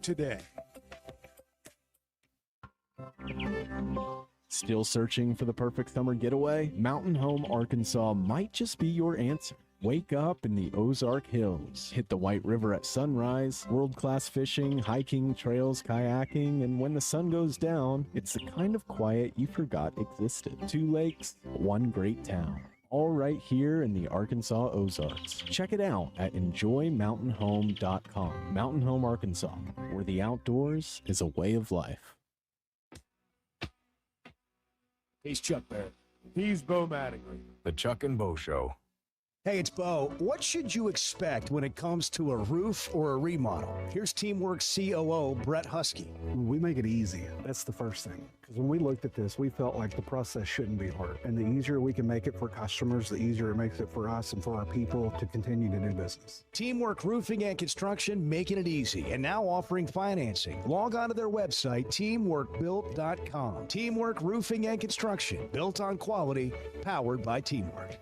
today. Still searching for the perfect summer getaway? Mountain Home Arkansas might just be your answer. Wake up in the Ozark Hills. Hit the White River at sunrise, world-class fishing, hiking, trails, kayaking, and when the sun goes down, it's the kind of quiet you forgot existed. 2 lakes, 1 great town. All right here in the Arkansas Ozarks. Check it out at enjoymountainhome.com. Mountain Home Arkansas, where the outdoors is a way of life. He's Chuck Barrett. He's Bo Mattingly. The Chuck and Bo Show. Hey, it's Bo. What should you expect when it comes to a roof or a remodel? Here's Teamwork COO Brett Husky. We make it easy. That's the first thing. Because when we looked at this, we felt like the process shouldn't be hard. And the easier we can make it for customers, the easier it makes it for us and for our people to continue to do business. Teamwork Roofing and Construction, making it easy, and now offering financing. Log on to their website, teamworkbuilt.com. Teamwork Roofing and Construction, built on quality, powered by Teamwork.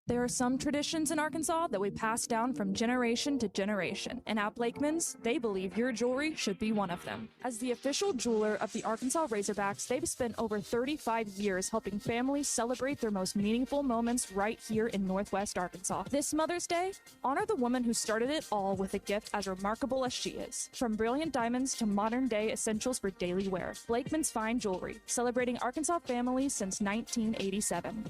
There are some traditions in Arkansas that we pass down from generation to generation, and at Blakeman's, they believe your jewelry should be one of them. As the official jeweler of the Arkansas Razorbacks, they've spent over 35 years helping families celebrate their most meaningful moments right here in Northwest Arkansas. This Mother's Day, honor the woman who started it all with a gift as remarkable as she is. From brilliant diamonds to modern-day essentials for daily wear, Blakeman's Fine Jewelry, celebrating Arkansas families since 1987.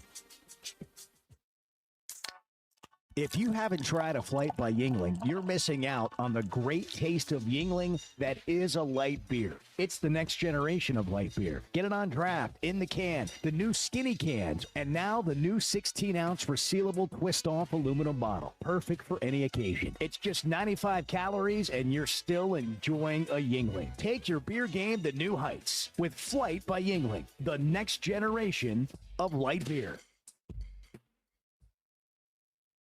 If you haven't tried a flight by Yuengling, you're missing out on the great taste of Yuengling that is a light beer. It's the next generation of light beer. Get it on draft, in the can, the new skinny cans, and now the new 16-ounce resealable twist-off aluminum bottle. Perfect for any occasion. It's just 95 calories, and you're still enjoying a Yuengling. Take your beer game to new heights with Flight by Yuengling, the next generation of light beer.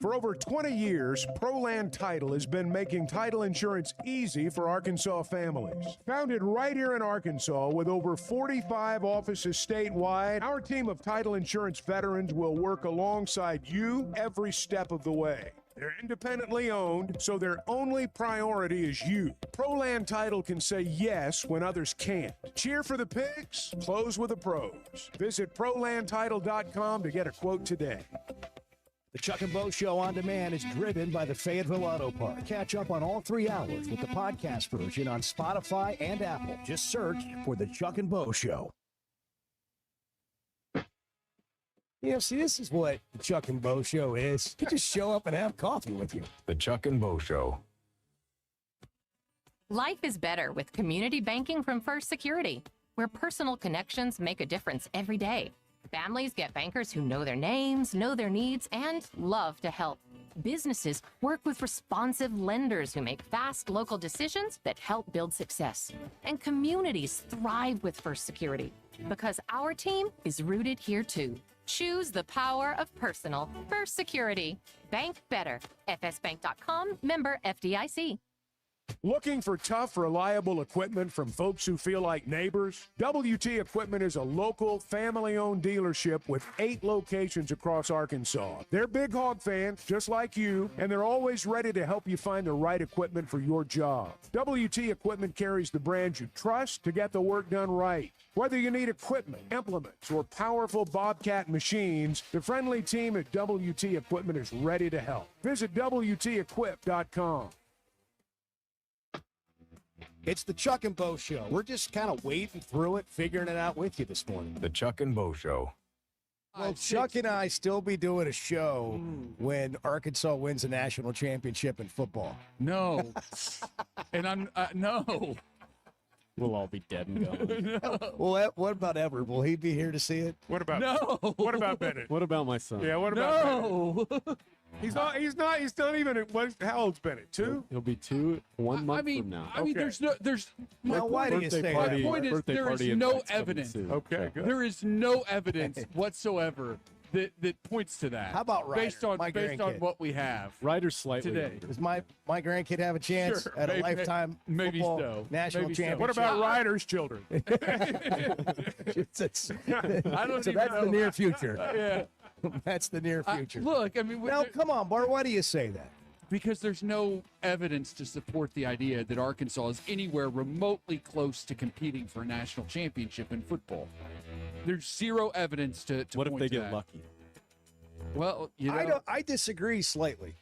For over 20 years, ProLand Title has been making title insurance easy for Arkansas families. Founded right here in Arkansas with over 45 offices statewide, our team of title insurance veterans will work alongside you every step of the way. They're independently owned, so their only priority is you. ProLand Title can say yes when others can't. Cheer for the pigs, close with the pros. Visit ProLandTitle.com to get a quote today. The Chuck and Bo Show on demand is driven by the Fayetteville Auto Park. Catch up on all 3 hours with the podcast version on Spotify and Apple. Just search for the Chuck and Bo Show. Yeah, see, this is what the Chuck and Bo Show is. You just show up and have coffee with you. The Chuck and Bo Show. Life is better with community banking from First Security, where personal connections make a difference every day. Families get bankers who know their names, know their needs, and love to help. Businesses work with responsive lenders who make fast local decisions that help build success. And communities thrive with First Security because our team is rooted here too. Choose the power of personal. First Security. Bank better. FSbank.com, member FDIC. Looking for tough, reliable equipment from folks who feel like neighbors? WT Equipment is a local, family-owned dealership with 8 locations across Arkansas. They're Big Hog fans, just like you, and they're always ready to help you find the right equipment for your job. WT Equipment carries the brands you trust to get the work done right. Whether you need equipment, implements, or powerful Bobcat machines, the friendly team at WT Equipment is ready to help. Visit WTEquip.com. It's the Chuck and Bo Show. We're just kind of wading through it, figuring it out with you this morning. The Chuck and Bo Show. Will Chuck and I still be doing a show when Arkansas wins a national championship in football? No. And I'm, no. We'll all be dead and gone. No. Well, what about Everett? Will he be here to see it? What about No. What about Bennett? What about my son? Yeah, what about Bennett? No. He's not even, how old's Bennett? 2? He'll be 2 1 month from now. I mean, Okay. there's Now, why do you say that? My point is, birthday there is party no invites coming evidence. soon. Okay, good. There is no evidence whatsoever that points to that. How about Ryder, based on my grandkid? what we have Ryder's slightly today? younger. Does my grandkid have a chance Sure, at a maybe- lifetime maybe football so. national Maybe so. championship? What about Ryder's children? I don't So even that's know. the near future. Yeah. That's the near future. Look, I mean, Now, come on, Bart. Why do you say that? Because there's no evidence to support the idea that Arkansas is anywhere remotely close to competing for a national championship in football. There's zero evidence to What if point they to get that. lucky? Well, you know, I disagree slightly.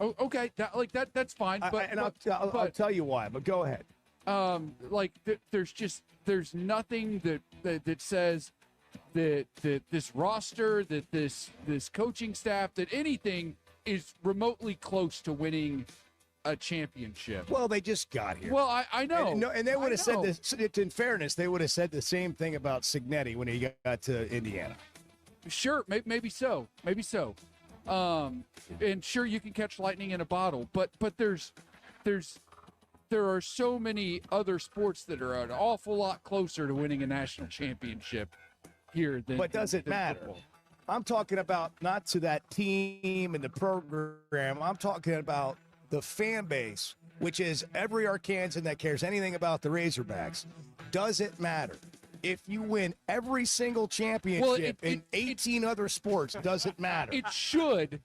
oh, okay, that's fine. But I'll tell you why. But go ahead. there's nothing that says that this roster, that this coaching staff, that anything is remotely close to winning a championship. Well, they just got here. Well, I know. And they would have said know. this. In fairness, they would have said the same thing about Signetti when he got to Indiana. Sure, maybe so. And sure, you can catch lightning in a bottle, but there are so many other sports that are an awful lot closer to winning a national championship here than. But does it than matter? football. I'm talking about not to that team and the program. I'm talking about the fan base, which is every Arkansan that cares anything about the Razorbacks. Does it matter? If you win every single championship in 18 other sports, does it matter? It should,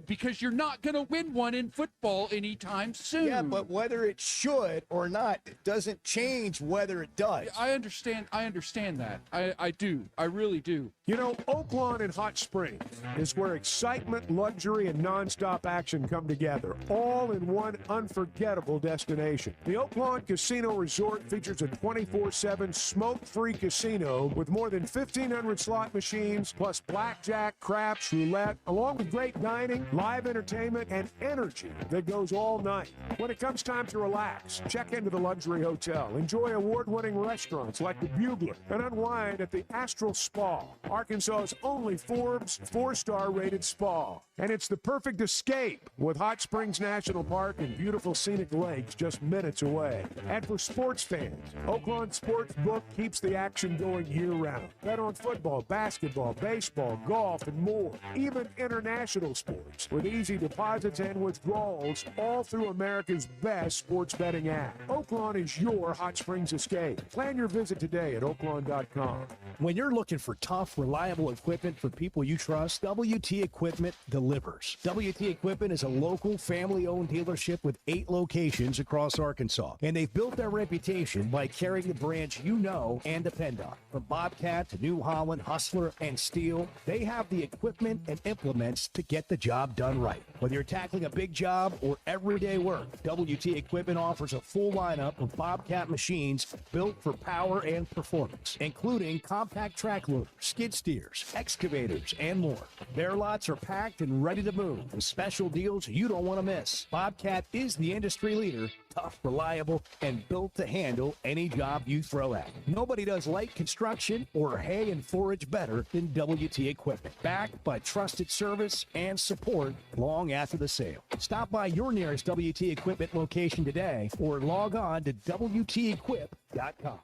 because you're not going to win one in football anytime soon. Yeah, but whether it should or not, it doesn't change whether it does. I understand that. I do. I really do. You know, Oaklawn and Hot Springs is where excitement, luxury, and nonstop action come together, all in one unforgettable destination. The Oaklawn Casino Resort features a 24/7 smoke-free casino with more than 1,500 slot machines, plus blackjack, craps, roulette, along with great dining, live entertainment, and energy that goes all night. When it comes time to relax, check into the luxury hotel, enjoy award-winning restaurants like the Bugler, and unwind at the Astral Spa, Arkansas's only Forbes 4-star rated spa. And it's the perfect escape with Hot Springs National Park and beautiful scenic lakes just minutes away. And for sports fans, Oaklawn Sportsbook keeps the action going year-round. Bet on football, basketball, baseball, golf, and more. Even international sports with easy deposits and withdrawals all through America's best sports betting app. Oaklawn is your Hot Springs escape. Plan your visit today at oaklawn.com. When you're looking for tough, reliable equipment for people you trust, WT Equipment delivers. WT Equipment is a local, family-owned dealership with 8 locations across Arkansas, and they've built their reputation by carrying the brands you know and depend on. From Bobcat to New Holland, Hustler, and Steel, they have the equipment and implements to get the job done right. Whether you're tackling a big job or everyday work, WT Equipment offers a full lineup of Bobcat machines built for power and performance, including compact track loaders, skid steers, excavators, and more. Their lots are packed and ready to move with special deals you don't want to miss. Bobcat is the industry leader, tough, reliable, and built to handle any job you throw at. Nobody does light construction or hay and forage better than WT Equipment. Backed by trusted service and support long after the sale. Stop by your nearest WT Equipment location today or log on to WTEquip.com.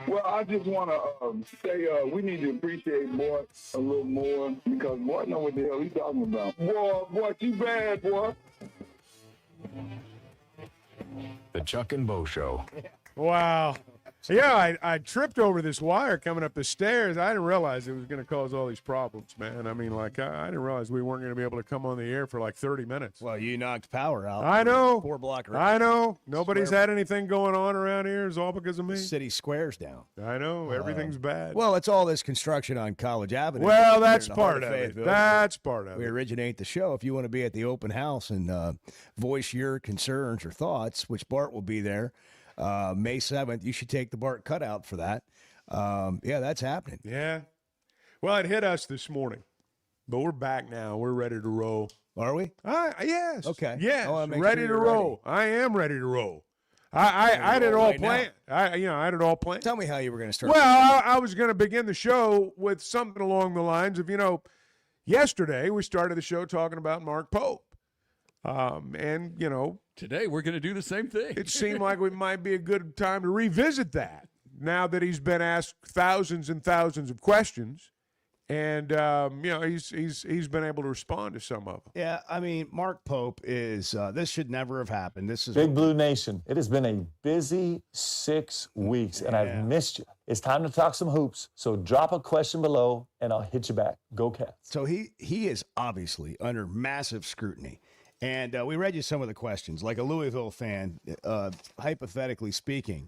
Well, I just want to say we need to appreciate Mort a little more because Mort know what the hell he's talking about. Boy, you bad, boy. The Chuck and Bo Show. Wow. Yeah, I tripped over this wire coming up the stairs. I didn't realize it was going to cause all these problems, man. I mean, like, I didn't realize we weren't going to be able to come on the air for like 30 minutes. Well, you knocked power out. I know. 4-block. I know. Nobody's had anything going on around here. It's all because of me. City Square's down. I know. Everything's bad. Well, it's all this construction on College Avenue. Well, Here that's in the part heart of it. Fayetteville. That's part of We it. originate the show. If you want to be at the open house and voice your concerns or thoughts, which Bart will be there, May 7th, you should take the Bart cutout for that. Yeah, that's happening. Yeah. Well, it hit us this morning, but we're back now. We're ready to roll. Are we? Yes. Okay. Yes. I wanna make Ready sure to you're roll. I am ready to roll. I had it all right now. planned. I had it all planned. Tell me how you were going to start. Well, I was going to begin the show with something along the lines of, yesterday we started the show talking about Mark Pope. And, Today we're going to do the same thing. it seemed like we might be a good time to revisit that now that he's been asked thousands and thousands of questions And he's been able to respond to some of them. Yeah, I mean, Mark Pope is. This should never have happened. This is Big Blue Nation. It has been a busy 6 weeks, and I've missed you. It's time to talk some hoops. So drop a question below, and I'll hit you back. Go Cats. So he is obviously under massive scrutiny. And we read you some of the questions. Like a Louisville fan, hypothetically speaking,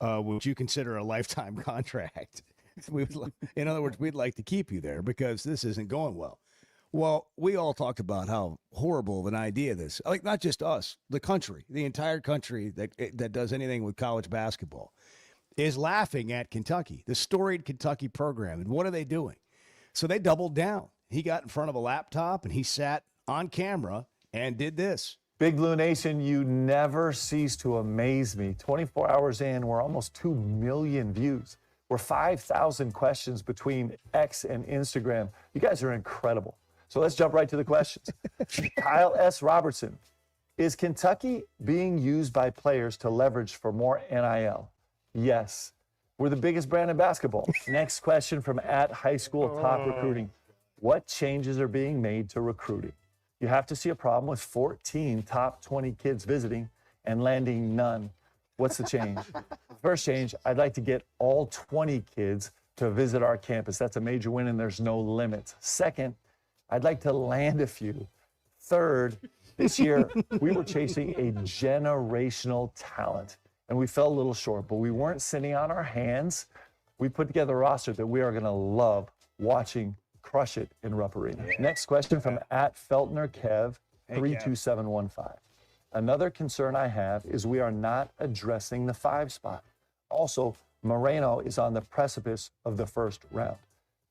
would you consider a lifetime contract? In other words, we'd like to keep you there because this isn't going well. Well, we all talked about how horrible of an idea this, like not just us, the country, the entire country that does anything with college basketball is laughing at Kentucky, the storied Kentucky program. And what are they doing? So they doubled down. He got in front of a laptop and he sat on camera and did this. Big Blue Nation, you never cease to amaze me. 24 hours in, we're almost 2 million views. We're 5,000 questions between X and Instagram. You guys are incredible. So let's jump right to the questions. Kyle S. Robertson, is Kentucky being used by players to leverage for more NIL? Yes. We're the biggest brand in basketball. Next question from @highschooltoprecruiting. What changes are being made to recruiting? You have to see a problem with 14 top 20 kids visiting and landing none. What's the change? First change, I'd like to get all 20 kids to visit our campus. That's a major win, and there's no limits. Second, I'd like to land a few. Third, this year, we were chasing a generational talent, and we fell a little short, but we weren't sitting on our hands. We put together a roster that we are going to love watching crush it in Rupp Arena. Next question from @FeltnerKev, 32715. Another concern I have is we are not addressing the 5 spot. Also, Moreno is on the precipice of the first round.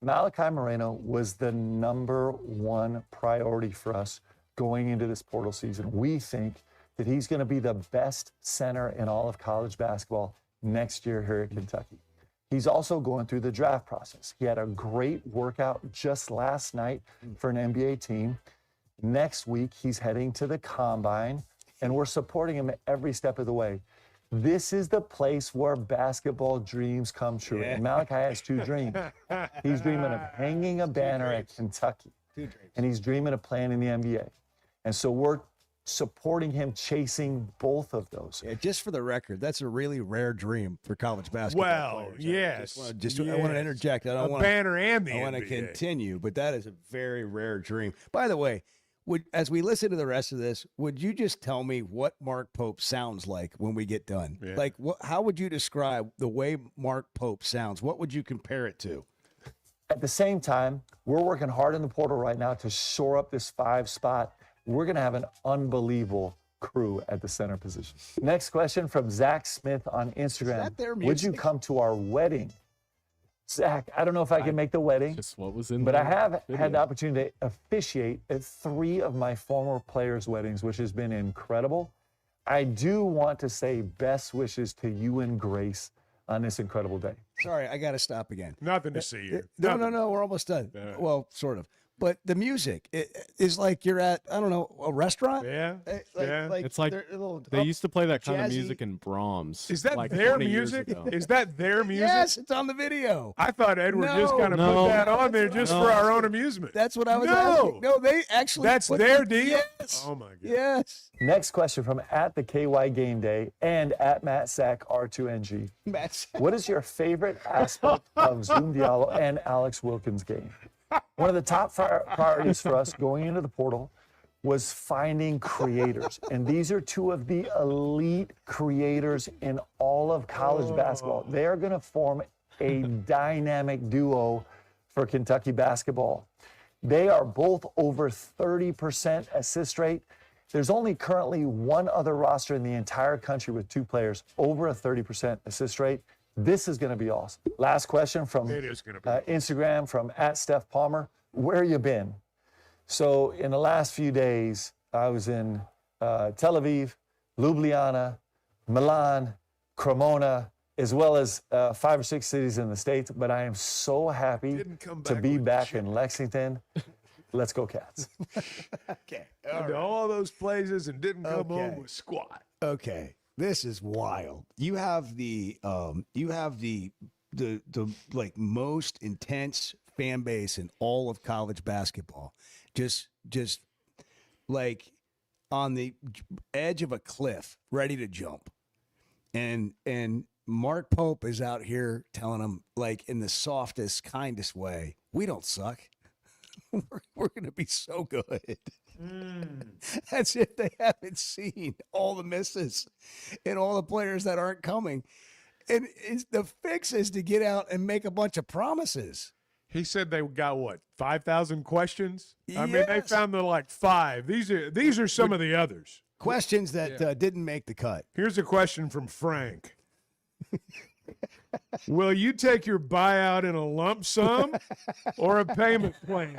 Malachi Moreno was the #1 priority for us going into this portal season. We think that he's going to be the best center in all of college basketball next year here at Kentucky. He's also going through the draft process. He had a great workout just last night for an NBA team. Next week, he's heading to the Combine, and we're supporting him every step of the way. This is the place where basketball dreams come true. And Malachi has 2 dreams. He's dreaming of hanging a banner at Kentucky, and he's dreaming of playing in the NBA. And so we're supporting him chasing both of those. Yeah, just for the record, that's a really rare dream for college basketball players. Yes. I want to interject. I want banner and the I want to NBA. continue, but that is a very rare dream. By the way, as we listen to the rest of this, would you just tell me what Mark Pope sounds like when we get done? Yeah. Like, how would you describe the way Mark Pope sounds? What would you compare it to? At the same time, we're working hard in the portal right now to shore up this 5 spot. We're going to have an unbelievable crew at the center position. Next question from Zach Smith on Instagram. Is that their Would you music? come to our wedding? Zach, I don't know if I can make the wedding, Just what was in but the I have video. had the opportunity to officiate at 3 of my former players' weddings, which has been incredible. I do want to say best wishes to you and Grace on this incredible day. Sorry, I got to stop again. Nothing to see here. No, we're almost done. Well, sort of. But the music is like you're at, I don't know, a restaurant? Yeah. It's like they're a little they used to play that kind of jazzy. music in Brahms. Is that like their 20 years music? ago. Is that their music? Yes, it's on the video. I thought Edward just kind of No. put that on there just for our own amusement. That's what I was No. asking. No, they actually. That's put their the- deal? Yes. Oh, my God. Yes. Next question from @the KY Game Day and @MattSack R2NG. Matt. What is your favorite aspect of Zoom Diallo and Alex Wilkins' game? One of the top priorities for us going into the portal was finding creators. And these are 2 of the elite creators in all of college basketball. They are going to form a dynamic duo for Kentucky basketball. They are both over 30% assist rate. There's only currently 1 other roster in the entire country with 2 players over a 30% assist rate. This is going to be awesome. Last question from It is gonna be. Instagram from @Steph Palmer. Where you been? So in the last few days, I was in Tel Aviv, Ljubljana, Milan, Cremona, as well as 5 or 6 cities in the States. But I am so happy Didn't come to back be with back shit. in Lexington. Let's go, Cats. Okay. Went to all those places and didn't come Okay. home with squat. Okay. This is wild. You have the like most intense fan base in all of college basketball. Just like on the edge of a cliff, ready to jump. And Mark Pope is out here telling them, like, in the softest, kindest way, we don't suck. We're going to be so good. As if they haven't seen all the misses and all the players that aren't coming. And the fix is to get out and make a bunch of promises. He said they got, what, 5,000 questions? I mean, they Yes. found the, like, 5. These are some of the others. Questions that didn't make the cut. Here's a question from Frank. Will you take your buyout in a lump sum or a payment plan?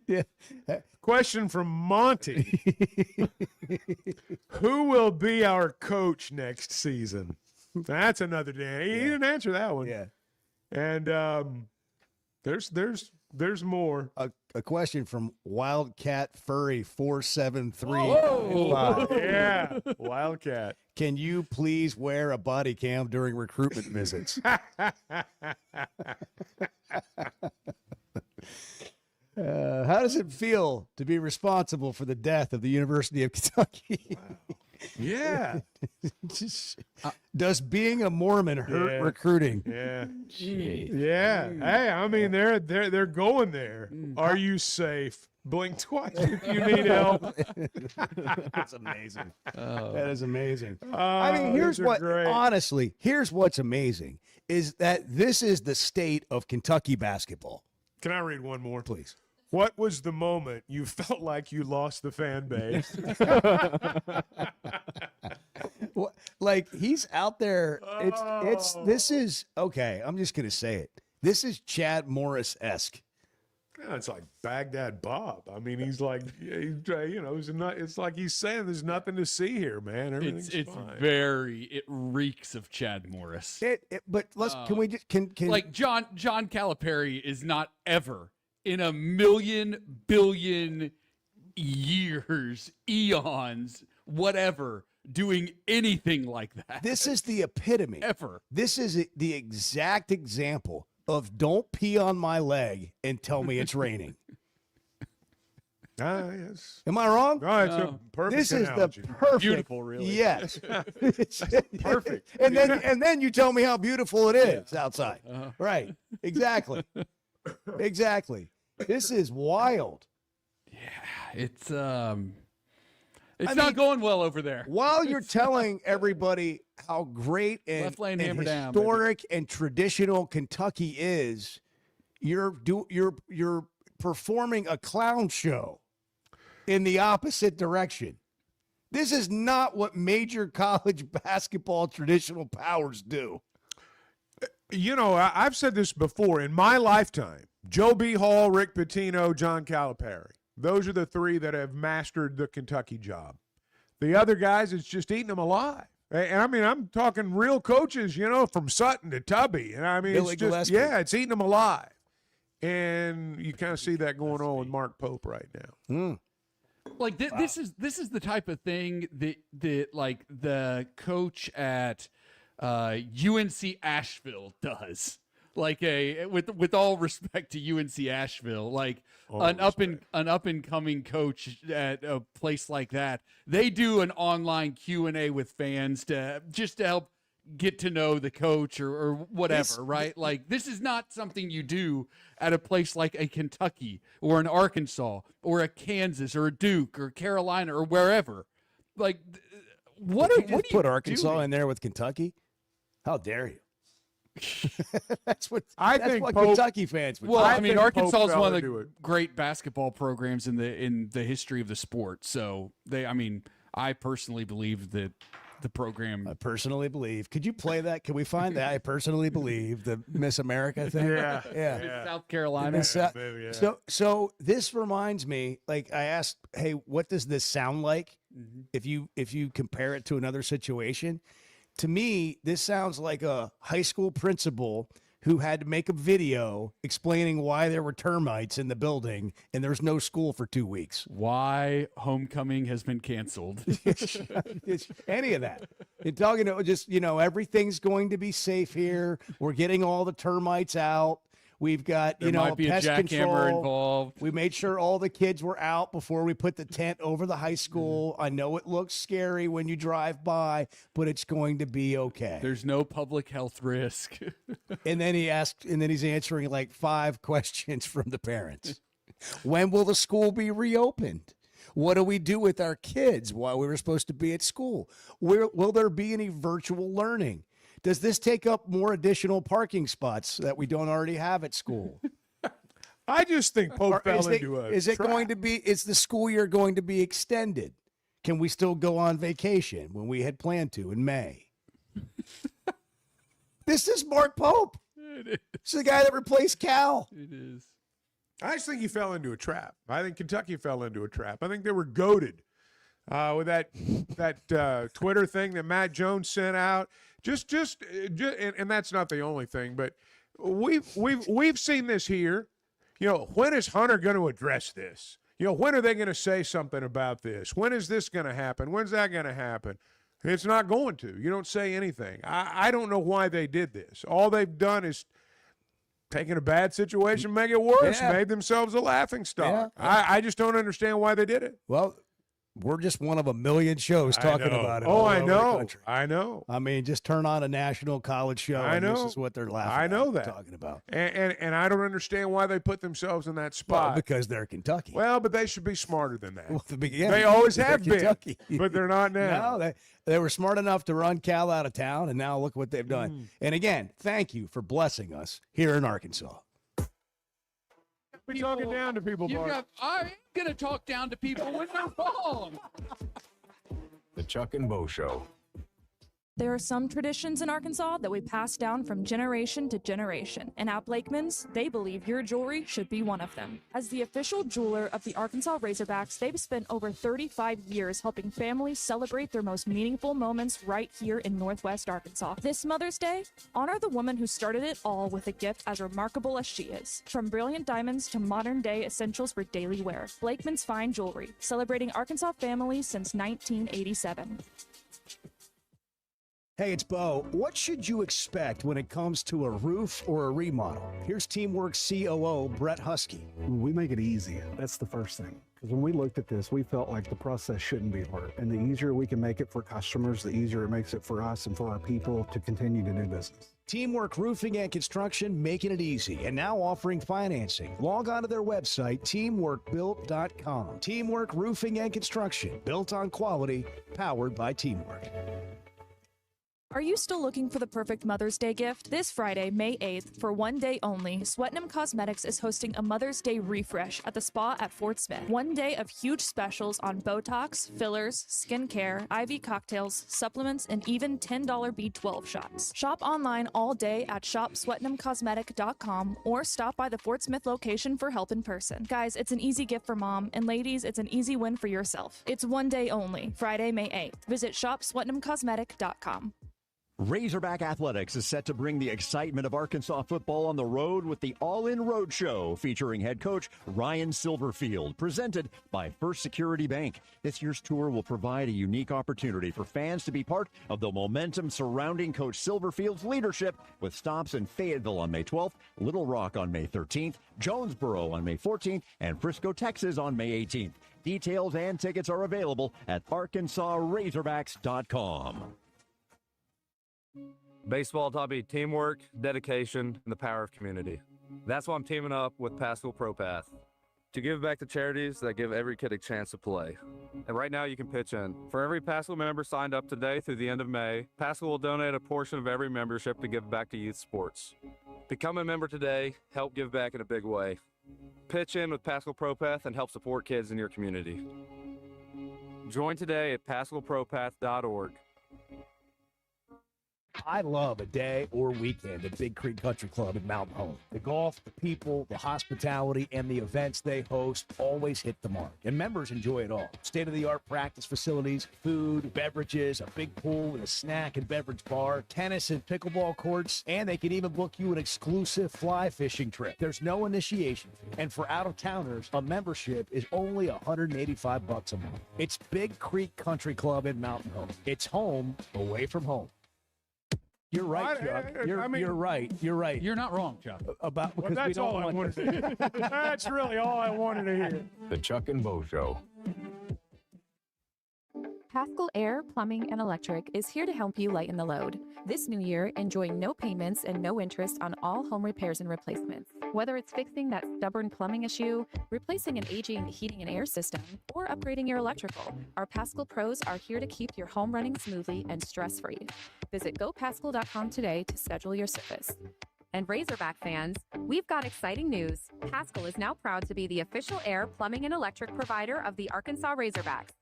Yeah. Question from Monty. Who will be our coach next season? That's another day. He didn't answer that one. Yeah. And there's more. A question from Wildcat Furry 473. Oh, yeah, Wildcat. Can you please wear a body cam during recruitment visits? How does it feel to be responsible for the death of the University of Kentucky? Yeah. Does being a Mormon hurt recruiting? Yeah. Yeah. Hey, I mean, they're going there. Are you safe? Blink twice if you need help. That's amazing. That is amazing. I mean, here's what, honestly, here's what's amazing is that this is the state of Kentucky basketball. Can I read one more? Please. What was the moment you felt like you lost the fan base? Like, he's out there. This is, okay, I'm just going to say it. This is Chad Morris-esque. Yeah, it's like Baghdad Bob. I mean, he's like, it's like he's saying there's nothing to see here, man. Everything's fine. It reeks of Chad Morris. But let's, can we just, can like John Calipari is not ever in a million billion years, eons, whatever, doing anything like that. This is the epitome. Ever. This is the exact example of don't pee on my leg and tell me it's raining. Yes. Am I wrong? No, it's a perfect This analogy. is the perfect. Beautiful, really. Yes. Perfect. And then you tell me how beautiful it is outside. Right. Exactly. Exactly. This is wild. It's not going well over there. While you're telling everybody how great and, Left lane and hammer down, historic and traditional Kentucky is, you're performing a clown show in the opposite direction. This is not what major college basketball traditional powers do. You know, I've said this before. In my lifetime, Joe B. Hall, Rick Pitino, John Calipari. Those are the three that have mastered the Kentucky job. The other guys, it's just eating them alive. And I mean, I'm talking real coaches, from Sutton to Tubby. And I mean, Billy it's just, Gillespie. it's eating them alive. And you kind of see that going on with Mark Pope right now. Like this is the type of thing that like the coach at UNC Asheville does. Like with all respect to UNC Asheville, like an up and coming coach at a place like that, they do an online Q&A with fans to help get to know the coach or whatever, right? Like this is not something you do at a place like a Kentucky or an Arkansas or a Kansas or a Duke or Carolina or wherever. Like what Did are you just what are put you Arkansas doing? in there with Kentucky? How dare you? That's what I that's think what Pope- Kentucky fans would Well, do. I mean, think Arkansas Pope is one fella of do the it. great basketball programs in the history of the sport. So I personally believe that the program. I personally believe. Could you play that? Can we find that? I personally believe the Miss America thing. Yeah. Yeah. South Carolina. Miss- maybe, yeah. So this reminds me, like I asked, hey, what does this sound like if you compare it to another situation? To me, this sounds like a high school principal who had to make a video explaining why there were termites in the building and there's no school for 2 weeks. Why homecoming has been canceled. It's any of that. You're talking to just, everything's going to be safe here. We're getting all the termites out. We've got, There might be a pest jackhammer control involved. We made sure all the kids were out before we put the tent over the high school. I know it looks scary when you drive by, but it's going to be okay. There's no public health risk. And then he's answering like 5 questions from the parents. When will the school be reopened? What do we do with our kids while we were supposed to be at school? Will there be any virtual learning? Does this take up more additional parking spots that we don't already have at school? I just think Pope fell into a Is it trap. going to be, is the school year going to be extended? Can we still go on vacation when we had planned to in May? This is Mark Pope. This is the guy that replaced Cal. It is. I just think he fell into a trap. I think Kentucky fell into a trap. I think they were goaded with that Twitter thing that Matt Jones sent out. And that's not the only thing, but we've seen this here. When is Hunter going to address this? When are they going to say something about this? When is this going to happen? When's that going to happen? It's not going to. You don't say anything. I don't know why they did this. All they've done is taken a bad situation, make it worse, made themselves a laughing stock. Yeah. I just don't understand why they did it. Well, we're just one of a million shows talking about it. Oh, all I over know. the country. I know. I mean, just turn on a national college show. I know. And this is what they're laughing. I know that. Talking about. And I don't understand why they put themselves in that spot. Well, because they're Kentucky. Well, but they should be smarter than that. Well, they They always have been, Kentucky. but they're not now. No, they were smart enough to run Cal out of town, and now look what they've done. And again, thank you for blessing us here in Arkansas. Be talking down to people, Bart. I'm going to talk down to people when they're wrong. The Chuck and Bo Show. There are some traditions in Arkansas that we pass down from generation to generation, and at Blakeman's, they believe your jewelry should be one of them. As the official jeweler of the Arkansas Razorbacks, they've spent over 35 years helping families celebrate their most meaningful moments right here in Northwest Arkansas. This Mother's Day, honor the woman who started it all with a gift as remarkable as she is. From brilliant diamonds to modern-day essentials for daily wear, Blakeman's Fine Jewelry, celebrating Arkansas families since 1987. Hey, it's Bo. What should you expect when it comes to a roof or a remodel? Here's Teamwork COO Brett Husky. We make it easy. That's the first thing. Because when we looked at this, we felt like the process shouldn't be hard. And the easier we can make it for customers, the easier it makes it for us and for our people to continue to do business. Teamwork Roofing and Construction, making it easy and now offering financing. Log on to their website, teamworkbuilt.com. Teamwork Roofing and Construction, built on quality, powered by Teamwork. Are you still looking for the perfect Mother's Day gift? This Friday, May 8th, for one day only, Swetnam Cosmetics is hosting a Mother's Day refresh at the spa at Fort Smith. One day of huge specials on Botox, fillers, skincare, IV cocktails, supplements, and even $10 B12 shots. Shop online all day at shopswetnamcosmetic.com or stop by the Fort Smith location for help in person. Guys, it's an easy gift for mom, and ladies, it's an easy win for yourself. It's one day only, Friday, May 8th. Visit shopswetnamcosmetic.com. Razorback Athletics is set to bring the excitement of Arkansas football on the road with the All-In Road Show featuring head coach Ryan Silverfield, presented by First Security Bank. This year's tour will provide a unique opportunity for fans to be part of the momentum surrounding Coach Silverfield's leadership, with stops in Fayetteville on May 12th, Little Rock on May 13th, Jonesboro on May 14th, and Frisco, Texas on May 18th. Details and tickets are available at ArkansasRazorbacks.com. Baseball taught me teamwork, dedication, and the power of community. That's why I'm teaming up with Paschal ProPath to give back to charities that give every kid a chance to play. And right now you can pitch in. For every Paschal member signed up today through the end of May, Paschal will donate a portion of every membership to give back to youth sports. Become a member today, help give back in a big way. Pitch in with Paschal ProPath and help support kids in your community. Join today at PaschalProPath.org. I love a day or weekend at Big Creek Country Club in Mountain Home. The golf, the people, the hospitality, and the events they host always hit the mark, and members enjoy it all. State-of-the-art practice facilities, food, beverages, a big pool with a snack and beverage bar, tennis and pickleball courts, and they can even book you an exclusive fly fishing trip. There's no initiation fee, and for out-of-towners, a membership is only $185 a month. It's Big Creek Country Club in Mountain Home. It's home away from home. You're right, Chuck. You're right. You're right. You're not wrong, Chuck. About Well, because we that's don't all I want wanted to hear. That's really all I wanted to hear. The Chuck and Bo Show. Haskell Air, Plumbing, and Electric is here to help you lighten the load. This new year, enjoy no payments and no interest on all home repairs and replacements. Whether it's fixing that stubborn plumbing issue, replacing an aging heating and air system, or upgrading your electrical, our Paschal pros are here to keep your home running smoothly and stress-free. Visit gopaschal.com today to schedule your service. And Razorback fans, we've got exciting news. Paschal is now proud to be the official air, plumbing, and electric provider of the Arkansas Razorbacks.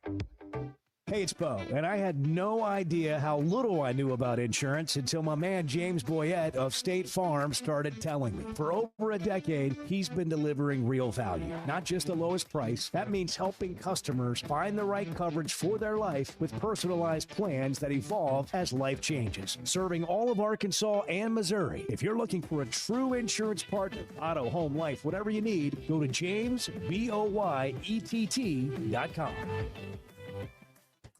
Hey, it's Bo, and I had no idea how little I knew about insurance until my man James Boyette of State Farm started telling me. For over a decade, he's been delivering real value, not just the lowest price. That means helping customers find the right coverage for their life with personalized plans that evolve as life changes. Serving all of Arkansas and Missouri. If you're looking for a true insurance partner, auto, home, life, whatever you need, go to JamesBoyett.com.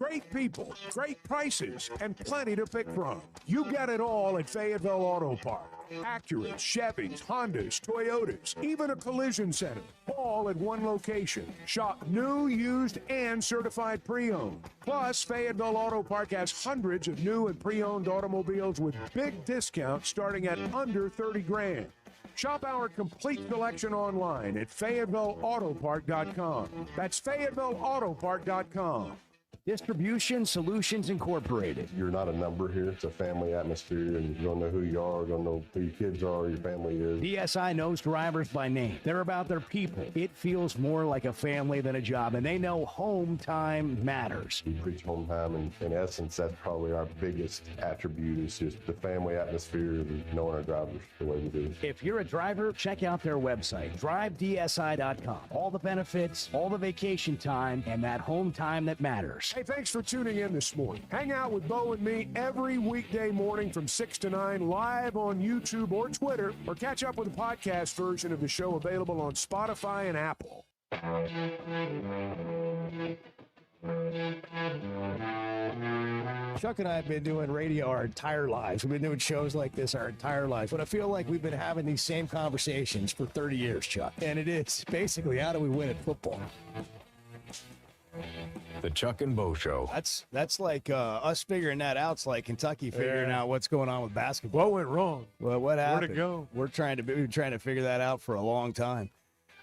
Great people, great prices, and plenty to pick from. You get it all at Fayetteville Auto Park. Acura, Chevys, Hondas, Toyotas, even a collision center, all at one location. Shop new, used, and certified pre-owned. Plus, Fayetteville Auto Park has hundreds of new and pre-owned automobiles with big discounts starting at under 30 grand. Shop our complete selection online at FayettevilleAutopark.com. That's FayettevilleAutopark.com. Distribution Solutions Incorporated. You're not a number here. It's a family atmosphere, and you don't know who you are, don't know who your kids are, your family is. DSI knows drivers by name. They're about their people. It feels more like a family than a job, and they know home time matters. We preach home time, and in essence, that's probably our biggest attribute is just the family atmosphere and knowing our drivers the way we do. If you're a driver, check out their website, drivedsi.com. All the benefits, all the vacation time, and that home time that matters. Hey, thanks for tuning in this morning. Hang out with Bo and me every weekday morning from 6 to 9 live on YouTube or Twitter, or catch up with the podcast version of the show available on Spotify and Apple. Chuck and I have been doing radio our entire lives. We've been doing shows like this our entire lives. But I feel like we've been having these same conversations for 30 years, Chuck. And it is basically, how do we win at football? The Chuck and Bo Show. That's like us figuring that out. It's like Kentucky figuring out what's going on with basketball. What went wrong? Well, what happened? Where'd it go? We've been trying to figure that out for a long time.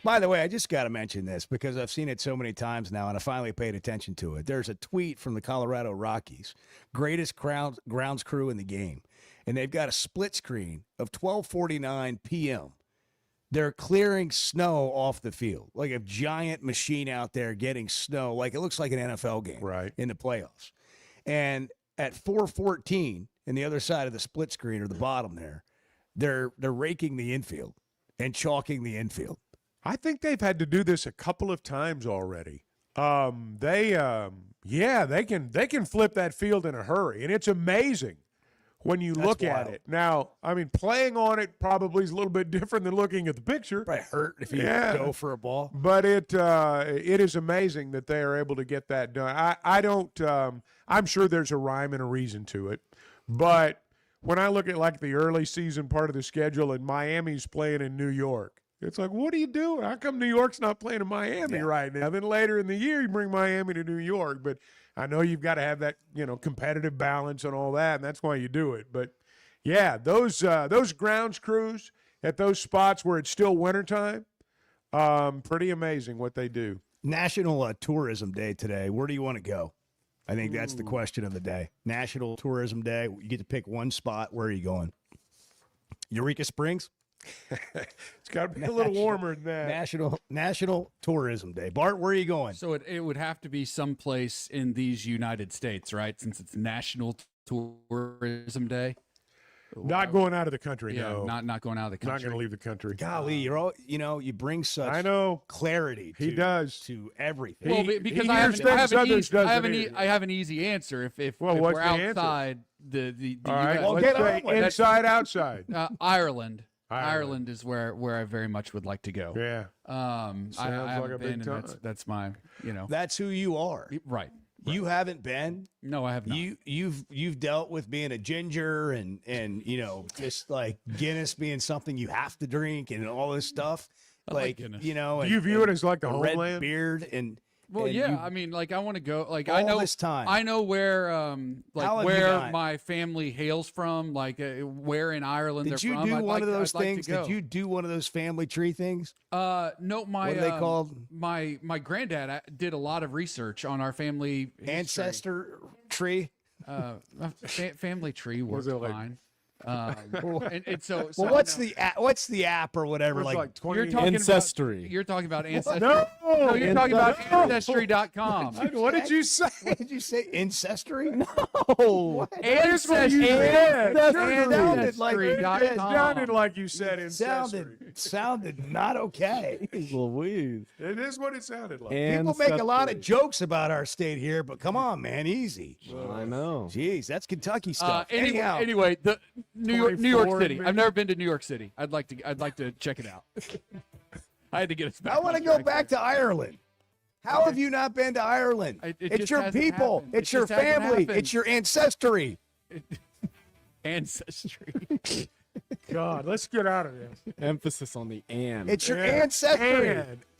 By the way, I just got to mention this because I've seen it so many times now, and I finally paid attention to it. There's a tweet from the Colorado Rockies, greatest grounds crew in the game, and they've got a split screen of 12:49 p.m. They're clearing snow off the field, like a giant machine out there getting snow, like it looks like an NFL game in the playoffs. And at 4:14, in the other side of the split screen or the bottom there, they're raking the infield and chalking the infield. I think they've had to do this a couple of times already. They can flip that field in a hurry, and it's amazing when you look at it. Now, I mean, playing on it probably is a little bit different than looking at the picture. Probably hurt if you go for a ball. But it is amazing that they are able to get that done. I don't I'm sure there's a rhyme and a reason to it. But when I look at like the early season part of the schedule and Miami's playing in New York, it's like, what are you doing? How come New York's not playing in Miami right now? Then later in the year, you bring Miami to New York. But I know you've got to have that, competitive balance and all that, and that's why you do it. But, yeah, those grounds crews at those spots where it's still wintertime, pretty amazing what they do. National Tourism Day today. Where do you want to go? I think that's the question of the day. National Tourism Day. You get to pick one spot. Where are you going? Eureka Springs? It's got to be a little warmer than that. National Tourism Day. Bart, where are you going? So it would have to be someplace in these United States, right? Since it's National Tourism Day. Not going out of the country, yeah, no. Not going out of the country. Not going to leave the country. Golly, you're all, you bring such clarity to everything. Well, because I have an easy answer. If we're outside the all right, well, inside, outside. Ireland. Ireland is where I very much would like to go. Yeah. I haven't been, and that's my, That's who you are. Right. You haven't been? No, I have not. You've dealt with being a ginger and just like Guinness being something you have to drink and all this stuff. I like Guinness. Do you view it as like the red homeland? beard and Well, and yeah. you- I mean, like I want to go. Like all I know this time. I know where How like have you where not? my family hails from. Like where in Ireland Did they're you from. do I'd one like of to- those I'd like to things? go. Did you do one of those family tree things? No, my What are they called? My granddad did a lot of research on our family history. Ancestor tree. Family tree works fine. And so Well, I what's know. the app or whatever? Like, You're talking Ancestry. About, you're talking about ancestry. No, you're talking about ancestry.com. What did you say? What did you say? Ancestry? No. That's what you said. Sounded like It sounded like you said ancestry. sounded not okay. Louise. It is what it sounded like. People make a lot of jokes about our state here, but come on, man, easy. I know. Jeez, that's Kentucky stuff. Anyway, the New York 24 City. maybe? I've never been to New York City. I'd like to check it out. I had to get us back. I want to on go track. back to Ireland. How have you not been to Ireland? It It's just your hasn't people. happened. It's It your just hasn't family. happened. It's your ancestry. Ancestry. God, let's get out of this. Emphasis on the and. It's your ancestry.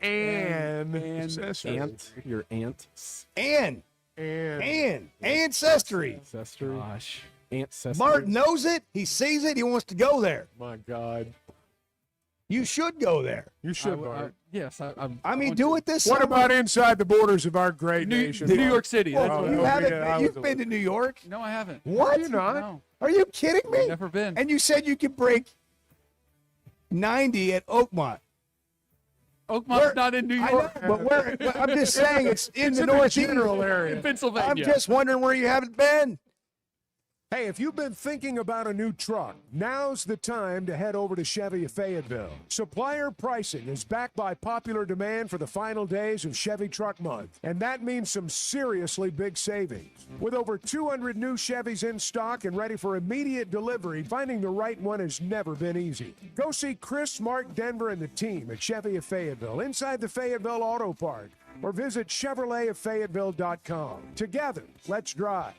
And Aunt. Your aunt. And ancestry. Ancestry. Gosh. Ancestry. Martin knows it. He sees it. He wants to go there. My God. You should go there. You should, Bart. Yes, I mean, do it this What summer. about inside the borders of our great nation? New York City. That's Oh, what You no, haven't. yeah, I You've was been to New York. No, I haven't. What? You not? No, Are you kidding me? never been. And you said you could break 90 at Oakmont. Oakmont's not in New I York. know, but where? But I'm just saying it's in the in the Northeast. general area. In Pennsylvania. I'm just wondering where you haven't been. Hey, if you've been thinking about a new truck, now's the time to head over to Chevy of Fayetteville. Supplier pricing is backed by popular demand for the final days of Chevy Truck Month, and that means some seriously big savings. With over 200 new Chevys in stock and ready for immediate delivery, finding the right one has never been easy. Go see Chris, Mark, Denver, and the team at Chevy of Fayetteville inside the Fayetteville Auto Park, or visit ChevroletofFayetteville.com. Together, let's drive.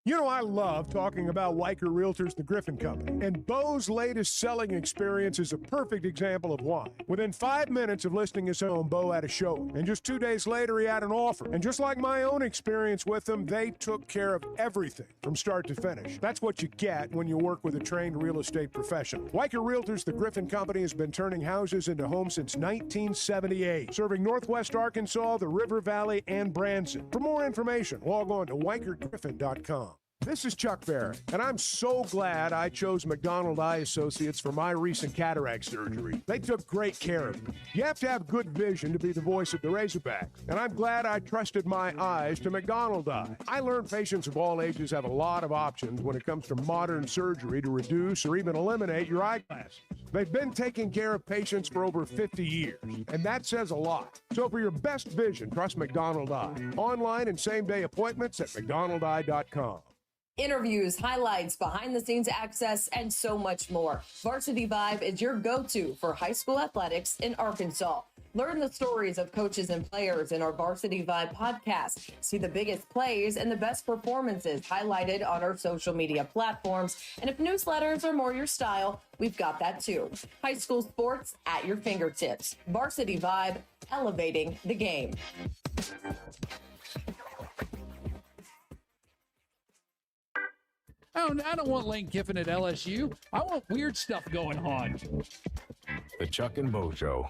You know, I love talking about Weicker Realtors, the Griffin Company, and Bo's latest selling experience is a perfect example of why. Within 5 minutes of listing his home, Bo had a showing, and just 2 days later, he had an offer. And just like my own experience with them, they took care of everything from start to finish. That's what you get when you work with a trained real estate professional. Weicker Realtors, the Griffin Company, has been turning houses into homes since 1978, serving Northwest Arkansas, the River Valley, and Branson. For more information, log on to WeicherGriffin.com. This is Chuck Barrett, and I'm so glad I chose McDonald Eye Associates for my recent cataract surgery. They took great care of me. You have to have good vision to be the voice of the Razorbacks, and I'm glad I trusted my eyes to McDonald Eye. I learned patients of all ages have a lot of options when it comes to modern surgery to reduce or even eliminate your eyeglasses. They've been taking care of patients for over 50 years, and that says a lot. So for your best vision, trust McDonald Eye. Online and same-day appointments at McDonaldEye.com. Interviews, highlights, behind-the-scenes access, and so much more. Varsity Vibe is your go-to for high school athletics in Arkansas. Learn the stories of coaches and players in our Varsity Vibe podcast. See the biggest plays and the best performances highlighted on our social media platforms. And if newsletters are more your style, we've got that too. High school sports at your fingertips. Varsity Vibe, elevating the game. I don't want Lane Kiffin at LSU. I want weird stuff going on. The Chuck and Bo Show.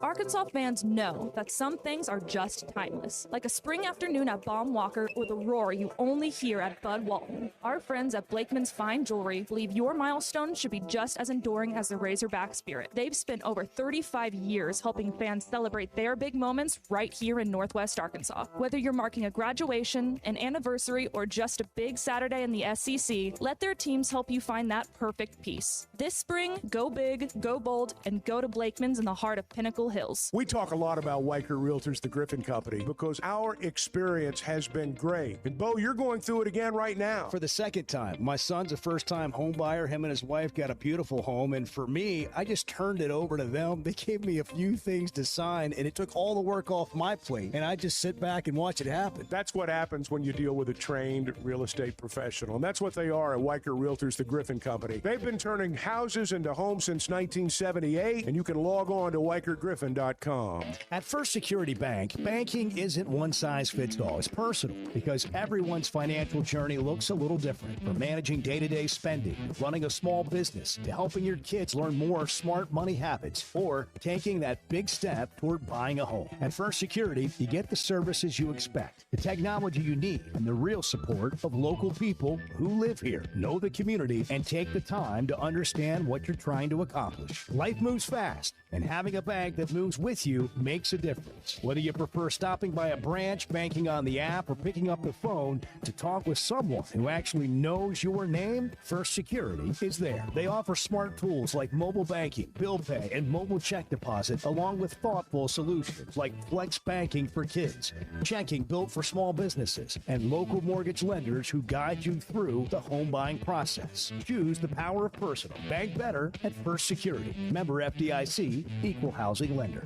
Arkansas fans know that some things are just timeless, like a spring afternoon at Baum Walker or the roar you only hear at Bud Walton. Our friends at Blakeman's Fine Jewelry believe your milestone should be just as enduring as the Razorback spirit. They've spent over 35 years helping fans celebrate their big moments right here in Northwest Arkansas. Whether you're marking a graduation, an anniversary, or just a big Saturday in the SEC, let their teams help you find that perfect piece. This spring, go big, go bold, and go to Blakeman's in the heart of Pinnacle Chapel Hills. We talk a lot about Weichert Realtors, the Griffin Company, because our experience has been great. And Bo, you're going through it again right now. For the second time. My son's a first-time home buyer. Him and his wife got a beautiful home. And for me, I just turned it over to them. They gave me a few things to sign, and it took all the work off my plate. And I just sit back and watch it happen. That's what happens when you deal with a trained real estate professional. And that's what they are at Weichert Realtors, the Griffin Company. They've been turning houses into homes since 1978, and you can log on to WeichertGriffin.com. At First Security Bank, banking isn't one size fits all. It's personal because everyone's financial journey looks a little different. From managing day-to-day spending, running a small business, to helping your kids learn more smart money habits, or taking that big step toward buying a home. At First Security, you get the services you expect, the technology you need, and the real support of local people who live here, know the community, and take the time to understand what you're trying to accomplish. Life moves fast, and having a bank that moves with you makes a difference. Whether you prefer stopping by a branch, banking on the app, or picking up the phone to talk with someone who actually knows your name, First Security is there. They offer smart tools like mobile banking, bill pay, and mobile check deposit, along with thoughtful solutions like flex banking for kids, checking built for small businesses, and local mortgage lenders who guide you through the home buying process. Choose the power of personal. Bank better at First Security. Member FDIC, equal housing lender.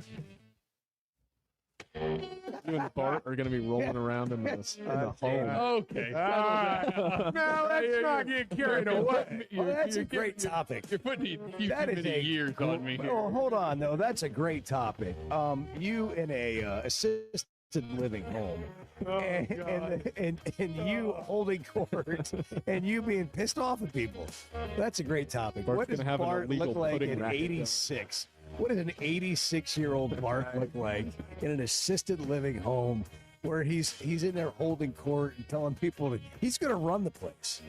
You and Bart are going to be rolling around in the home. Okay. Now, let's not get carried away. Well, that's a great topic. You're putting too many years on me here. Well, hold on, though. That's a great topic. You in a assisted living home, and you holding court, and you being pissed off at people. That's a great topic. Bart's What does gonna have an Bart illegal look like pudding at racket. 86? What does an 86-year-old Bart look like in an assisted living home where he's in there holding court and telling people that he's going to run the place?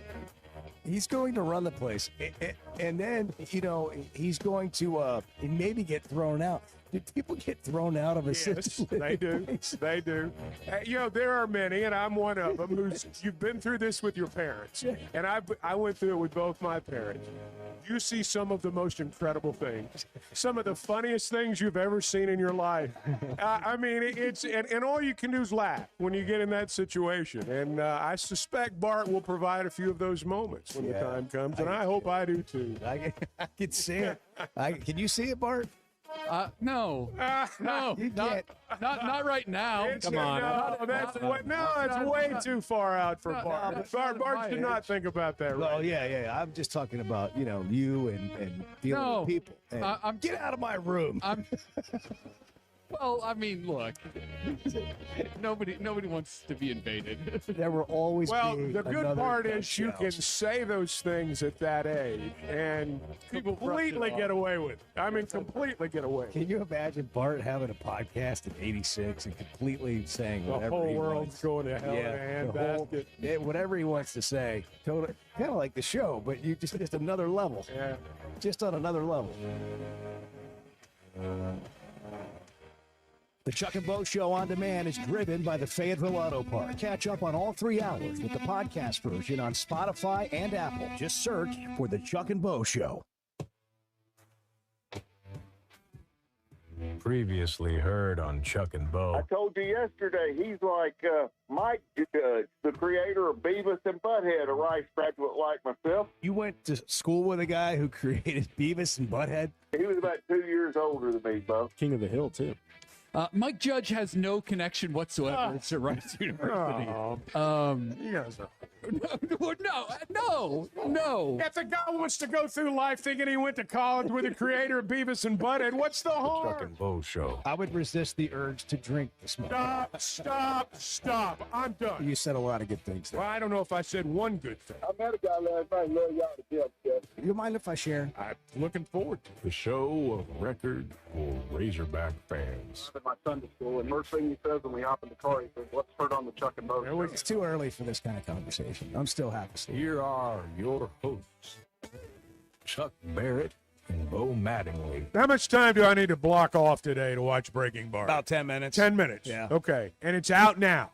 He's going to run the place. And then, he's going to maybe get thrown out. Do people get thrown out of assisted Yes, they do. living? They do. There are many, and I'm one of them, you've been through this with your parents. And I went through it with both my parents. You see some of the most incredible things, some of the funniest things you've ever seen in your life. I mean, and all you can do is laugh when you get in that situation. And I suspect Bart will provide a few of those moments when the time comes, and I hope I do too. I can see it. Can you see it, Bart? No, not right now. Come on. It's way too far out for Bart. Bart should not think about that right. Oh, yeah. I'm just talking about, you and dealing with people. And get out of my room. Well, I mean, look, nobody wants to be invaded. There will always be the good part is you can say those things at that age and completely get away with it. I mean, completely get away with it. Can you imagine Bart having a podcast at 86 and completely saying The whatever whole he world's wants? going to hell in a handbasket. Whatever he wants to say. Totally, kind of like the show, but you just another level. Yeah. Just on another level. The Chuck and Bo Show on demand is driven by the Fayetteville Auto Park. Catch up on all 3 hours with the podcast version on Spotify and Apple. Just search for the Chuck and Bo Show. Previously heard on Chuck and Bo. I told you yesterday, he's like Mike Judge, the creator of Beavis and Butthead, a Rice graduate like myself. You went to school with a guy who created Beavis and Butthead? He was about 2 years older than me, Bo. King of the Hill, too. Mike Judge has no connection whatsoever to Rice University. No. If the guy wants to go through life thinking he went to college with the creator of Beavis and Butthead, what's the harm? Chuck and Bo Show. I would resist the urge to drink this morning. Stop. I'm done. You said a lot of good things there. Well, I don't know if I said one good thing. I met a guy last night, love y'all to death, Jeff. You mind if I share? I'm looking forward to it. The show of record for Razorback fans. I'm at my Sunday school, and first thing he says when we hop in the car, he says, "Let's turn on the Chuck and Bo Show." It's too early for this kind of conversation. I'm still happy. Here are your hosts, Chuck Barrett and Bo Mattingly. How much time do I need to block off today to watch Breaking Bar? About 10 minutes. 10 minutes. Yeah. Okay. And it's out now.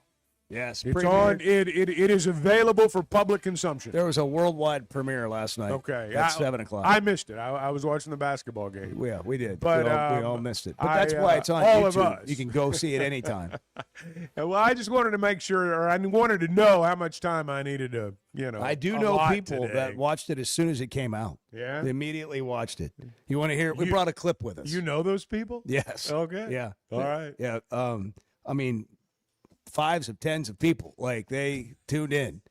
Yes, It's on. It is available for public consumption. There was a worldwide premiere last night. Okay, at 7 o'clock. I missed it. I was watching the basketball game. Yeah, we did. But we all missed it. But that's why it's on all YouTube. of us. You can go see it anytime. Well, I just wanted to make sure, or I wanted to know how much time I needed to, I do know allot people today. that watched it as soon as it came out. Yeah? They immediately watched it. You want to hear it? We brought a clip with us. You know those people? Yes. Okay. Yeah. All right. Yeah. I mean, fives of tens of people, like, they tuned in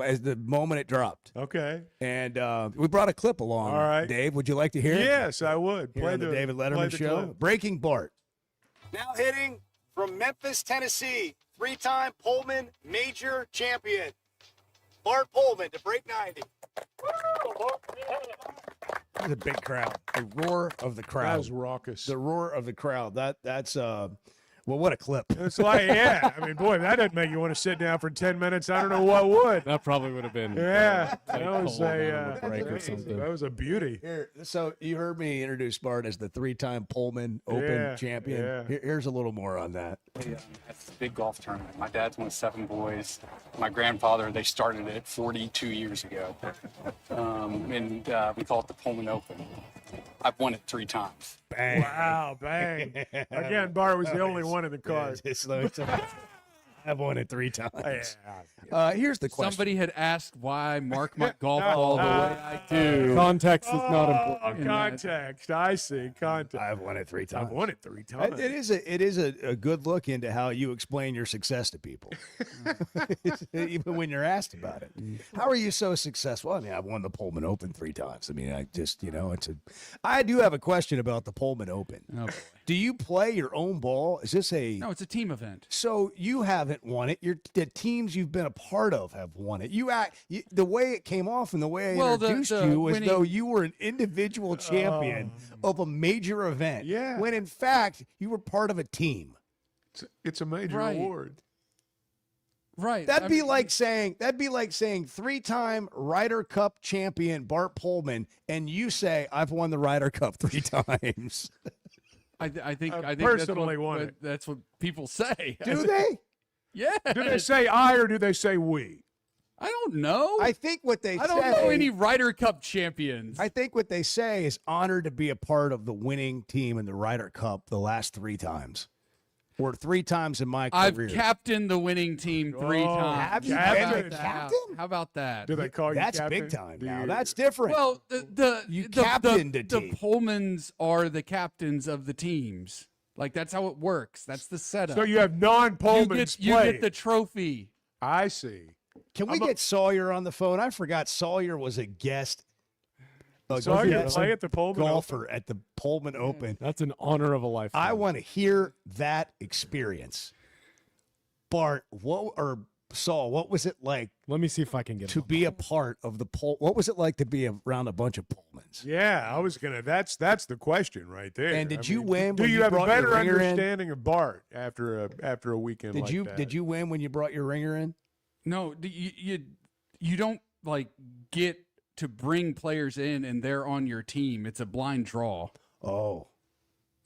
as the moment it dropped. Okay. And we brought a clip along. All right. Dave, would you like to hear it? Yes, I would. Here on the David Letterman Show. clip. Breaking Bart. Now hitting from Memphis, Tennessee, 3-time Pullman major champion, Bart Pullman to break 90. That's a big crowd. The roar of the crowd. That was raucous. The roar of the crowd. That's well, what a clip. It's like, yeah. I mean, boy, that doesn't make you want to sit down for 10 minutes. I don't know what would. That probably would have been. Yeah. Like That was a break or something. That was a beauty. Here, so you heard me introduce Bart as the 3-time Pullman Open Yeah, champion. yeah. Here's a little more on that. It's a big golf tournament. My dad's one of 7 boys. My grandfather, they started it 42 years ago. And we call it the Pullman Open. I've won it 3 times. Bang. Wow, bang. Again, Bart was the only one in the car. I've won it 3 times. Yeah. Here's the question. Somebody had asked why Mark my golf ball the way I do. Context is not important. Oh, context. I see. Context. I've won it 3 times. I've won it 3 times. It is a good look into how you explain your success to people, even when you're asked about it. How are you so successful? I mean, I've won the Pullman Open 3 times. I mean, I just, I do have a question about the Pullman Open. Oh, boy. Do you play your own ball? Is this No, it's a team event. So you haven't won it. The teams you've been a part of have won it. The way it came off and the way I introduced you was though you were an individual champion of a major event. Yeah. When in fact you were part of a team. It's a major award. Right. That'd be like saying 3-time Ryder Cup champion Bart Pullman, and you say I've won the Ryder Cup 3 times. I think personally won it. That's what people say. Do they? Yeah. Do they say I or do they say we? I don't know. I think what they say. I don't know any Ryder Cup champions. I think what they say is honored to be a part of the winning team in the Ryder Cup the last 3 times. Or 3 times in my career. I've captained the winning team 3 times. Have you How been about a that? captain? How about that? Do they call you That's captain? big time Do now. you- That's different. Well, You captained a the team. Pullmans are the captains of the teams. Like, that's how it works. That's the setup. So you have non-Pullmans you play. get the trophy. I see. Can we get Sawyer on the phone? I forgot Sawyer was a guest. Sawyer play at the Pullman golfer at the Pullman Open. That's an honor of a lifetime. I want to hear that experience. Bart, Saul, what was it like? Let me see if I can get to be a part of the Pull. What was it like to be around a bunch of Pullmans? Yeah, I was gonna. That's the question right there. And did you win Do when you you have a brought your better ringer in? understanding of Bart after a weekend? Did like you that? did you win when you brought your ringer in? No, you don't like get to bring players in and they're on your team. It's a blind draw. Oh.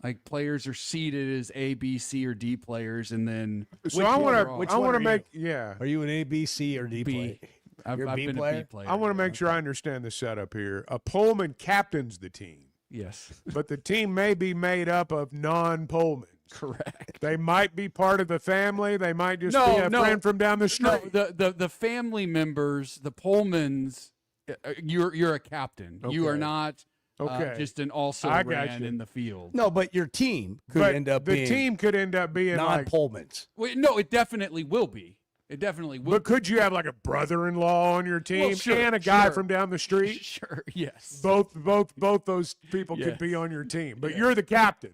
Like players are seeded as A, B, C, or D players, and then So I want to you? make yeah. Are you an A, B, C, or D B. player? I've You're a B been player? a B player. I want to make sure I understand the setup here. A Pullman captains the team. Yes. But the team may be made up of non-Pullmans. Correct. They might be part of the family. They might just be a friend from down the street. No, the family members, the Pullmans, you're a captain. You are Okay. not Okay. just an also I got ran you. in the field. No, but your team could But end up the being team could end up being like. non-Pullmans. Wait, no, it definitely will be. It definitely will. But could you have like a brother-in-law on your team Well, sure, and a guy sure. from down the street? Sure. Yes. Both those people could be on your team, but you're the captain.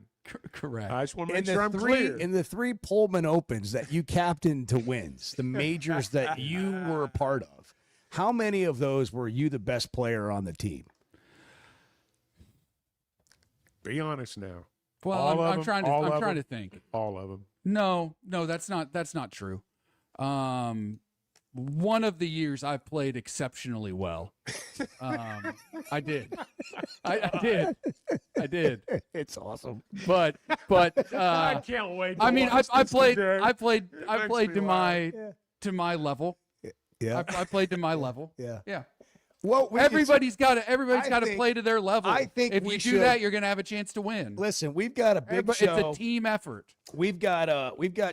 Correct. I just want to make In sure I'm clear. the 3 Pullman Opens that you captained to wins, the majors that you were a part of, how many of those were you the best player on the team? Be honest now. Well, All of I'm them? trying All to of I'm trying them? to think. All of them. No, that's not true. one of the years I played exceptionally well. I did. I did. It's awesome. But I can't wait. I mean, I played to me my level. Yeah. I played to my level. Yeah. Yeah. Well, everybody's got to think- play to their level. I think if we you do should- that, you're going to have a chance to win. Listen, we've got a big It's show. a team effort. We've got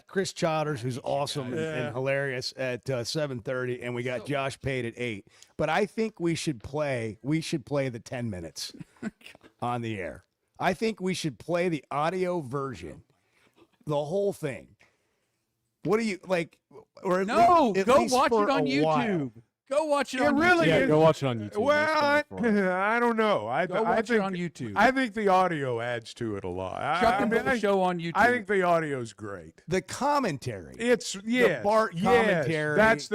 Chris Childers, who's awesome and hilarious at 7:30, and we got Josh Pate at 8. But I think we should play the 10 minutes on the air. I think we should play the audio version, the whole thing. What do you like? Or at No, at go least watch for it on a YouTube. while. Go watch it It on really YouTube. is. Go watch it on YouTube. Well, I don't know. I watch think, it on YouTube. I think the audio adds to it a lot. Chuck I and mean, Bill show on YouTube. I think the audio's great. The commentary. It's the Bart commentary. That's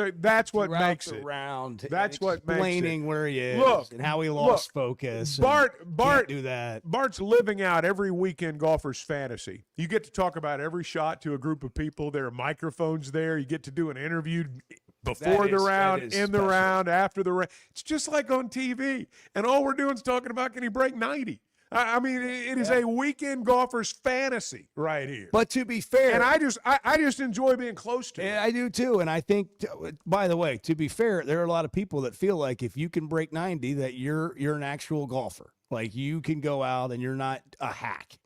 what throughout makes the it. round. That's what makes it. Explaining where he is Look, and how he lost focus. and Bart can't do that. Bart's living out every weekend golfer's fantasy. You get to talk about every shot to a group of people. There are microphones there. You get to do an interview before the round, in the round, after the round. It's just like on TV. And all we're doing is talking about, can he break 90? I mean, it is a weekend golfer's fantasy right here. But to be fair, and I just enjoy being close to it. I do too. And I think, by the way, to be fair, there are a lot of people that feel like if you can break 90, that you're an actual golfer. Like you can go out and you're not a hack.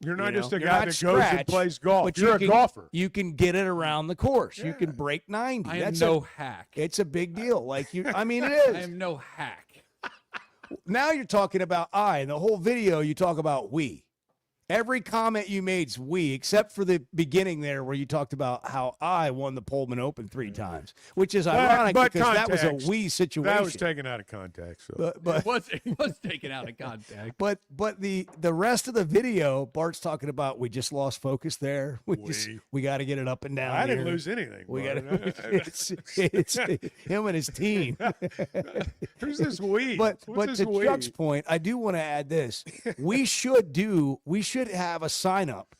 You're not just a You're guy not that scratch, goes and plays golf. but You're you a golfer. You can get it around the course. You can break 90. I am That's no hack. It's a big deal. Like you, I mean, it is. I am no hack. Now you're talking about I. In the whole video, you talk about we. Every comment you made's we, except for the beginning there where you talked about how I won the Pullman Open 3 times, which is ironic But because that was a context. we situation. That was taken out of context. So. But It was taken out of context. But the rest of the video, Bart's talking about we just lost focus there. We got to get it up and down. I didn't here. lose anything. We got Bart. it's him and his team. Who's this we? But What's to this we? Chuck's point, I do want to add this. We should have a sign up.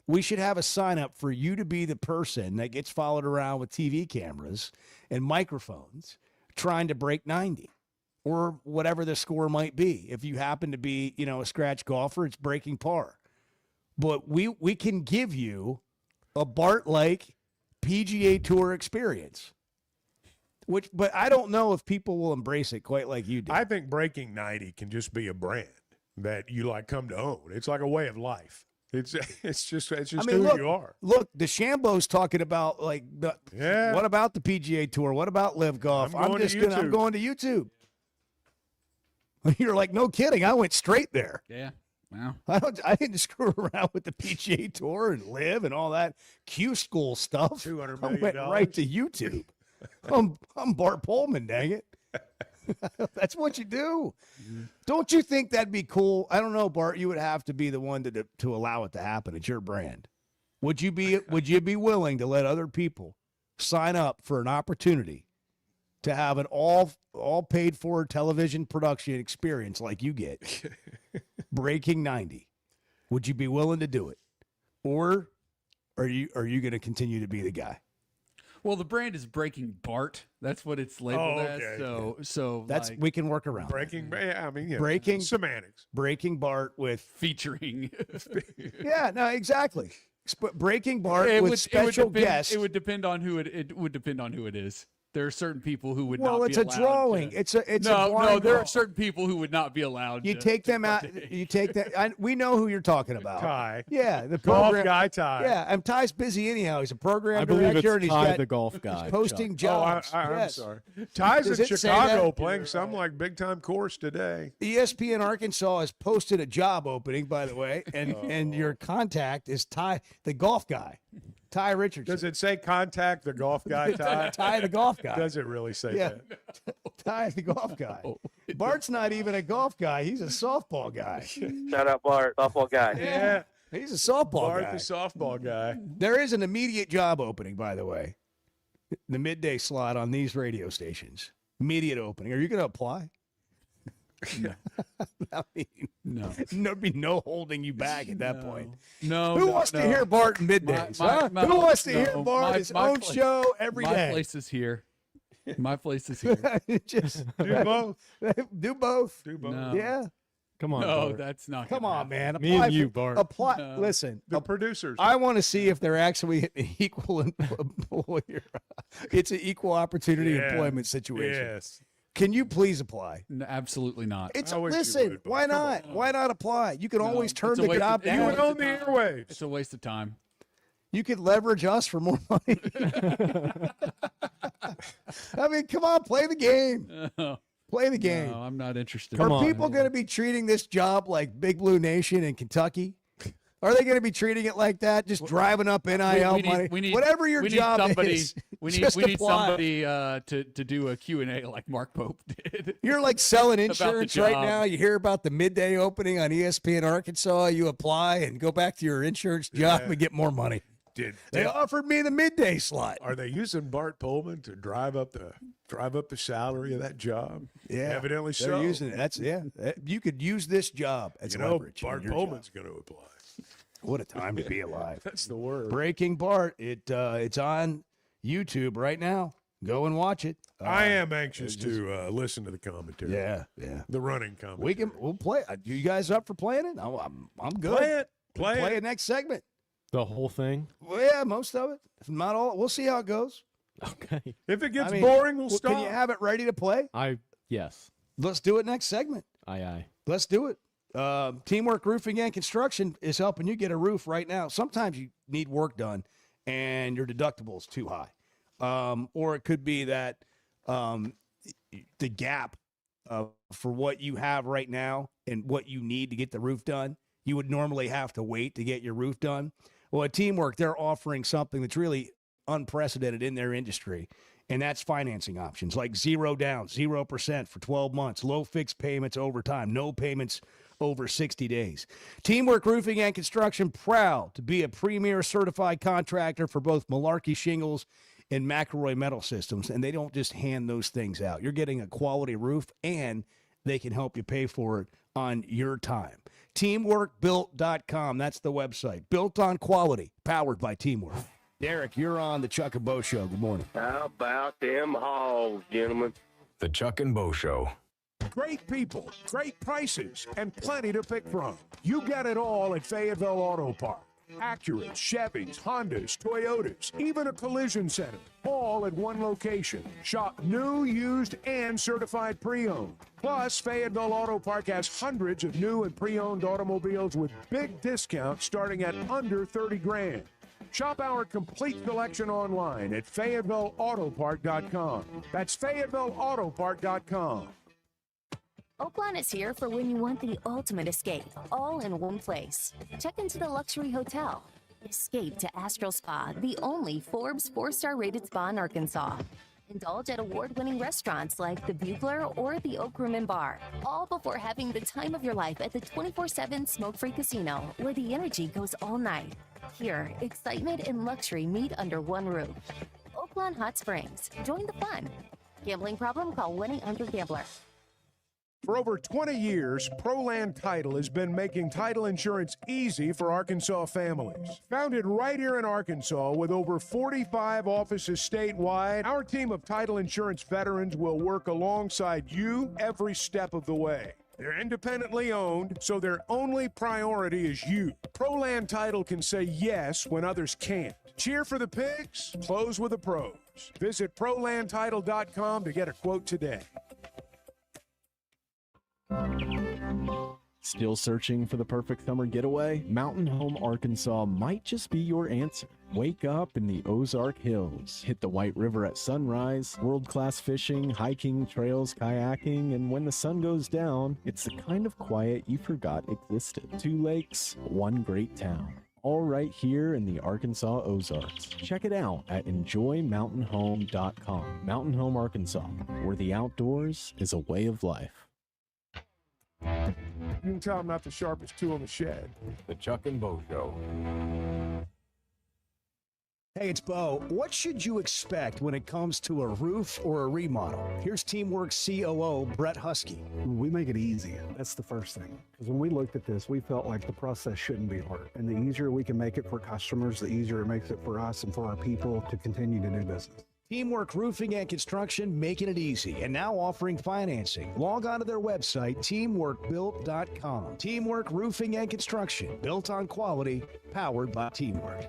We should have a sign up for you to be the person that gets followed around with TV cameras and microphones trying to break 90 or whatever the score might be. If you happen to be, a scratch golfer, it's breaking par. But we can give you a Bart-like PGA Tour experience. But I don't know if people will embrace it quite like you do. I think breaking 90 can just be a brand that you come to own. It's like a way of life. It's just who look, you are. Look, DeChambeau's talking about what about the PGA Tour? What about Live Golf? I'm going to YouTube. You're like, no kidding. I went straight there. Yeah. Wow. I didn't screw around with the PGA Tour and Live and all that Q School stuff. $200 I million. went right to YouTube. I'm Bart Pullman, dang it. That's what you do. Don't you think that'd be cool? I don't know, Bart. You would have to be the one to allow it to happen. It's your brand. Would you be willing to let other people sign up for an opportunity to have an all paid for television production experience like you get? Breaking 90. Would you be willing to do it? Or are you going to continue to be the guy? Well, the brand is Breaking Bart. That's what it's labeled okay. as. So That's we can work around. Breaking, Breaking semantics. Breaking Bart with featuring. Yeah, no, exactly. Breaking Bart with special guests. It would depend on who it would depend on who it is. There are certain people who would not be allowed. Well, it's a drawing. It's a blind no. There draw. are certain people who would not be allowed. You take them out. You take that. We know who you're talking about. Ty. Yeah, the golf program guy Ty. Yeah, and Ty's busy anyhow. He's a program I believe director, it's and Ty, he's got the golf guy. he's posting Chuck. jobs. I'm Yes. sorry. Ty's Does in it say Chicago that? playing some big time course today. ESPN Arkansas has posted a job opening, by the way, and your contact is Ty, the golf guy. Ty Richardson. Does it say contact the golf guy, Ty? Ty the golf guy. Does it really say that? Ty the golf guy. Bart's not even a golf guy. He's a softball guy. Shout out Bart, softball guy. Yeah. He's a softball Bart guy. the softball guy. There is an immediate job opening, by the way. The midday slot on these radio stations. Immediate opening. Are you going to apply? No. I mean, no. There'd be no holding you back at that point. No. Who wants to hear Bart in middays? Who wants to hear Bart his own show every day? My place is here. My place is here. Just Do both. Do both. Do both. No. Yeah. Come on, No, Bart. that's not. Come gonna on, happen. man. Me and you, for- Bart. Apply. No. Listen, The producers. I want to see if they're actually an equal employer. It's an equal opportunity Yeah. employment situation. Yes. Can you please apply? No, absolutely not. It's I wish you listen. would, but Why come not? Why not apply? You can No, always turn it's a the waste job of- You down. would own the airwaves. It's a waste of time. You could leverage us for more money. I mean, come on, play the game. Play the game. No, I'm not interested. Are people going to be treating this job like Big Blue Nation in Kentucky? Are they going to be treating it like that? Just driving up NIL money? Whatever your job is. We need just apply. somebody to do a Q&A like Mark Pope did. You're like selling About the insurance right job. now. You hear about the midday opening on ESPN Arkansas. You apply and go back to your insurance job and get more money. They offered me the midday slot. Are they using Bart Pullman to drive up the salary of that job? Yeah, Evidently they're so. using it. You could use this job as leverage. in Bart your Pullman's job. going to apply. What a time to be alive. That's the word. Breaking Bart. It's on YouTube right now. Go and watch it. I am anxious to listen to the commentary. Yeah. The running commentary. We'll play. You guys up for playing it? I'm good. Play it. Next segment. The whole thing? Well, yeah, most of it. If not all. We'll see how it goes. Okay. If it gets boring, we'll stop. Can you have it ready to play? Yes. Let's do it next segment. Aye. Let's do it. Teamwork Roofing and Construction is helping you get a roof right now. Sometimes you need work done and your deductible is too high. Or it could be that the gap for what you have right now and what you need to get the roof done, you would normally have to wait to get your roof done. Well, at Teamwork, they're offering something that's really unprecedented in their industry, and that's financing options like 0 down, 0% for 12 months, low fixed payments over time, no payments over 60 days. Teamwork Roofing and Construction, proud to be a premier certified contractor for both Malarkey Shingles and McElroy Metal Systems, and they don't just hand those things out. You're getting a quality roof, and they can help you pay for it on your time. TeamworkBuilt.com, that's the website. Built on quality, powered by Teamwork. Derek, you're on the Chuck and Bo Show. Good morning. How about them hogs, gentlemen? The Chuck and Bo Show. Great people, great prices, and plenty to pick from. You get it all at Fayetteville Auto Park. Acuras, Chevys, Hondas, Toyotas, even a collision center, all at one location. Shop new, used, and certified pre-owned. Plus, Fayetteville Auto Park has hundreds of new and pre-owned automobiles with big discounts starting at under $30,000. Shop our complete selection online at FayettevilleAutoPark.com. That's FayettevilleAutoPark.com. Oakland is here for when you want the ultimate escape, all in one place. Check into the luxury hotel. Escape to Astral Spa, the only Forbes 4-star rated spa in Arkansas. Indulge at award-winning restaurants like the Bugler or the Oak Room and Bar, all before having the time of your life at the 24/7 smoke-free casino, where the energy goes all night. Here, excitement and luxury meet under one roof. Oakland Hot Springs. Join the fun. Gambling problem? Call 1-800-GAMBLER. For over 20 years, ProLand Title has been making title insurance easy for Arkansas families. Founded right here in Arkansas with over 45 offices statewide, our team of title insurance veterans will work alongside you every step of the way. They're independently owned, so their only priority is you. ProLand Title can say yes when others can't. Cheer for the pigs, close with the pros. Visit ProLandTitle.com to get a quote today. Still searching for the perfect summer getaway? Mountain Home Arkansas might just be your answer. Wake up in the Ozark Hills. Hit the White River at sunrise. World-class fishing, hiking, trails, kayaking, and when the sun goes down, it's the kind of quiet you forgot existed. 2 lakes, 1 great town. All right here in the Arkansas Ozarks. Check it out at enjoymountainhome.com. Mountain Home Arkansas, where the outdoors is a way of life. You can tell I'm not the sharpest tool in the shed. The Chuck and Bo Show. Hey, it's Bo. What should you expect when it comes to a roof or a remodel? Here's Teamwork COO Brett Husky. We make it easy. That's the first thing. Because when we looked at this, we felt like the process shouldn't be hard. And the easier we can make it for customers, the easier it makes it for us and for our people to continue to do business. Teamwork Roofing and Construction, making it easy and now offering financing. Log on to their website, teamworkbuilt.com. Teamwork Roofing and Construction, built on quality, powered by teamwork.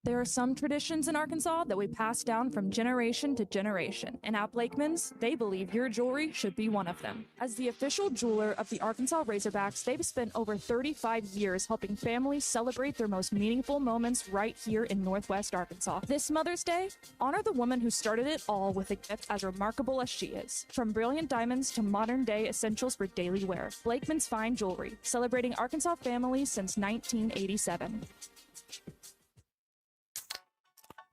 There are some traditions in Arkansas that we pass down from generation to generation, and at Blakeman's, they believe your jewelry should be one of them. As the official jeweler of the Arkansas Razorbacks, they've spent over 35 years helping families celebrate their most meaningful moments right here in Northwest Arkansas. This Mother's Day, honor the woman who started it all with a gift as remarkable as she is. From brilliant diamonds to modern-day essentials for daily wear, Blakeman's Fine Jewelry, celebrating Arkansas families since 1987.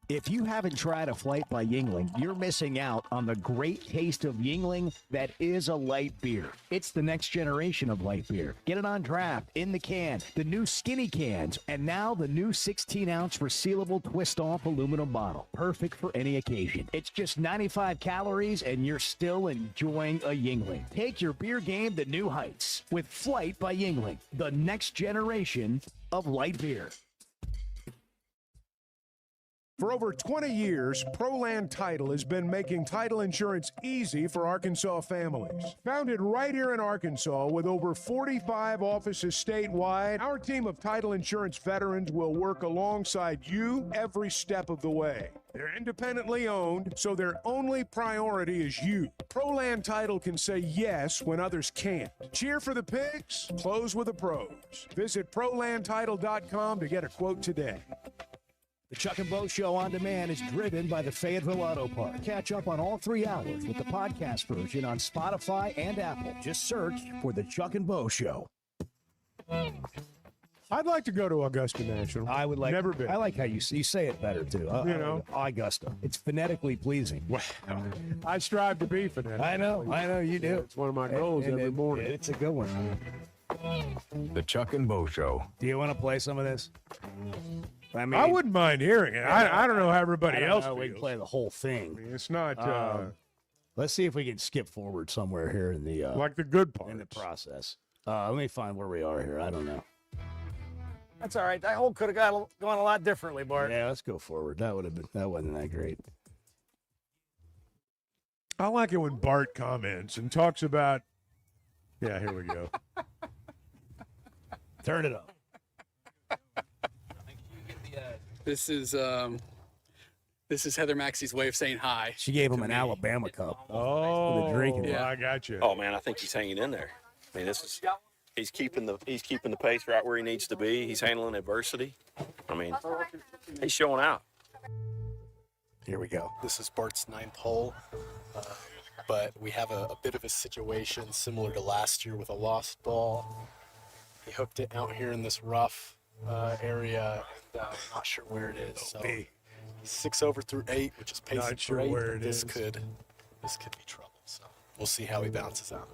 If you haven't tried a flight by Yingling, you're missing out on the great taste of Yingling that is a light beer. It's the next generation of light beer. Get it on draft, in the can, the new skinny cans, and now the new 16-ounce resealable twist-off aluminum bottle. Perfect for any occasion. It's just 95 calories, and you're still enjoying a Yingling. Take your beer game to new heights with Flight by Yingling, the next generation of light beer. For over 20 years, ProLand Title has been making title insurance easy for Arkansas families. Founded right here in Arkansas with over 45 offices statewide, our team of title insurance veterans will work alongside you every step of the way. They're independently owned, so their only priority is you. ProLand Title can say yes when others can't. Cheer for the pigs, close with the pros. Visit ProLandTitle.com to get a quote today. The Chuck and Bo Show on demand is driven by the Fayetteville Auto Park. Catch up on all 3 hours with the podcast version on Spotify and Apple. Just search for the Chuck and Bo Show. I'd like to go to Augusta National. I would like. Never been. I like how you say it better too. Augusta. It's phonetically pleasing. Well, I strive to be phonetically. I know you do. It's one of my goals every morning. It's a good one. The Chuck and Bo Show. Do you want to play some of this? I mean, I wouldn't mind hearing it. I don't know how everybody else feels. We can play the whole thing. I mean, it's not let's see if we can skip forward somewhere here in the like the good part in the process. Let me find where we are here. I don't know. That's all right. That hole could have gone a lot differently, Bart. Yeah, let's go forward. That wasn't that great. I like it when Bart comments and talks about. Yeah, here we go. Turn it up. This is Heather Maxey's way of saying hi. She gave him an Alabama cup. Oh, for the drinking. Yeah. I got you. Oh man, I think he's hanging in there. I mean, he's keeping the pace right where he needs to be. He's handling adversity. I mean, he's showing out. Here we go. This is Bart's 9th hole, but we have a bit of a situation similar to last year with a lost ball. He hooked it out here in this rough area. I'm not sure where it is. So 6 over through 8, which is pacing Not sure for 8. where it this is. could be trouble. So we'll see how he bounces out.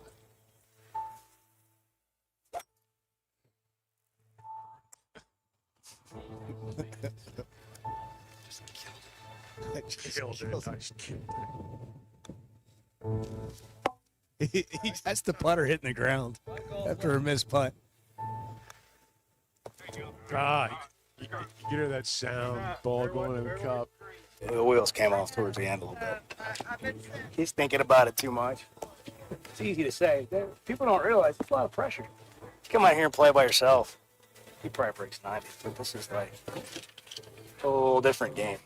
That's the putter hitting the ground after a missed putt. You hear that sound, ball going in the cup. The wheels came off towards the end a little bit. He's thinking about it too much. It's easy to say. People don't realize it's a lot of pressure. You come out here and play by yourself. He probably breaks 90, but this is like a whole different game.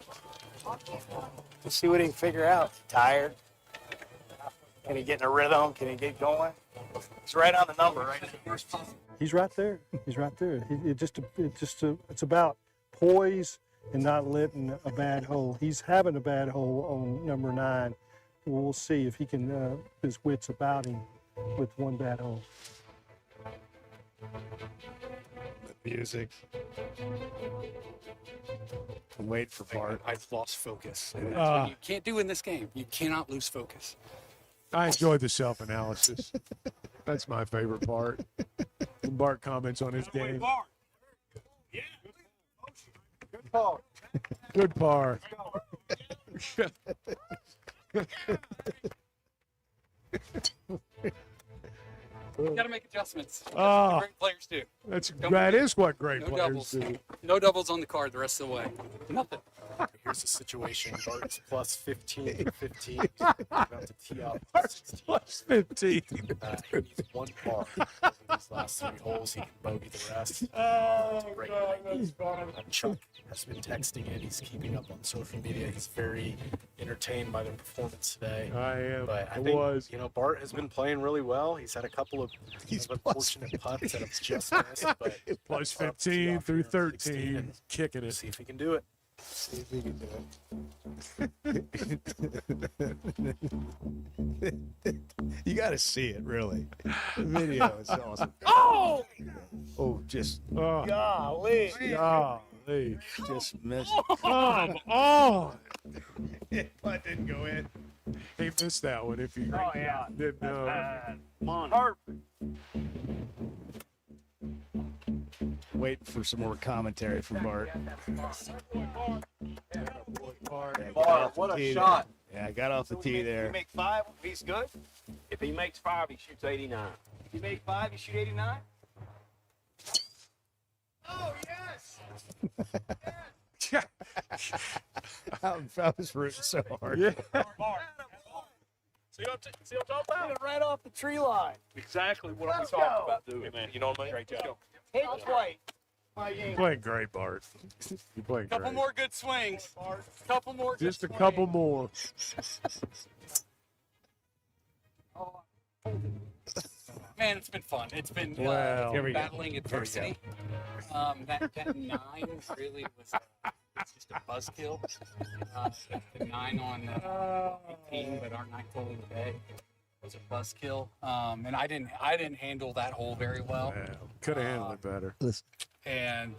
Let's see what he can figure out. Tired? Can he get in a rhythm? Can he get going? He's right on the number right now. He's right there. He's right there. It's about poise and not letting a bad hole. He's having a bad hole on number 9. We'll see if he can his wits about him with one bad hole. The music. Wait for Bart. I've lost focus. And that's what you can't do in this game. You cannot lose focus. I enjoyed the self-analysis. That's my favorite part. When Bart comments on his game. Good par. Good par. You got to make adjustments. That's Oh, what great players do. That is what great No players doubles. do. No doubles on the card the rest of the way. Nothing. Here's the situation. Bart's plus 15 for 15. He's about to tee up plus 15. He needs one par. These last 3 holes, he can bogey the rest. Oh, Great God, night. that's funny. Chuck has been texting in. He's keeping up on social media. He's very entertained by their performance today. I am. But I I think, was. you know, Bart has been playing really well. He's had a couple of unfortunate putts that have just missed. But Plus 15 through 13, kicking it. see if he can do it. See if he can do it. You got to see it, really. The video is awesome. Oh! Oh, just Golly. Golly. just missed. Come on. Putt didn't go in. He missed that one if you didn't know. Come on. Perfect. Wait for some more commentary from Bart. Bart, what a shot. Yeah, I got off the tee If there. you make 5, he's good. If he makes 5, he shoots 89. If you make 5, you shoot 89? Oh, yes! I was rooting so hard. Yeah. See what I'm talking about? Right off the tree line. Exactly what I'm talking about doing, man. You know what I mean? Great job. Hit play. You playing great, Bart. You playing great. Couple more good swings. Couple more. Just a couple more. Man, it's been fun. It's been Wow. Here we go. battling adversity. That 9 really was it's just a buzzkill. The 9 on 18, but our 9th hole of the day was a buzzkill. And I didn't handle that hole very well. Could have handled it better. And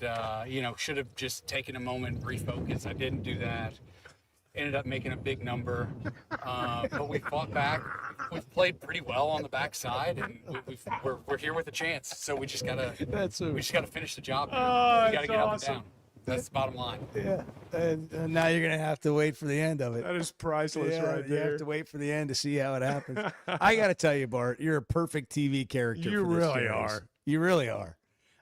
should have just taken a moment, refocus. I didn't do that. Ended up making a big number, but we fought back. We've played pretty well on the backside, and we're here with a chance. So we just gotta finish the job. Oh, we gotta that's get up and awesome. down. That's the bottom line. Yeah, and now you're gonna have to wait for the end of it. That is priceless right You there. have to wait for the end to see how it happens. I got to tell you, Bart, you're a perfect TV character. You for this really series. are. You really are.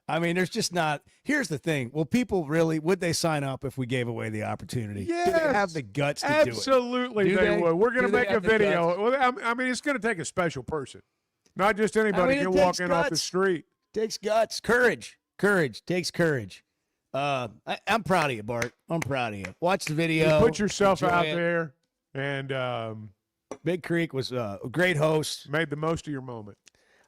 I mean, there's just not. Here's the thing. Well, people really would they sign up if we gave away the opportunity? Do they have the guts to do it? Absolutely, Do they would. We're going Do to they make a have the guts? video. Well, I mean, it's going to take a special person. Not just anybody it can takes walk in off the guts. street. Takes guts, courage. Takes courage. I'm proud of you, Bart. I'm proud of you. Watch the video. You put yourself enjoy out it. there, and Big Creek was a great host. Made the most of your moment.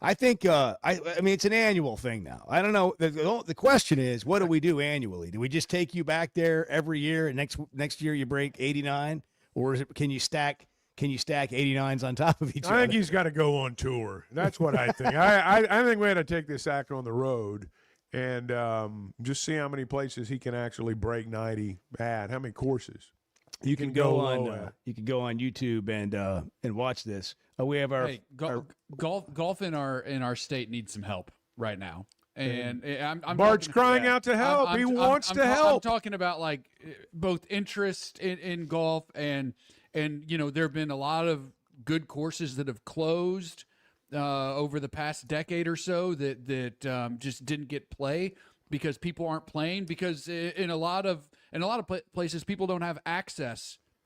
I think I mean it's an annual thing now. I don't know. The question is, what do we do annually? Do we just take you back there every year, and next year you break 89, or is it can you stack 89s on top of each other? I think he's got to go on tour. That's what I think. I think we had to take this act on the road and just see how many places he can actually break 90 at. How many courses? You can go on YouTube and watch this. We have our, golf in our state needs some help right now. And I'm Bart's talking- crying out to help. He wants to help. I'm talking about like both interest in golf and there have been a lot of good courses that have closed over the past decade or so that just didn't get play because people aren't playing because in a lot of places people don't have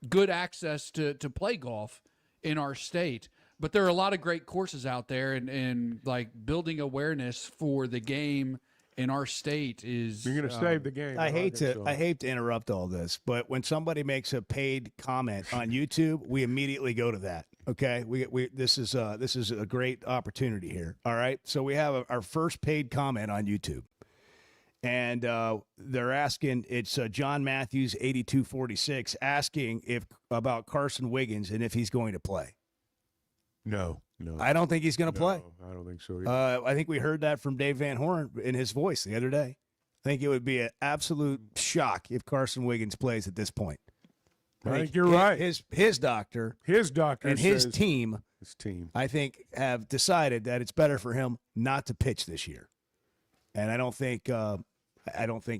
good access to play golf in our state. But there are a lot of great courses out there, and like building awareness for the game in our state is. You're going to save the game. I hate to interrupt all this, but when somebody makes a paid comment on YouTube, we immediately go to that. Okay, this is a great opportunity here. All right, so we have our first paid comment on YouTube, and they're asking. It's John Matthews 8246 asking about Carson Wiggins and if he's going to play. No. I don't think he's going to play. I don't think so either. I think we heard that from Dave Van Horn in his voice the other day. I think it would be an absolute shock if Carson Wiggins plays at this point. I think you're right. His doctor, and his says- team, I think, have decided that it's better for him not to pitch this year. And I don't think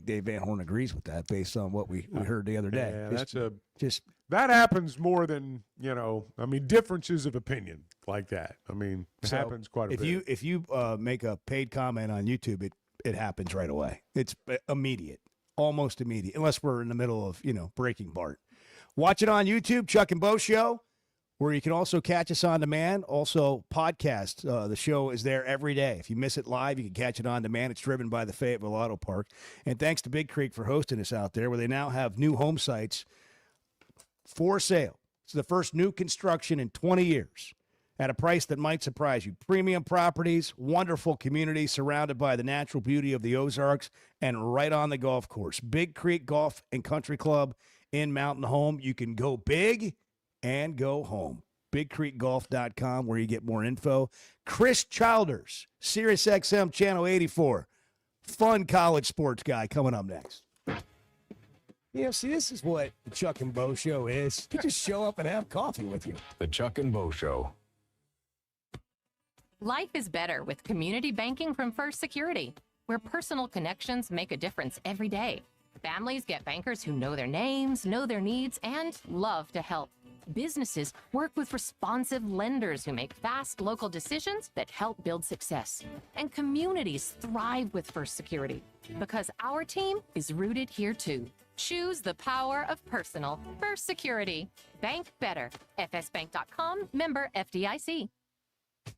Dave Van Horn agrees with that based on what we heard the other day. Yeah, that happens more than differences of opinion like that. I mean, it happens quite a bit. If you make a paid comment on YouTube, it happens right away. It's immediate, almost immediate, unless we're in the middle of breaking Bart. Watch it on YouTube, Chuck and Bo Show, where you can also catch us on demand. Also, podcast. The show is there every day. If you miss it live, you can catch it on demand. It's driven by the Fayetteville Auto Park. And thanks to Big Creek for hosting us out there, where they now have new home sites for sale. It's the first new construction in 20 years at a price that might surprise you. Premium properties, wonderful community surrounded by the natural beauty of the Ozarks and right on the golf course. Big Creek Golf and Country Club in Mountain Home. You can go big and go home. BigCreekGolf.com, where you get more info. Chris Childers, SiriusXM Channel 84. Fun college sports guy coming up next. See, this is what the Chuck and Bo Show is. You just show up and have coffee with you. The Chuck and Bo Show. Life is better with community banking from First Security, where personal connections make a difference every day. Families get bankers who know their names, know their needs, and love to help. Businesses work with responsive lenders who make fast local decisions that help build success. And communities thrive with First Security because our team is rooted here too. Choose the power of personal. First Security. Bank better. FSbank.com, member FDIC.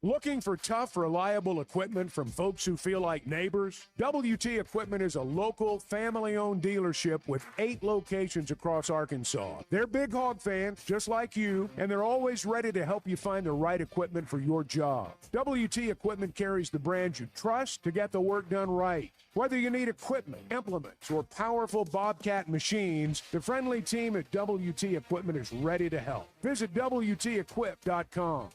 Looking for tough, reliable equipment from folks who feel like neighbors? WT Equipment is a local, family-owned dealership with 8 locations across Arkansas. They're Big Hog fans, just like you, and they're always ready to help you find the right equipment for your job. WT Equipment carries the brands you trust to get the work done right. Whether you need equipment, implements, or powerful Bobcat machines, the friendly team at WT Equipment is ready to help. Visit WTEquip.com.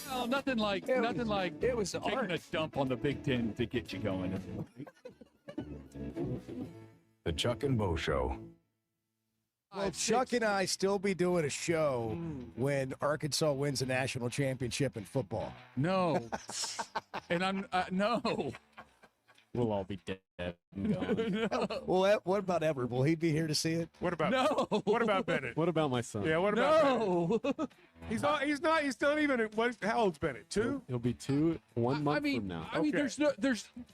Well, nothing like it was taking a dump on the Big Ten to get you going. The Chuck and Bo Show. Will Chuck and I still be doing a show when Arkansas wins a national championship in football? No. And I'm no. We'll all be dead. No. Well, what about Everett? Will he be here to see it? What about No. What about Bennett? What about my son? Yeah, what about No. Bennett? He's not even how old's Bennett? 2? He'll be 2 1 month from now. I mean, there's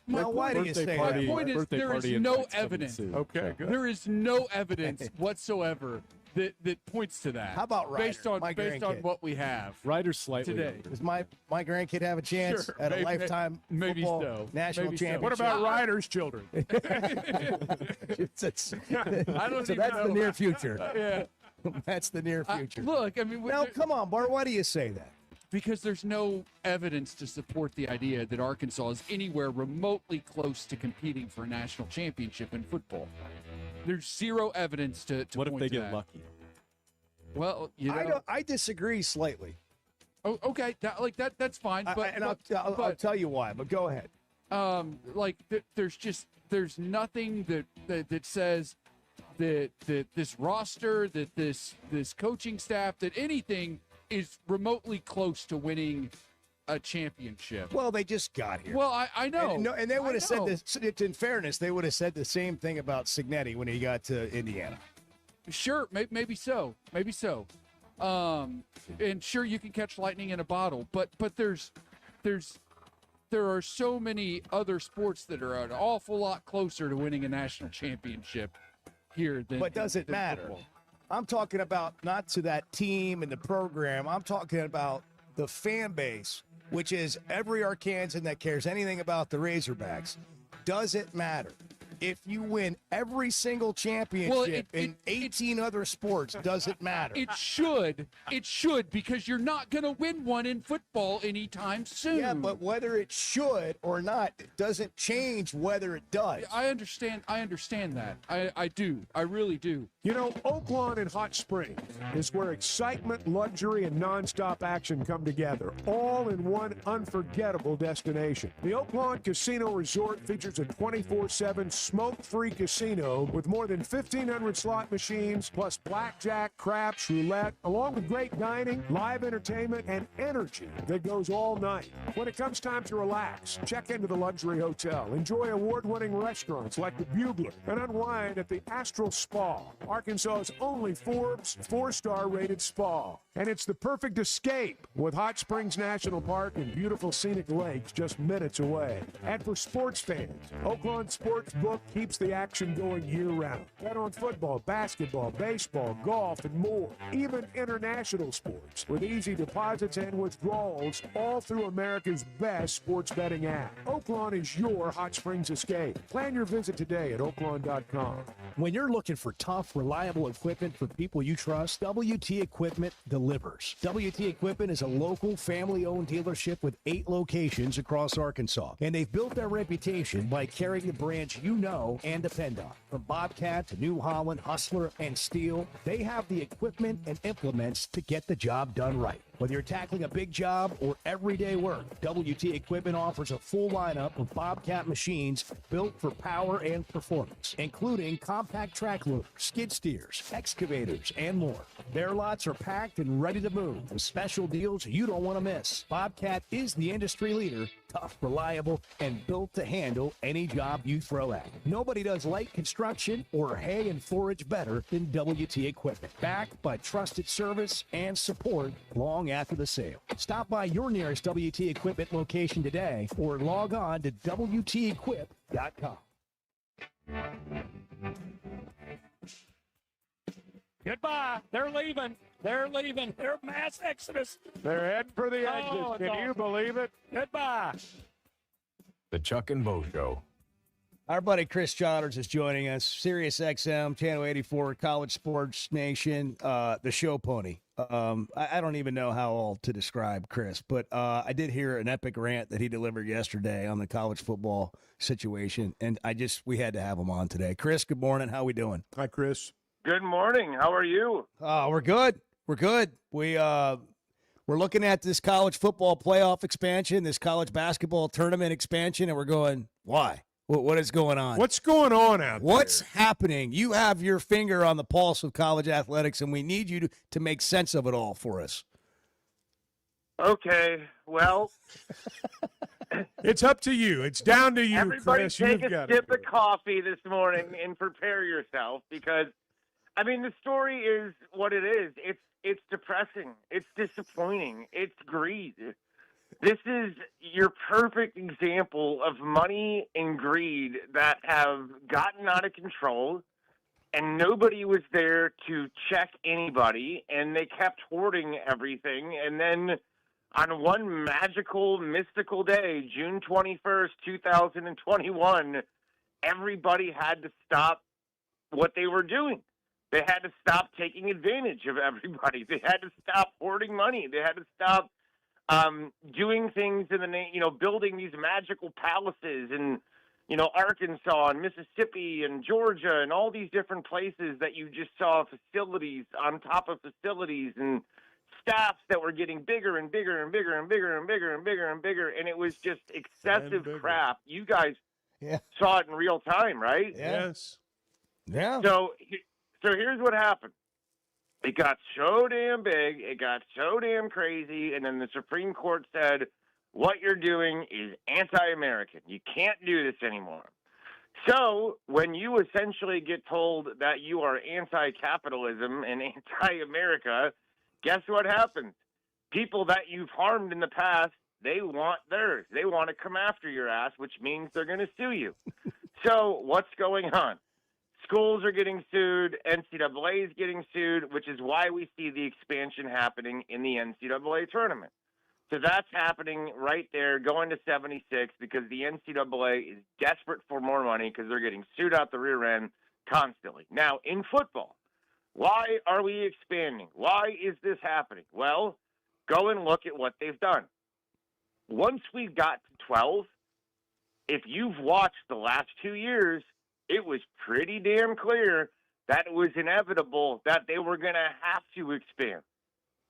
Now, why do you say that? The point is, there is no evidence. Okay, good. There is no evidence whatsoever that points to that. How about Ryder, based on my grandkid? what we have Ryder's slightly today? younger. Does my grandkid have a chance Sure, at a maybe- lifetime maybe football so. national Maybe so. championship? What about Ryder's children? I don't So even that's know. the near future. Yeah. That's the near future. Look, I mean, Now, come on, Bart. Why do you say that? because there's no evidence to support the idea that Arkansas is anywhere remotely close to competing for a national championship in football. There's zero evidence to What if point they to get that. lucky? Well, you know, I disagree slightly. oh, okay, that's fine. But I'll tell you why. But go ahead. There's nothing that says that this roster, that this coaching staff, that anything is remotely close to winning a championship. Well, they just got here. Well, I know. And they would have said know. this. In fairness, they would have said the same thing about Signetti when he got to Indiana. Sure, maybe so. And sure, you can catch lightning in a bottle, but there are so many other sports that are an awful lot closer to winning a national championship here than. But does it than matter? football. I'm talking about not to that team and the program. I'm talking about the fan base, which is every Arkansan that cares anything about the Razorbacks. Does it matter? If you win every single championship in 18 other sports, does it matter? It should, because you're not going to win one in football anytime soon. Yeah, but whether it should or not, it doesn't change whether it does. I understand that. I do. I really do. You know, Oaklawn and Hot Springs is where excitement, luxury, and nonstop action come together, all in one unforgettable destination. The Oaklawn Casino Resort features a 24/7 smoke-free casino with more than 1,500 slot machines, plus blackjack, craps, roulette, along with great dining, live entertainment, and energy that goes all night. When it comes time to relax, check into the luxury hotel, enjoy award-winning restaurants like the Bugler, and unwind at the Astral Spa, Arkansas's only Forbes 4-star rated spa. And it's the perfect escape with Hot Springs National Park and beautiful scenic lakes just minutes away. And for sports fans, Oaklawn Sportsbook keeps the action going year-round. Bet on football, basketball, baseball, golf, and more. Even international sports with easy deposits and withdrawals all through America's best sports betting app. Oaklawn is your Hot Springs escape. Plan your visit today at oaklawn.com. When you're looking for tough, reliable equipment for people you trust, WT Equipment delivers. WT Equipment is a local, family-owned dealership with 8 locations across Arkansas, and they've built their reputation by carrying the brands you know and depend on. From Bobcat to New Holland, Hustler, and Steel, they have the equipment and implements to get the job done right. Whether you're tackling a big job or everyday work, WT Equipment offers a full lineup of Bobcat machines built for power and performance, including compact track loaders, skid steers, excavators, and more. Their lots are packed and ready to move with special deals you don't want to miss. Bobcat is the industry leader, tough, reliable, and built to handle any job you throw at. Nobody does light construction or hay and forage better than WT Equipment. Backed by trusted service and support long after the sale. Stop by your nearest WT Equipment location today or log on to WTEquip.com. Goodbye. They're leaving. They're leaving. They're mass exodus. They're heading for the exit. Oh, Can you believe it? Goodbye. The Chuck and Bo Show. Our buddy Chris Chalmers is joining us. Sirius XM, Channel 84, College Sports Nation, the show pony. I don't even know how all to describe Chris, but I did hear an epic rant that he delivered yesterday on the college football situation, and we had to have him on today. Chris, good morning. How we doing? Hi, Chris. Good morning. How are you? We're good. We're good. We're looking at this college football playoff expansion, this college basketball tournament expansion, and we're going, why? What is going on? What's going on out there? What's happening? You have your finger on the pulse of college athletics, and we need you to make sense of it all for us. Okay. Well, it's up to you. It's down to you, everybody Chris. take You've a got sip it. of coffee this morning and prepare yourself because, I mean, the story is what it is. It's depressing. It's disappointing. It's greed. This is your perfect example of money and greed that have gotten out of control, and nobody was there to check anybody, and they kept hoarding everything. And then on one magical, mystical day, June 21st, 2021, everybody had to stop what they were doing. They had to stop taking advantage of everybody. They had to stop hoarding money. They had to stop doing things in the name, building these magical palaces in, Arkansas and Mississippi and Georgia and all these different places that you just saw facilities on top of facilities and staffs that were getting bigger and bigger and bigger and bigger and bigger and bigger and bigger. And it was just excessive crap. You guys saw it in real time, right? Yes. Yeah. So here's what happened. It got so damn big, it got so damn crazy, and then the Supreme Court said, what you're doing is anti-American. You can't do this anymore. So when you essentially get told that you are anti-capitalism and anti-America, guess what happens? People that you've harmed in the past, they want theirs. They want to come after your ass, which means they're going to sue you. So what's going on? Schools are getting sued. NCAA is getting sued, which is why we see the expansion happening in the NCAA tournament. So that's happening right there, going to 76, because the NCAA is desperate for more money because they're getting sued out the rear end constantly. Now, in football, why are we expanding? Why is this happening? Well, go and look at what they've done. Once we got to 12, if you've watched the last 2 years, it was pretty damn clear that it was inevitable that they were going to have to expand.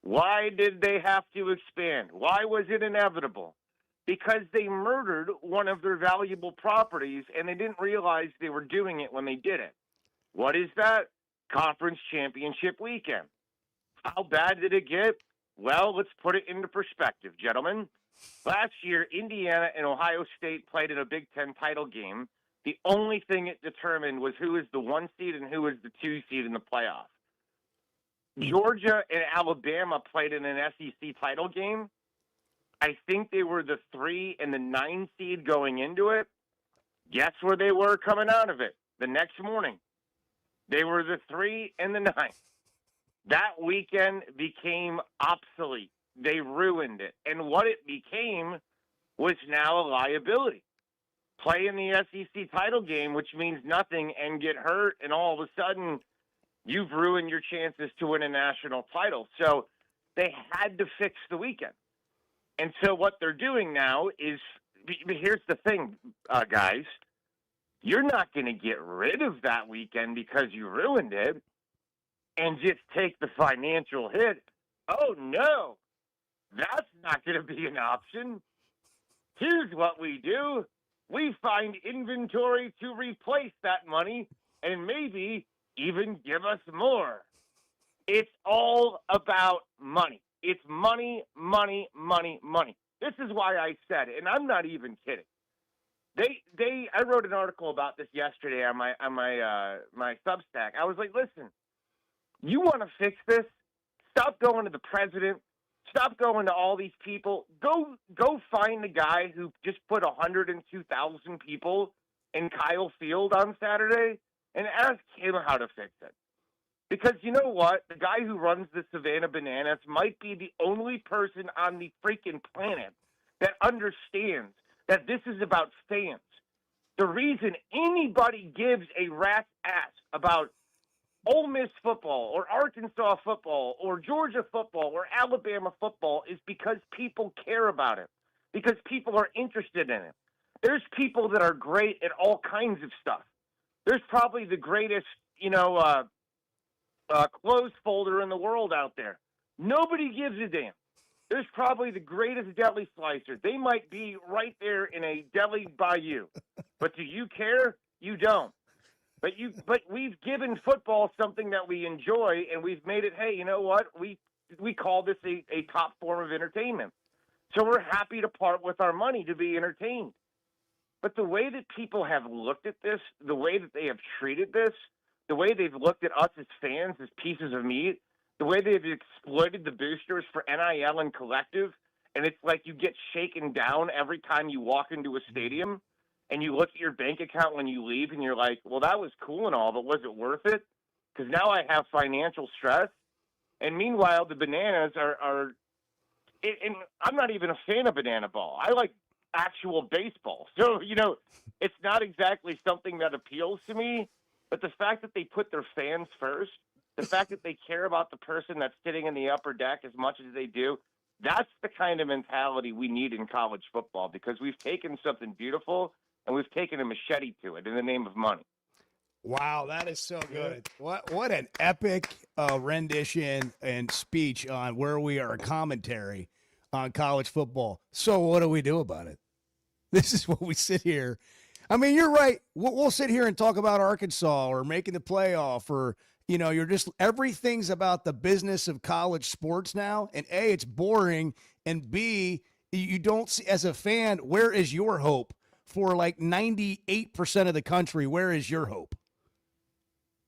Why did they have to expand? Why was it inevitable? Because they murdered one of their valuable properties, and they didn't realize they were doing it when they did it. What is that? Conference championship weekend. How bad did it get? Well, let's put it into perspective, gentlemen. Last year, Indiana and Ohio State played in a Big Ten title game. The only thing it determined was who was the 1 seed and who was the 2 seed in the playoff. Georgia and Alabama played in an SEC title game. I think they were the 3 and the 9 seed going into it. Guess where they were coming out of it the next morning? They were the 3 and the 9. That weekend became obsolete. They ruined it. And what it became was now a liability. Play in the SEC title game, which means nothing, and get hurt, and all of a sudden you've ruined your chances to win a national title. So they had to fix the weekend. And so what they're doing now is, here's the thing, guys. You're not going to get rid of that weekend because you ruined it and just take the financial hit. Oh, no. That's not going to be an option. Here's what we do. We find inventory to replace that money and maybe even give us more. It's all about money. It's money, money, money, money. This is why I said it, and I'm not even kidding. I wrote an article about this yesterday on my Substack. I was like, listen, you want to fix this? Stop going to the president. Stop going to all these people. Go find the guy who just put 102,000 people in Kyle Field on Saturday and ask him how to fix it. Because you know what? The guy who runs the Savannah Bananas might be the only person on the freaking planet that understands that this is about fans. The reason anybody gives a rat's ass about Ole Miss football or Arkansas football or Georgia football or Alabama football is because people care about it, because people are interested in it. There's people that are great at all kinds of stuff. There's probably the greatest, clothes folder in the world out there. Nobody gives a damn. There's probably the greatest deli slicer. They might be right there in a deli by you. But do you care? You don't. But we've given football something that we enjoy, and we've made it, hey, you know what? We call this a top form of entertainment. So we're happy to part with our money to be entertained. But the way that people have looked at this, the way that they have treated this, the way they've looked at us as fans as pieces of meat, the way they've exploited the boosters for NIL and collective, and it's like you get shaken down every time you walk into a stadium and you look at your bank account when you leave and you're like, well, that was cool and all, but was it worth it? Because now I have financial stress. And meanwhile, the Bananas are and I'm not even a fan of banana ball. I like actual baseball. So, it's not exactly something that appeals to me. But the fact that they put their fans first, the fact that they care about the person that's sitting in the upper deck as much as they do, that's the kind of mentality we need in college football, because we've taken something beautiful and we've taken a machete to it in the name of money. Wow, that is so good. What an epic rendition and speech on where we are, commentary on college football. So what do we do about it? This is what we sit here. I mean, you're right. We'll sit here and talk about Arkansas or making the playoff, or, you're just, everything's about the business of college sports now. And A, it's boring. And B, you don't see, as a fan, where is your hope? For like 98% of the country, where is your hope?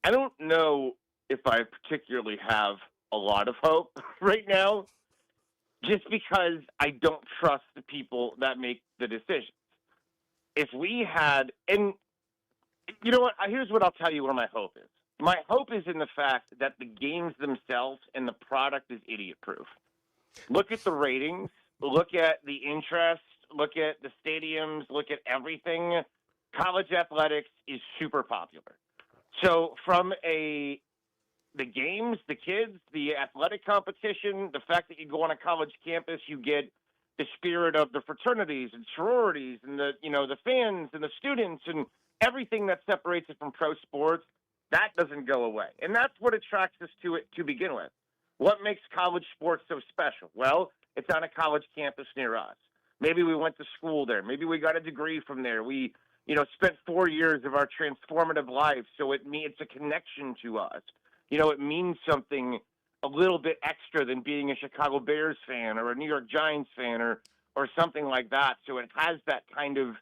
I don't know if I particularly have a lot of hope right now, just because I don't trust the people that make the decisions. If we had, and you know what, here's what I'll tell you where my hope is. My hope is in the fact that the games themselves and the product is idiot-proof. Look at the ratings, look at the interest, look at the stadiums, look at everything. College athletics is super popular. So from the games, the kids, the athletic competition, the fact that you go on a college campus, you get the spirit of the fraternities and sororities and the fans and the students and everything that separates it from pro sports, that doesn't go away. And that's what attracts us to it to begin with. What makes college sports so special? Well, it's on a college campus near us. Maybe we went to school there. Maybe we got a degree from there. We, spent 4 years of our transformative life. So it's a connection to us. It means something a little bit extra than being a Chicago Bears fan or a New York Giants fan or something like that. So it has that kind of,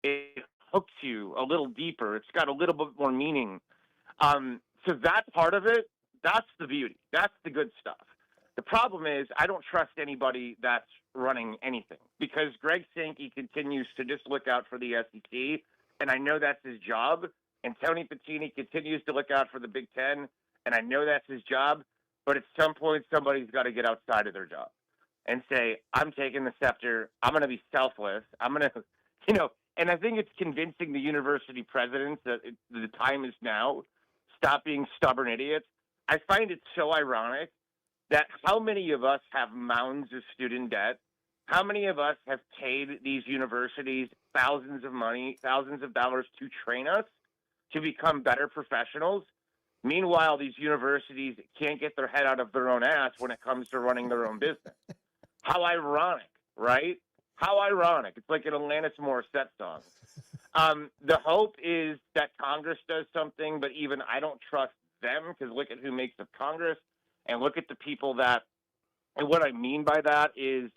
it hooks you a little deeper. It's got a little bit more meaning. So that part of it, that's the beauty. That's the good stuff. The problem is I don't trust anybody that's running anything because Greg Sankey continues to just look out for the SEC, and I know that's his job. And Tony Pettini continues to look out for the Big Ten, and I know that's his job. But at some point, somebody's got to get outside of their job and say, I'm taking the scepter. I'm going to be selfless. I'm going to, and I think it's convincing the university presidents that the time is now. Stop being stubborn idiots. I find it so ironic that how many of us have mounds of student debt? How many of us have paid these universities thousands of dollars to train us to become better professionals? Meanwhile, these universities can't get their head out of their own ass when it comes to running their own business. How ironic, right? How ironic. It's like an Alanis Morissette song. The hope is that Congress does something, but even I don't trust them because look at who makes up Congress and look at the people that, and what I mean by that is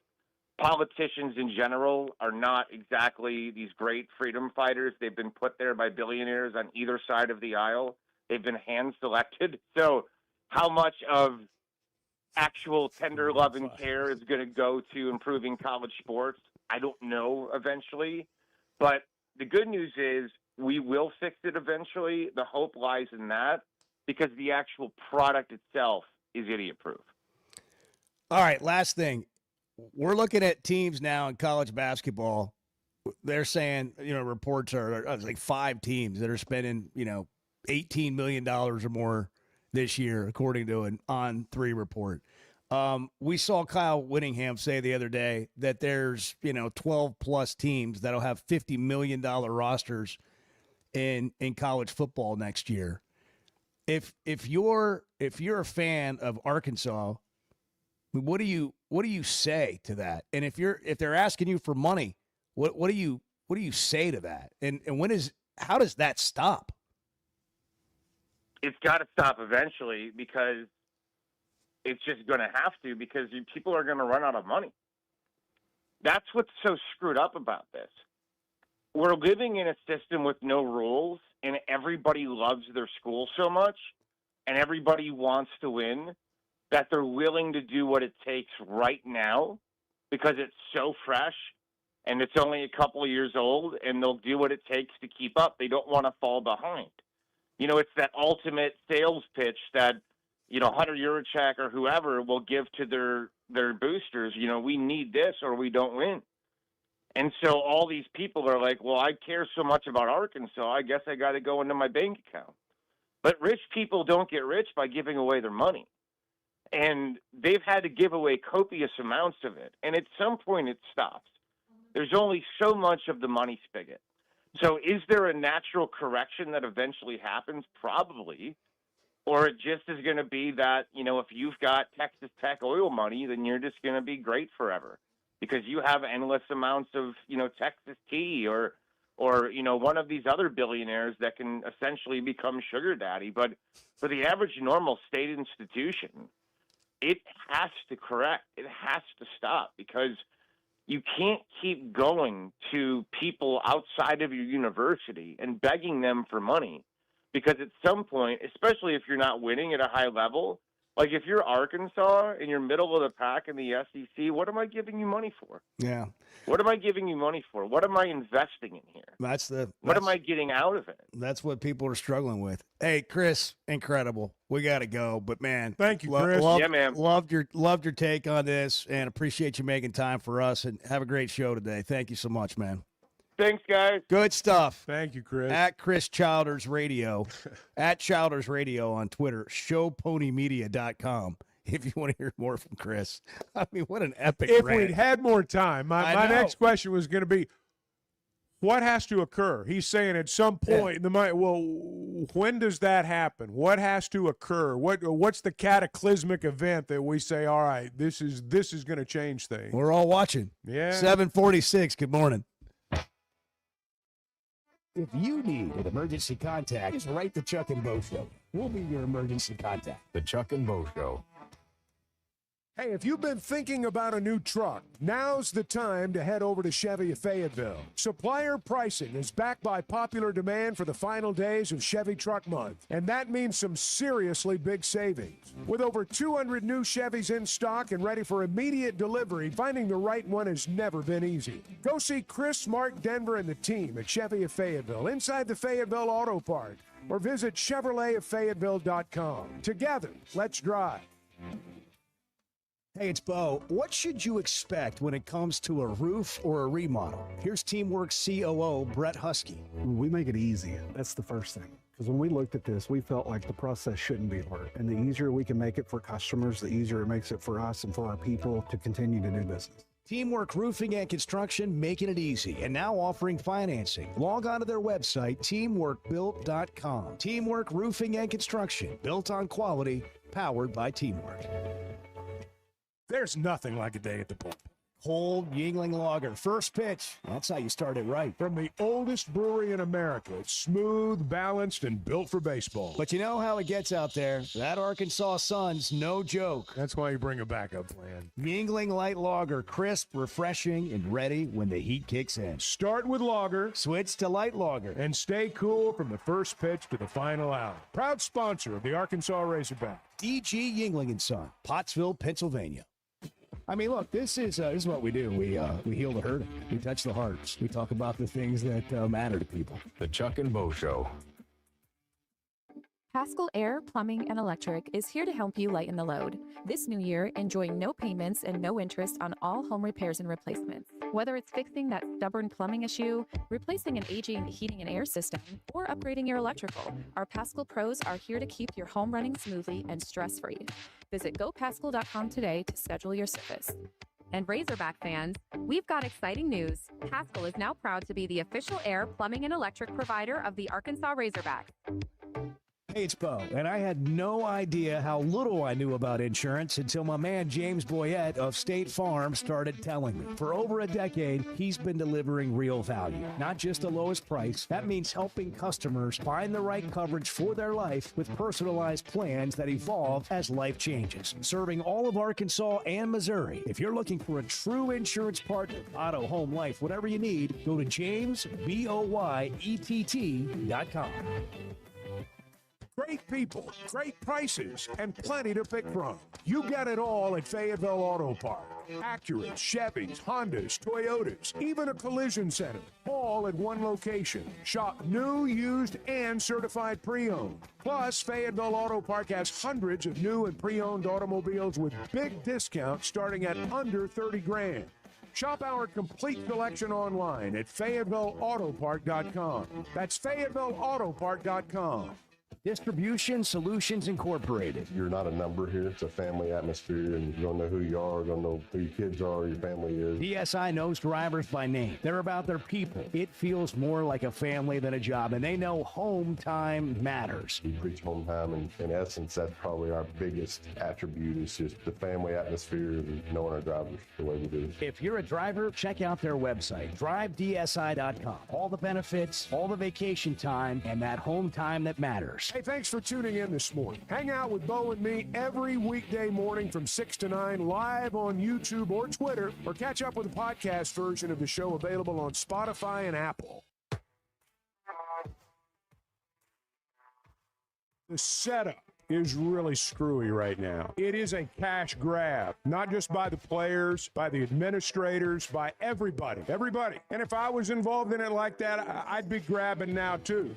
politicians in general are not exactly these great freedom fighters. They've been put there by billionaires on either side of the aisle. They've been hand-selected. So how much of actual tender love and care is going to go to improving college sports? I don't know eventually. But the good news is we will fix it eventually. The hope lies in that because the actual product itself is idiot-proof. All right, last thing. We're looking at teams now in college basketball. They're saying, reports are like 5 teams that are spending, $18 million or more this year, according to an On3 report. We saw Kyle Whittingham say the other day that there's, 12-plus teams that'll have $50 million rosters in college football next year. If you're a fan of Arkansas, what do you say to that? And if they're asking you for money, what do you say to that? And how does that stop? It's got to stop eventually because it's just going to have to because people are going to run out of money. That's what's so screwed up about this. We're living in a system with no rules, and everybody loves their school so much, and everybody wants to win, that they're willing to do what it takes right now because it's so fresh and it's only a couple of years old, and they'll do what it takes to keep up. They don't want to fall behind. It's that ultimate sales pitch that, Hunter Yurachek or whoever will give to their boosters. We need this or we don't win. And so all these people are like, well, I care so much about Arkansas, I guess I got to go into my bank account. But rich people don't get rich by giving away their money. And they've had to give away copious amounts of it. And at some point it stops. There's only so much of the money spigot. So is there a natural correction that eventually happens? Probably. Or it just is going to be that, if you've got Texas Tech oil money, then you're just going to be great forever because you have endless amounts of, Texas tea or one of these other billionaires that can essentially become sugar daddy. But for the average normal state institution, it has to correct. It has to stop because you can't keep going to people outside of your university and begging them for money because at some point, especially if you're not winning at a high level, like if you're Arkansas and you're middle of the pack in the SEC, what am I giving you money for? Yeah. What am I giving you money for? What am I investing in here? What am I getting out of it? That's what people are struggling with. Hey, Chris, incredible. We got to go, but man, thank you, Chris. Yeah, man. Loved your take on this, and appreciate you making time for us. And have a great show today. Thank you so much, man. Thanks, guys. Good stuff. Thank you, Chris. At Chris Childers Radio, at Childers Radio on Twitter, showponymedia.com. If you want to hear more from Chris. I mean, what an epic If rant. we'd had more time, my next question was going to be, what has to occur? He's saying at some point, when does that happen? What has to occur? What's the cataclysmic event that we say, all right, this is going to change things? We're all watching. Yeah. 746. Good morning. If you need an emergency contact, just write the Chuck and Bo Show. We'll be your emergency contact. The Chuck and Bo Show. Hey, if you've been thinking about a new truck, now's the time to head over to Chevy of Fayetteville. Supplier pricing is backed by popular demand for the final days of Chevy Truck Month, and that means some seriously big savings. With over 200 new Chevys in stock and ready for immediate delivery, finding the right one has never been easy. Go see Chris, Mark, Denver, and the team at Chevy of Fayetteville inside the Fayetteville Auto Park, or visit ChevroletofFayetteville.com. Together, let's drive. Hey, it's Bo. What should you expect when it comes to a roof or a remodel? Here's Teamwork COO Brett Husky. We make it easy. That's the first thing. Because when we looked at this, we felt like the process shouldn't be hard. And the easier we can make it for customers, the easier it makes it for us and for our people to continue to do business. Teamwork Roofing and Construction, making it easy, and now offering financing. Log on to their website, teamworkbuilt.com. Teamwork Roofing and Construction, built on quality, powered by Teamwork. There's nothing like a day at the pump. Cold Yingling Lager, first pitch. That's how you start it right. From the oldest brewery in America, it's smooth, balanced, and built for baseball. But you know how it gets out there. That Arkansas sun's no joke. That's why you bring a backup plan. Yingling Light Lager, crisp, refreshing, and ready when the heat kicks in. Start with lager, switch to light lager, and stay cool from the first pitch to the final out. Proud sponsor of the Arkansas Razorbacks. DG Yingling & Son, Pottsville, Pennsylvania. I mean, look, this is what we do. We heal the hurt. We touch the hearts. We talk about the things that matter to people. The Chuck and Bo Show. Haskell Air, Plumbing, and Electric is here to help you lighten the load. This new year, enjoy no payments and no interest on all home repairs and replacements. Whether it's fixing that stubborn plumbing issue, replacing an aging heating and air system, or upgrading your electrical, our Paschal pros are here to keep your home running smoothly and stress-free. Visit gopaschal.com today to schedule your service. And Razorback fans, we've got exciting news. Paschal is now proud to be the official air, plumbing, and electric provider of the Arkansas Razorbacks. Hey, it's Bo, and I had no idea how little I knew about insurance until my man James Boyette of State Farm started telling me. For over a decade, he's been delivering real value, not just the lowest price. That means helping customers find the right coverage for their life with personalized plans that evolve as life changes. Serving all of Arkansas and Missouri. If you're looking for a true insurance partner, auto, home, life, whatever you need, go to JamesBoyett.com. Great people, great prices, and plenty to pick from. You get it all at Fayetteville Auto Park. Acura, Chevys, Hondas, Toyotas, even a collision center, all at one location. Shop new, used, and certified pre-owned. Plus, Fayetteville Auto Park has hundreds of new and pre-owned automobiles with big discounts starting at under $30,000. Shop our complete selection online at FayettevilleAutopark.com. That's FayettevilleAutopark.com. Distribution Solutions Incorporated. You're not a number here. It's a family atmosphere, and you don't know who you are, don't know who your kids are, your family is. DSI knows drivers by name. They're about their people. It feels more like a family than a job, and they know home time matters. We preach home time, and in essence, that's probably our biggest attribute is just the family atmosphere and knowing our drivers the way we do. If you're a driver, check out their website, drivedsi.com. All the benefits, all the vacation time, and that home time that matters. Hey, thanks for tuning in this morning. Hang out with Bo and me every weekday morning from 6 to 9 live on YouTube or Twitter, or catch up with the podcast version of the show available on Spotify and Apple. The setup is really screwy right now. It is a cash grab, not just by the players, by the administrators, by everybody. Everybody. And if I was involved in it like that, I'd be grabbing now too.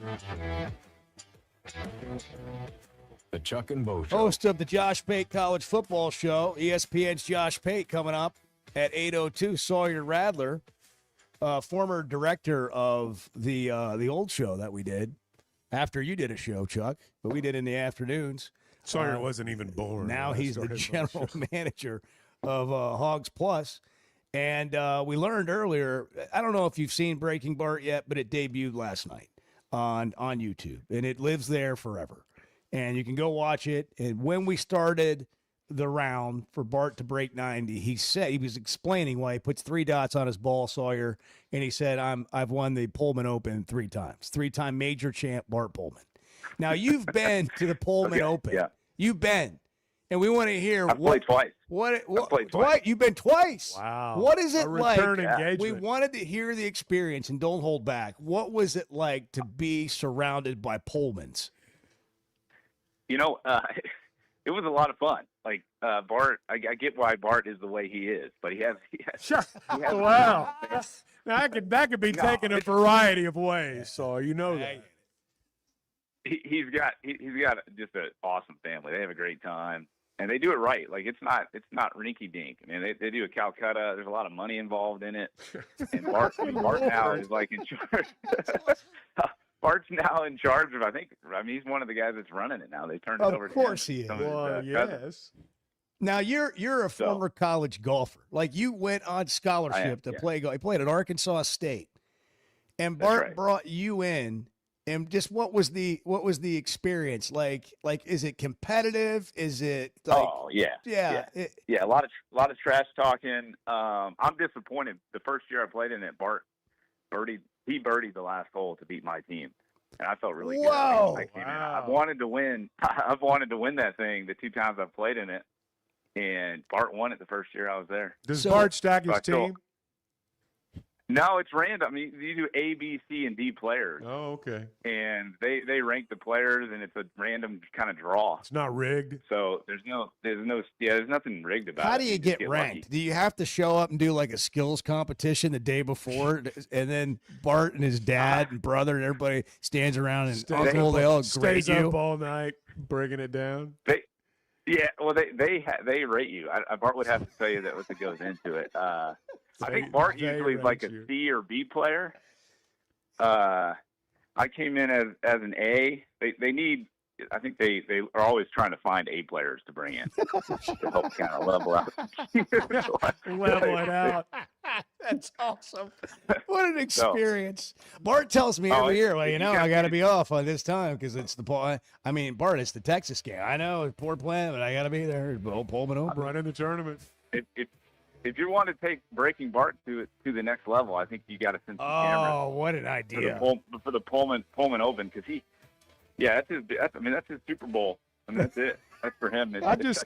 The Chuck and Bo Show. Host of the Josh Pate College Football Show, ESPN's Josh Pate, coming up at 8:02. Sawyer Radler, former director of the old show that we did after you did a show, Chuck, but we did in the afternoons. Sawyer wasn't even born. Now he's the general manager of Hogs Plus. And we learned earlier, I don't know if you've seen Breaking Bart yet, but it debuted last night on YouTube, and it lives there forever. And you can go watch it. And when we started the round for Bart to break 90, he said, he was explaining why he puts 3 dots on his ball, Sawyer, and he said, I've won the Pullman Open 3 times. 3-time major champ Bart Pullman. Now, you've been to the Pullman Open. Yeah. You've been. And we want to hear I've played twice. What played twice. You've been twice. Wow. What is it A like? return engagement. We wanted to hear the experience, and don't hold back. What was it like to be surrounded by Pullmans? You know, it was a lot of fun. Like Bart, I get why Bart is the way he is, but he has Wow. Now, that could be taken a variety of ways, so you know that. He's got just an awesome family. They have a great time, and they do it right. Like it's not rinky dink. I mean, they do a Calcutta. There's a lot of money involved in it, and Bart now is like in charge. Bart's now in charge of. I mean, he's one of the guys that's running it now. They turned it over. Of course he is. Well, yes. Now you're a former college golfer. Like you went on scholarship to play golf. You played at Arkansas State, and Bart brought you in. And just what was the experience like? Like, is it competitive? Is it like? Oh yeah. A lot of trash talking. I'm disappointed. The first year I played in it, Bart birdied the last hole to beat my team, and I felt really good. Whoa! I've wanted to win. I've wanted to win that thing the 2 times I've played in it, and Bart won it the first year I was there. Does Bart stack his team? No, it's random. I mean, you do A, B, C, and D players. Oh, okay. And they rank the players, and it's a random kind of draw. It's not rigged. So there's nothing rigged about it. How do you get ranked? Lucky. Do you have to show up and do like a skills competition the day before, and then Bart and his dad and brother and everybody stands around and uncle they all grade stays you? up all night breaking it down? They rate you. Bart would have to tell you that what goes into it. I think Bart usually is like a C or B player. I came in as an A. They need. I think they are always trying to find A players to bring in to help kind of level out. Level it out. That's awesome. What an experience. Bart tells me every year, well, I got to be off on this time because it's the I mean, Bart, it's the Texas game. I know it's poor plan, but I got to be there. Pullman Open. Running the tournament. If you want to take Breaking Bart to the next level, I think you got to send some cameras. Oh, what an idea! For the Pullman Open, because that's his Super Bowl. I mean, that's it. That's for him. I just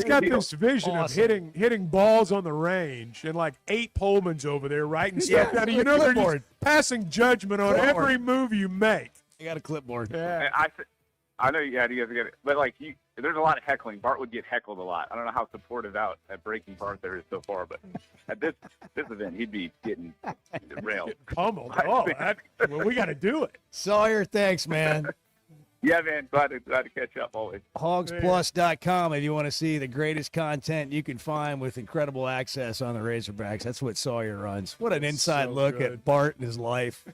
got this vision of hitting balls on the range and like 8 Pullmans over there writing stuff down. You know, they're just passing judgment on every move you make. You got a clipboard. Yeah. I know you guys get it, but like there's a lot of heckling. Bart would get heckled a lot. I don't know how supportive out at Breaking Bart there is so far, but at this event, he'd be getting railed. Pummeled. Oh, we got to do it. Sawyer, thanks, man. Yeah, man. Glad to catch up always. Hogsplus.com if you want to see the greatest content you can find with incredible access on the Razorbacks. That's what Sawyer runs. What an inside look at Bart and his life.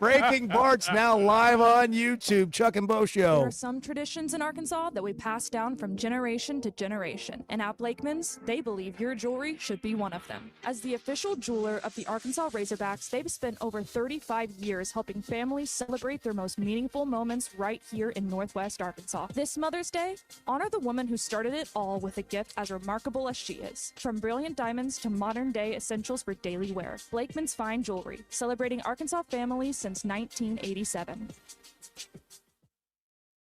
Breaking Bart's now live on YouTube. Chuck and Bo Show. There are some traditions in Arkansas that we pass down from generation to generation, and at Blakeman's, they believe your jewelry should be one of them. As the official jeweler of the Arkansas Razorbacks, they've spent over 35 years helping families celebrate their most meaningful moments right here in Northwest Arkansas. This Mother's Day, honor the woman who started it all with a gift as remarkable as she is. From brilliant diamonds to modern-day essentials for daily wear, Blakeman's Fine Jewelry, celebrating Arkansas families since 1987.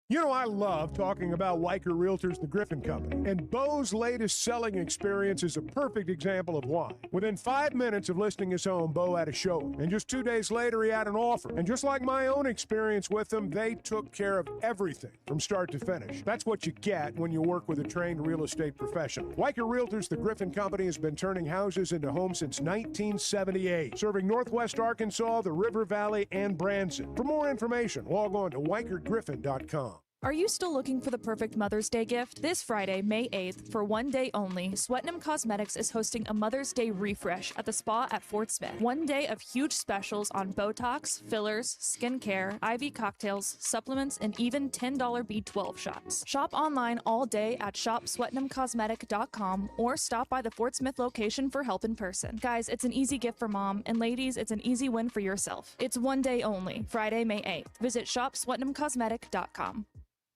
You know, I love talking about Weicker Realtors, the Griffin Company, and Bo's latest selling experience is a perfect example of why. Within 5 minutes of listing his home, Bo had a showing, and just 2 days later, he had an offer. And just like my own experience with them, they took care of everything from start to finish. That's what you get when you work with a trained real estate professional. Weicker Realtors, the Griffin Company, has been turning houses into homes since 1978, serving Northwest Arkansas, the River Valley, and Branson. For more information, log on to WeicherGriffin.com. Are you still looking for the perfect Mother's Day gift? This Friday, May 8th, for one day only, Swetnam Cosmetics is hosting a Mother's Day refresh at the spa at Fort Smith. 1 day of huge specials on Botox, fillers, skincare, IV cocktails, supplements, and even $10 B12 shots. Shop online all day at shopswetnamcosmetic.com or stop by the Fort Smith location for help in person. Guys, it's an easy gift for mom, and ladies, it's an easy win for yourself. It's 1 day only, Friday, May 8th. Visit shopswetnamcosmetic.com.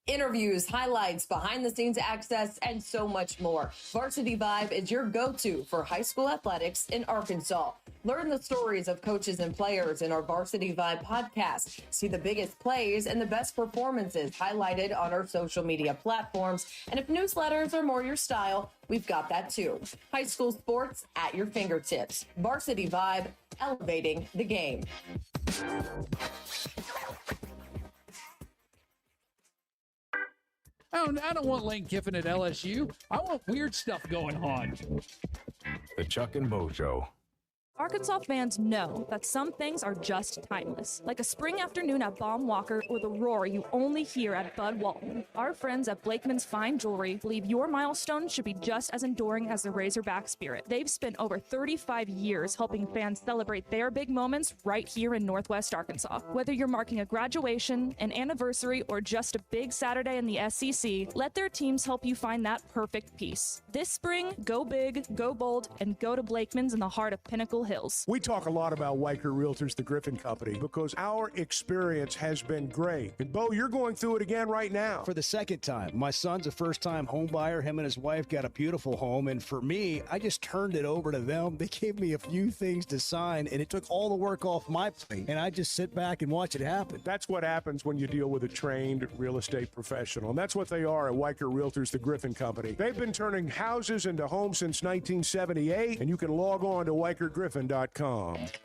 Interviews, highlights, behind-the-scenes access, and so much more. Varsity Vibe is your go-to for high school athletics in Arkansas. Learn the stories of coaches and players in our Varsity Vibe podcast. See the biggest plays and the best performances highlighted on our social media platforms. And if newsletters are more your style, we've got that too. High school sports at your fingertips. Varsity Vibe, elevating the game. I don't want Lane Kiffin at LSU. I want weird stuff going on. The Chuck and Bo Show. Arkansas fans know that some things are just timeless, like a spring afternoon at Baum Walker or the roar you only hear at Bud Walton. Our friends at Blakeman's Fine Jewelry believe your milestone should be just as enduring as the Razorback spirit. They've spent over 35 years helping fans celebrate their big moments right here in Northwest Arkansas. Whether you're marking a graduation, an anniversary, or just a big Saturday in the SEC, let their teams help you find that perfect piece. This spring, go big, go bold, and go to Blakeman's in the heart of Pinnacle Hills. We talk a lot about Weicker Realtors, the Griffin Company, because our experience has been great. And Bo, you're going through it again right now. For the second time. My son's a first-time home buyer. Him and his wife got a beautiful home. And for me, I just turned it over to them. They gave me a few things to sign, and it took all the work off my plate. And I just sit back and watch it happen. That's what happens when you deal with a trained real estate professional. And that's what they are at Weicker Realtors, the Griffin Company. They've been turning houses into homes since 1978, and you can log on to WeicherGriffin.com.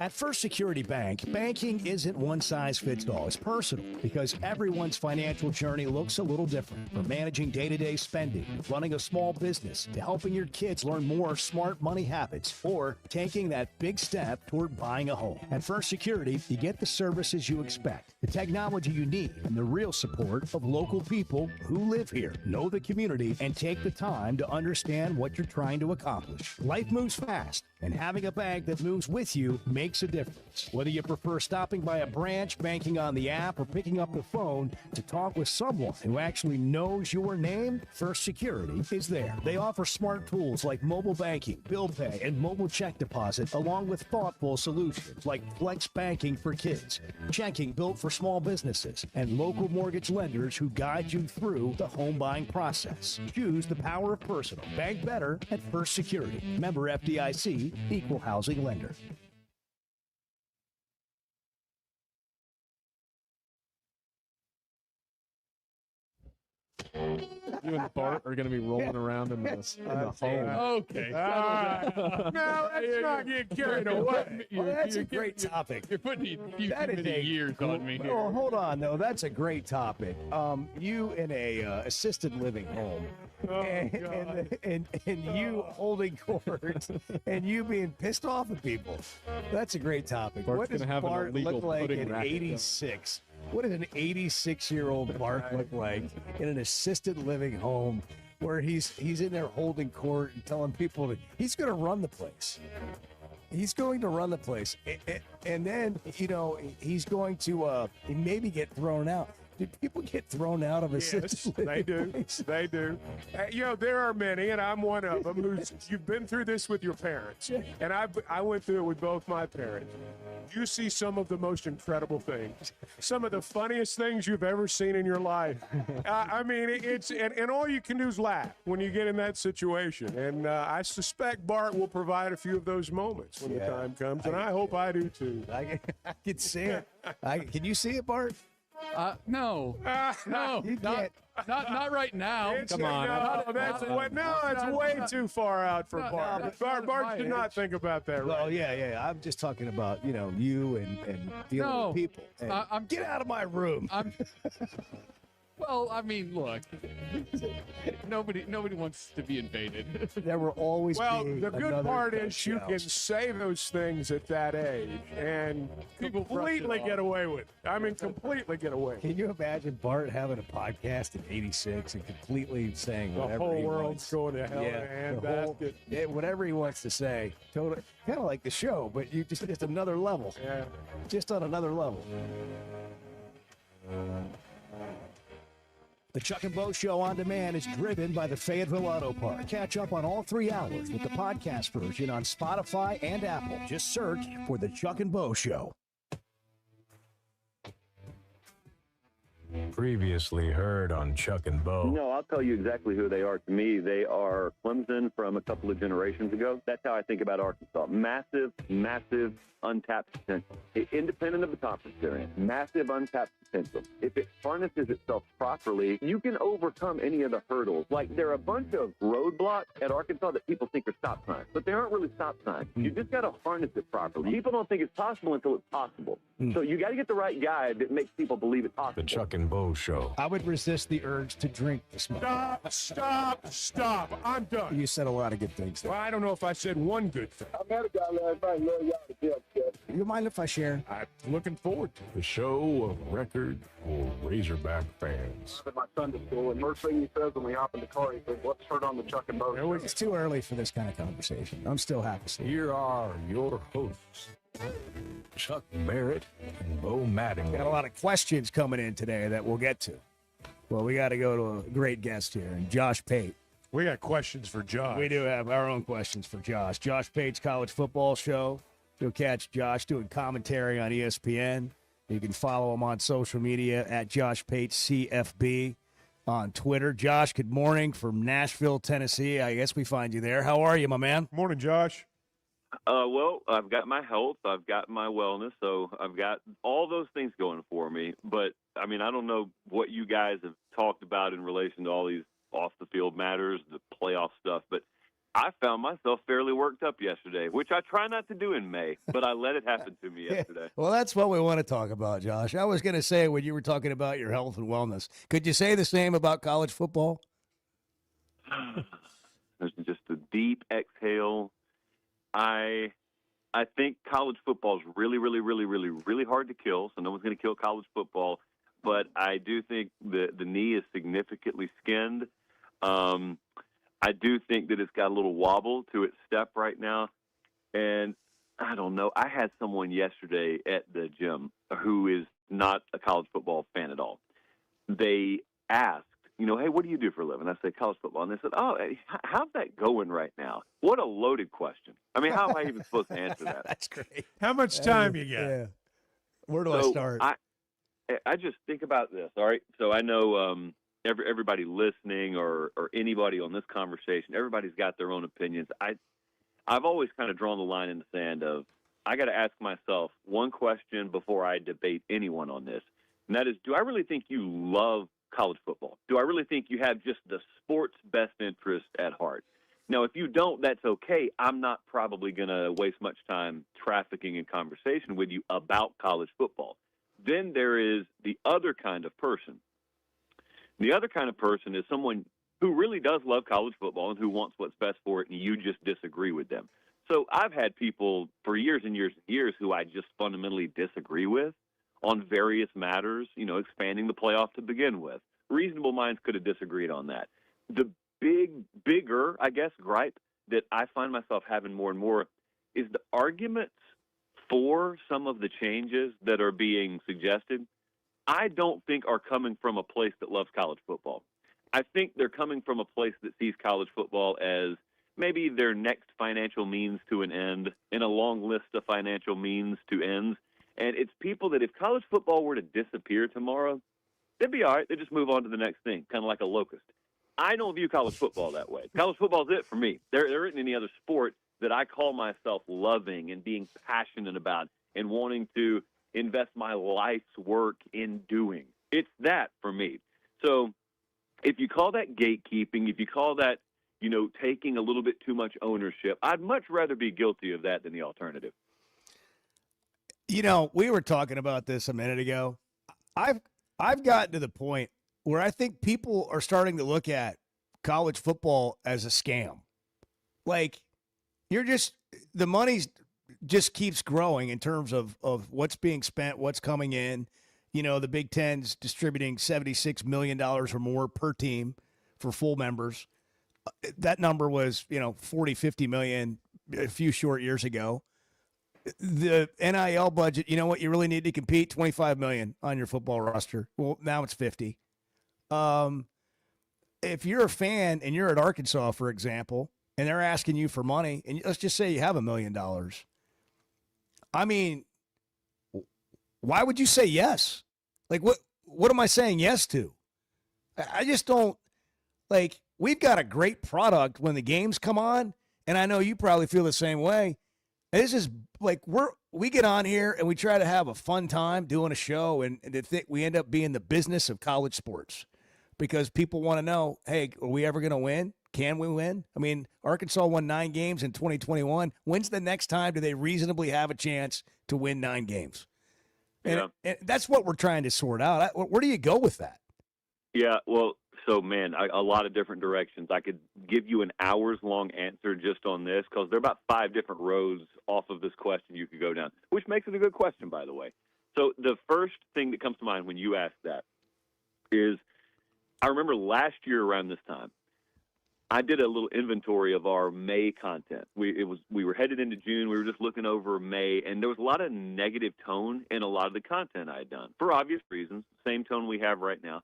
At First Security Bank, banking isn't one size fits all. It's personal because everyone's financial journey looks a little different. From managing day-to-day spending, running a small business, to helping your kids learn more smart money habits, or taking that big step toward buying a home. At First Security, you get the services you expect, the technology you need, and the real support of local people who live here, know the community, and take the time to understand what you're trying to accomplish. Life moves fast, and having a bank that moves with you makes a difference. Whether you prefer stopping by a branch, banking on the app, or picking up the phone to talk with someone who actually knows your name, First Security is there. They offer smart tools like mobile banking, bill pay, and mobile check deposit, along with thoughtful solutions like flex banking for kids, checking built for small businesses, and local mortgage lenders who guide you through the home buying process. Choose the power of personal. Bank better at First Security. Member FDIC, equal housing lender. You and Bart are going to be rolling around in the home. Okay. No, let's not get carried away. Well, that's a great topic. You're putting too many years on me here. Well, hold on, though. That's a great topic. You in a assisted living home, and you holding court, and you being pissed off at people. That's a great topic. Bart's What does gonna have an Bart illegal look like pudding at racket, 86? What does an 86-year-old Bart look like in an assisted living home where he's in there holding court and telling people that he's going to run the place? He's going to run the place. And then, he's going to maybe get thrown out. Do people get thrown out of assisted living? They do. places? They do. There are many, and I'm one of them. You've been through this with your parents, and I went through it with both my parents. You see some of the most incredible things, some of the funniest things you've ever seen in your life. And all you can do is laugh when you get in that situation. And I suspect Bart will provide a few of those moments when the time comes, and I hope I do too. I can see it. Can you see it, Bart? No, not right now. Come on. That's way too far out for Bart. Bart did not think about that, right? Well, yeah. I'm just talking about, you and dealing with people. And get out of my room. Well, I mean, look, nobody wants to be invaded. There will always be the good part is you can say those things at that age and completely get away with it. I mean, completely get away. Can you imagine Bart having a podcast at 86 and completely saying whatever the whole he world's wants? going to hell in a handbasket. Whatever he wants to say. Totally, kind of like the show, but you just another level. Yeah. Just on another level. The Chuck and Bo Show on demand is driven by the Fayetteville Auto Park. Catch up on all 3 hours with the podcast version on Spotify and Apple. Just search for the Chuck and Bo Show. Previously heard on Chuck and Bo. No, I'll tell you exactly who they are. To me, they are Clemson from a couple of generations ago. That's how I think about Arkansas. Massive, massive, untapped potential. Independent of the conference they're in. Massive, untapped potential. If it harnesses itself properly, you can overcome any of the hurdles. Like, there are a bunch of roadblocks at Arkansas that people think are stop signs, but they aren't really stop signs. You just got to harness it properly. People don't think it's possible until it's possible. So you got to get the right guy that makes people believe it's possible. The Chuck and Bo Show. I would resist the urge to drink this morning. Stop. I'm done. You said a lot of good things there. Well, I don't know if I said one good thing. I met a guy last night, love y'all to death, Jeff. You mind if I share? I'm looking forward to it. The show of record for Razorback fans. I'm at my Sunday school, and first thing he says when we hop in the car, he says, "What's heard on the Chuck and Bo Show?" It's too early for this kind of conversation. I'm still happy to see you. Here are your hosts, Chuck Barrett and Bo Mattingly. Got a lot of questions coming in today that we'll get to. Well, we got to go to a great guest here, and Josh Pate. We got questions for Josh. We do have our own questions for Josh. Josh Pate's College Football Show. You'll catch Josh doing commentary on ESPN. You can follow him on social media at Josh Pate CFB on Twitter. Josh, good morning from Nashville, Tennessee. I guess we find you there. How are you, my man? Morning, Josh. Well, I've got my health, I've got my wellness, so I've got all those things going for me. But, I mean, I don't know what you guys have talked about in relation to all these off-the-field matters, the playoff stuff, but I found myself fairly worked up yesterday, which I try not to do in May, but I let it happen to me yesterday. Well, that's what we want to talk about, Josh. I was going to say when you were talking about your health and wellness, could you say the same about college football? There's just a deep exhale. I think college football is really, really, really, really, really hard to kill, so no one's going to kill college football. But I do think the knee is significantly skinned. I do think that it's got a little wobble to its step right now. And I don't know. I had someone yesterday at the gym who is not a college football fan at all. They asked, hey, what do you do for a living? I said, college football. And they said, how's that going right now? What a loaded question. I mean, how am I even supposed to answer that? That's great. How much time you got? Yeah. Where do I start? I just think about this, all right? So I know everybody listening or anybody on this conversation, everybody's got their own opinions. I've always kind of drawn the line in the sand of I got to ask myself one question before I debate anyone on this, and that is, do I really think you love college football? Do I really think you have just the sport's best interest at heart? Now, if you don't, that's okay. I'm not probably going to waste much time trafficking in conversation with you about college football. Then there is the other kind of person. The other kind of person is someone who really does love college football and who wants what's best for it, and you just disagree with them. So I've had people for years and years and years who I just fundamentally disagree with on various matters, expanding the playoff to begin with. Reasonable minds could have disagreed on that. The bigger, I guess, gripe that I find myself having more and more is the arguments for some of the changes that are being suggested, I don't think are coming from a place that loves college football. I think they're coming from a place that sees college football as maybe their next financial means to an end in a long list of financial means to ends. And it's people that if college football were to disappear tomorrow, they'd be all right. They just move on to the next thing, kind of like a locust. I don't view college football that way. College football is it for me. There isn't any other sport that I call myself loving and being passionate about and wanting to invest my life's work in doing. It's that for me. So if you call that gatekeeping, if you call that, taking a little bit too much ownership, I'd much rather be guilty of that than the alternative. We were talking about this a minute ago. I've gotten to the point where I think people are starting to look at college football as a scam. Like, the money just keeps growing in terms of what's being spent, what's coming in. The Big Ten's distributing $76 million or more per team for full members. That number was, 40, 50 million a few short years ago. The NIL budget, you know what you really need to compete? 25 million on your football roster. Well, now it's 50. If you're a fan and you're at Arkansas, for example, and they're asking you for money, and let's just say you have $1 million. I mean, why would you say yes? Like, what am I saying yes to? I just don't like. We've got a great product when the games come on, and I know you probably feel the same way. This is like we get on here and we try to have a fun time doing a show, and to think we end up being the business of college sports because people want to know, hey, are we ever going to win? Can we win? I mean, Arkansas won 9 games in 2021. When's the next time do they reasonably have a chance to win 9 games? And that's what we're trying to sort out. Where do you go with that? Yeah, well, so, man, a lot of different directions. I could give you an hours-long answer just on this because there are about 5 different roads off of this question you could go down, which makes it a good question, by the way. So the first thing that comes to mind when you ask that is I remember last year around this time, I did a little inventory of our May content. We were headed into June. We were just looking over May, and there was a lot of negative tone in a lot of the content I had done for obvious reasons, same tone we have right now.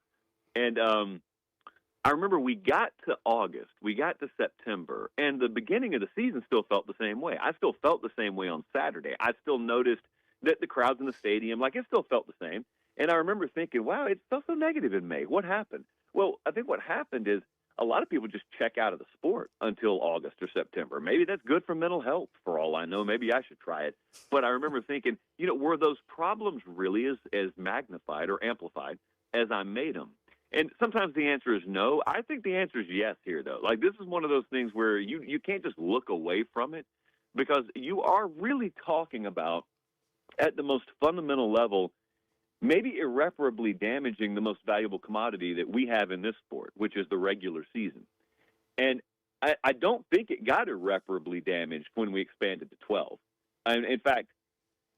And I remember we got to August, we got to September, and the beginning of the season still felt the same way. I still felt the same way on Saturday. I still noticed that the crowds in the stadium, like, it still felt the same. And I remember thinking, wow, it felt so negative in May. What happened? Well, I think what happened is a lot of people just check out of the sport until August or September. Maybe that's good for mental health, for all I know. Maybe I should try it. But I remember thinking, were those problems really as magnified or amplified as I made them? And sometimes the answer is no. I think the answer is yes here, though. Like, this is one of those things where you can't just look away from it because you are really talking about, at the most fundamental level, maybe irreparably damaging the most valuable commodity that we have in this sport, which is the regular season. And I don't think it got irreparably damaged when we expanded to 12. And in fact,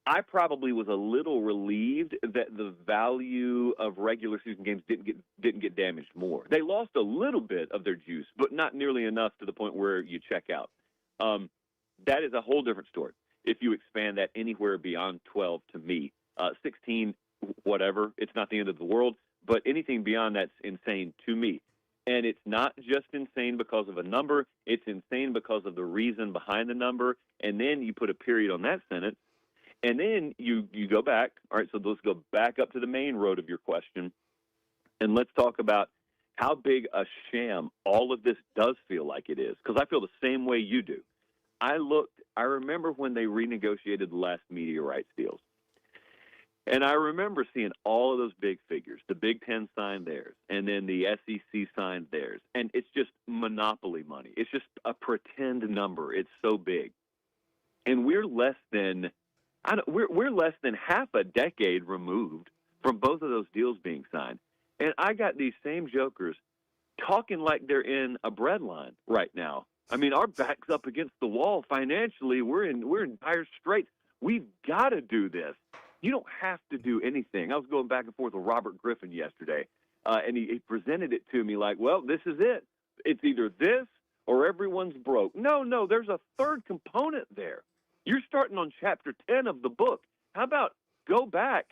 I probably was a little relieved that the value of regular season games didn't get damaged more. They lost a little bit of their juice, but not nearly enough to the point where you check out. That is a whole different story. If you expand that anywhere beyond 12, to me, 16, whatever, it's not the end of the world, but anything beyond that's insane to me. And it's not just insane because of a number, it's insane because of the reason behind the number, and then you put a period on that sentence, and then you go back. All right, so let's go back up to the main road of your question, and let's talk about how big a sham all of this does feel like it is, because I feel the same way you do. I remember when they renegotiated the last media rights deals. And I remember seeing all of those big figures. The Big Ten signed theirs, and then the SEC signed theirs. And it's just monopoly money. It's just a pretend number. It's so big. And we're less than half a decade removed from both of those deals being signed. And I got these same jokers talking like they're in a breadline right now. I mean, our back's up against the wall financially. We're in dire straits. We've got to do this. You don't have to do anything. I was going back and forth with Robert Griffin yesterday, and he presented it to me like, well, this is it. It's either this or everyone's broke. No, there's a third component there. You're starting on chapter 10 of the book. How about go back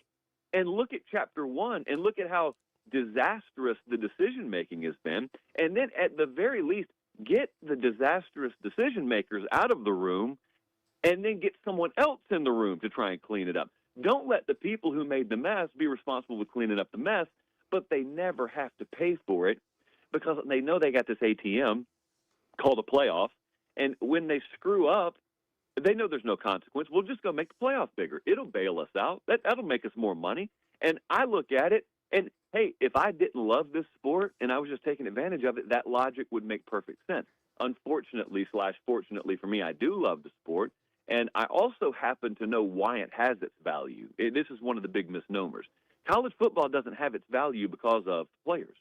and look at chapter 1 and look at how disastrous the decision-making has been, and then at the very least, get the disastrous decision-makers out of the room and then get someone else in the room to try and clean it up. Don't let the people who made the mess be responsible for cleaning up the mess, but they never have to pay for it because they know they got this ATM called a playoff, and when they screw up, they know there's no consequence. We'll just go make the playoff bigger. It'll bail us out. That'll make us more money. And I look at it, and, hey, if I didn't love this sport and I was just taking advantage of it, that logic would make perfect sense. Unfortunately / fortunately for me, I do love the sport. And I also happen to know why it has its value. This is one of the big misnomers. College football doesn't have its value because of players.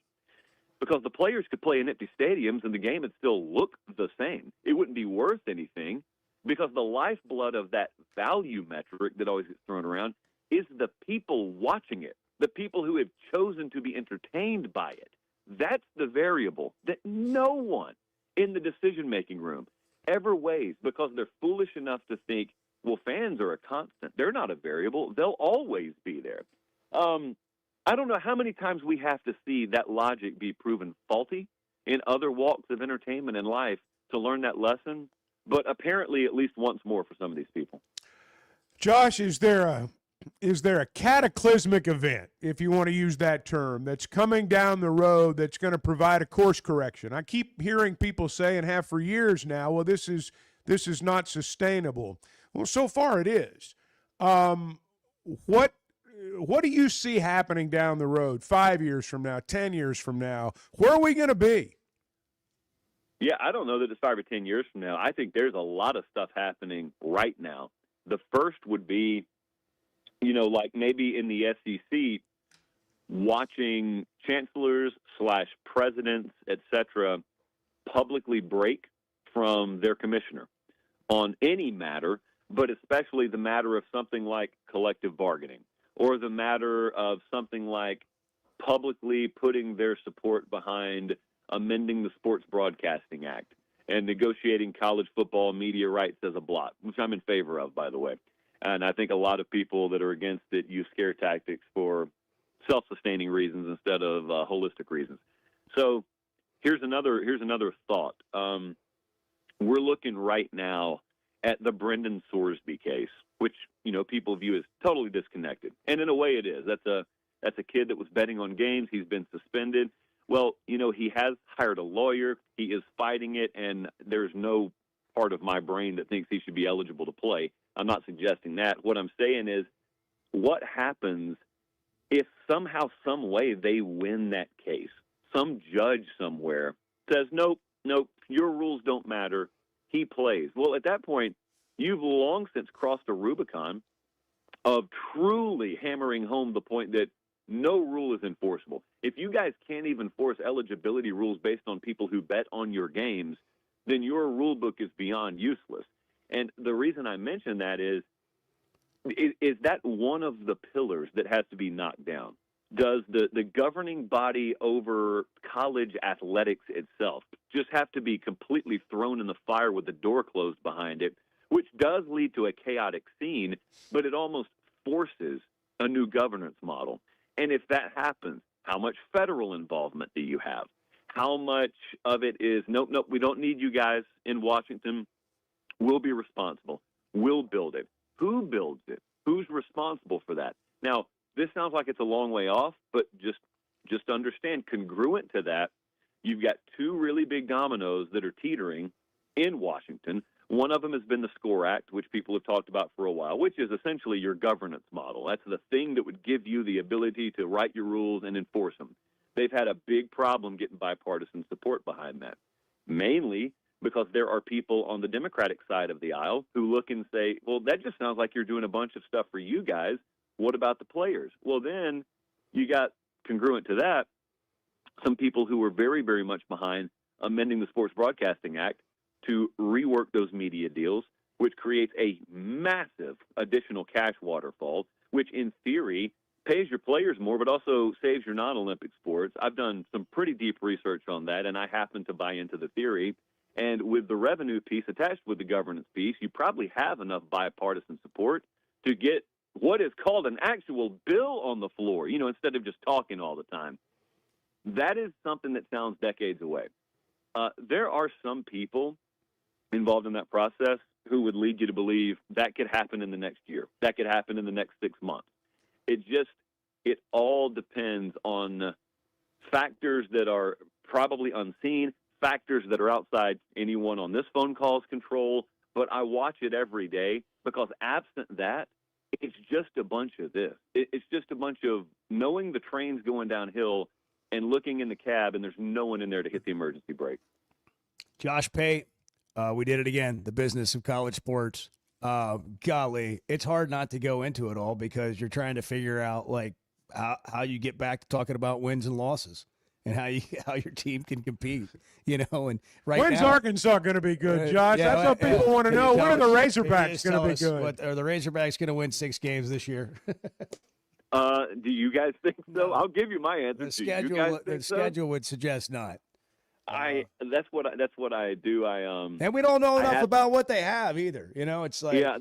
Because the players could play in empty stadiums and the game would still look the same. It wouldn't be worth anything because the lifeblood of that value metric that always gets thrown around is the people watching it, the people who have chosen to be entertained by it. That's the variable that no one in the decision-making room ever weighs because they're foolish enough to think, well, fans are a constant. They're not a variable. They'll always be there. I don't know how many times we have to see that logic be proven faulty in other walks of entertainment and life to learn that lesson, but apparently at least once more for some of these people. Josh, is there is there a cataclysmic event, if you want to use that term, that's coming down the road that's going to provide a course correction? I keep hearing people say, and have for years now, well, this is not sustainable. Well, so far it is. What do you see happening down the road 5 years from now, 10 years from now? Where are we going to be? Yeah, I don't know that it's 5 or 10 years from now. I think there's a lot of stuff happening right now. The first would be, like maybe in the SEC, watching chancellors / presidents, et cetera, publicly break from their commissioner on any matter, but especially the matter of something like collective bargaining, or the matter of something like publicly putting their support behind amending the Sports Broadcasting Act and negotiating college football media rights as a block, which I'm in favor of, by the way. And I think a lot of people that are against it use scare tactics for self-sustaining reasons instead of holistic reasons. So here's another thought. We're looking right now at the Brendan Sorsby case, which people view as totally disconnected, and in a way it is. That's a kid that was betting on games. He's been suspended. Well, he has hired a lawyer. He is fighting it, and there's no part of my brain that thinks he should be eligible to play. I'm not suggesting that. What I'm saying is, what happens if somehow, some way they win that case? Some judge somewhere says, nope, your rules don't matter. He plays. Well, at that point, you've long since crossed a Rubicon of truly hammering home the point that no rule is enforceable. If you guys can't even force eligibility rules based on people who bet on your games, then your rule book is beyond useless. And the reason I mention that is that one of the pillars that has to be knocked down? Does the governing body over college athletics itself just have to be completely thrown in the fire with the door closed behind it, which does lead to a chaotic scene, but it almost forces a new governance model? And if that happens, how much federal involvement do you have? How much of it is, nope, we don't need you guys in Washington. We'll be responsible. We'll build it. Who builds it? Who's responsible for that? Now, this sounds like it's a long way off, but just understand, congruent to that, you've got two really big dominoes that are teetering in Washington. One of them has been the SCORE Act, which people have talked about for a while, which is essentially your governance model. That's the thing that would give you the ability to write your rules and enforce them. They've had a big problem getting bipartisan support behind that, mainly because there are people on the Democratic side of the aisle who look and say, well, that just sounds like you're doing a bunch of stuff for you guys. What about the players? Well, then you got, congruent to that, some people who were very, very much behind amending the Sports Broadcasting Act to rework those media deals, which creates a massive additional cash waterfall, which in theory pays your players more, but also saves your non-Olympic sports. I've done some pretty deep research on that, and I happen to buy into the theory. And with the revenue piece attached with the governance piece, you probably have enough bipartisan support to get what is called an actual bill on the floor, instead of just talking all the time. That is something that sounds decades away. There are some people involved in that process who would lead you to believe that could happen in the next year. That could happen in the next 6 months. It all depends on factors that are probably unseen, factors that are outside anyone on this phone call's control. But I watch it every day because absent that, it's just a bunch of this. It's just a bunch of knowing the train's going downhill and looking in the cab and there's no one in there to hit the emergency brake. Josh Pate, we did it again, the business of college sports. Golly, it's hard not to go into it all because you're trying to figure out how you get back to talking about wins and losses and how your team can compete, and right When's now, Arkansas going to be good, Josh? That's what people want to know. When are the Razorbacks going to be good? Are the Razorbacks going to win 6 games this year? Do you guys think so? I'll give you my answer. The schedule would suggest not. That's what I do. And we don't know enough about what they have either. It's like, yeah.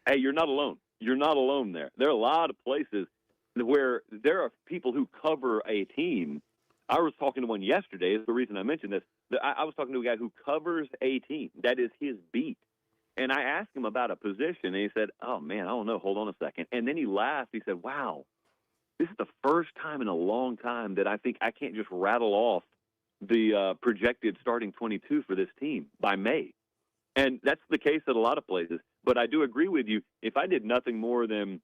Hey, you're not alone. You're not alone there. There are a lot of places where there are people who cover a team. I was talking to one yesterday. Is the reason I mentioned this. I was talking to a guy who covers a team. That is his beat. And I asked him about a position, and he said, oh, man, I don't know. Hold on a second. And then he laughed. He said, wow, this is the first time in a long time that I think I can't just rattle off the projected starting 22 for this team by May. And that's the case at a lot of places. But I do agree with you. If I did nothing more than,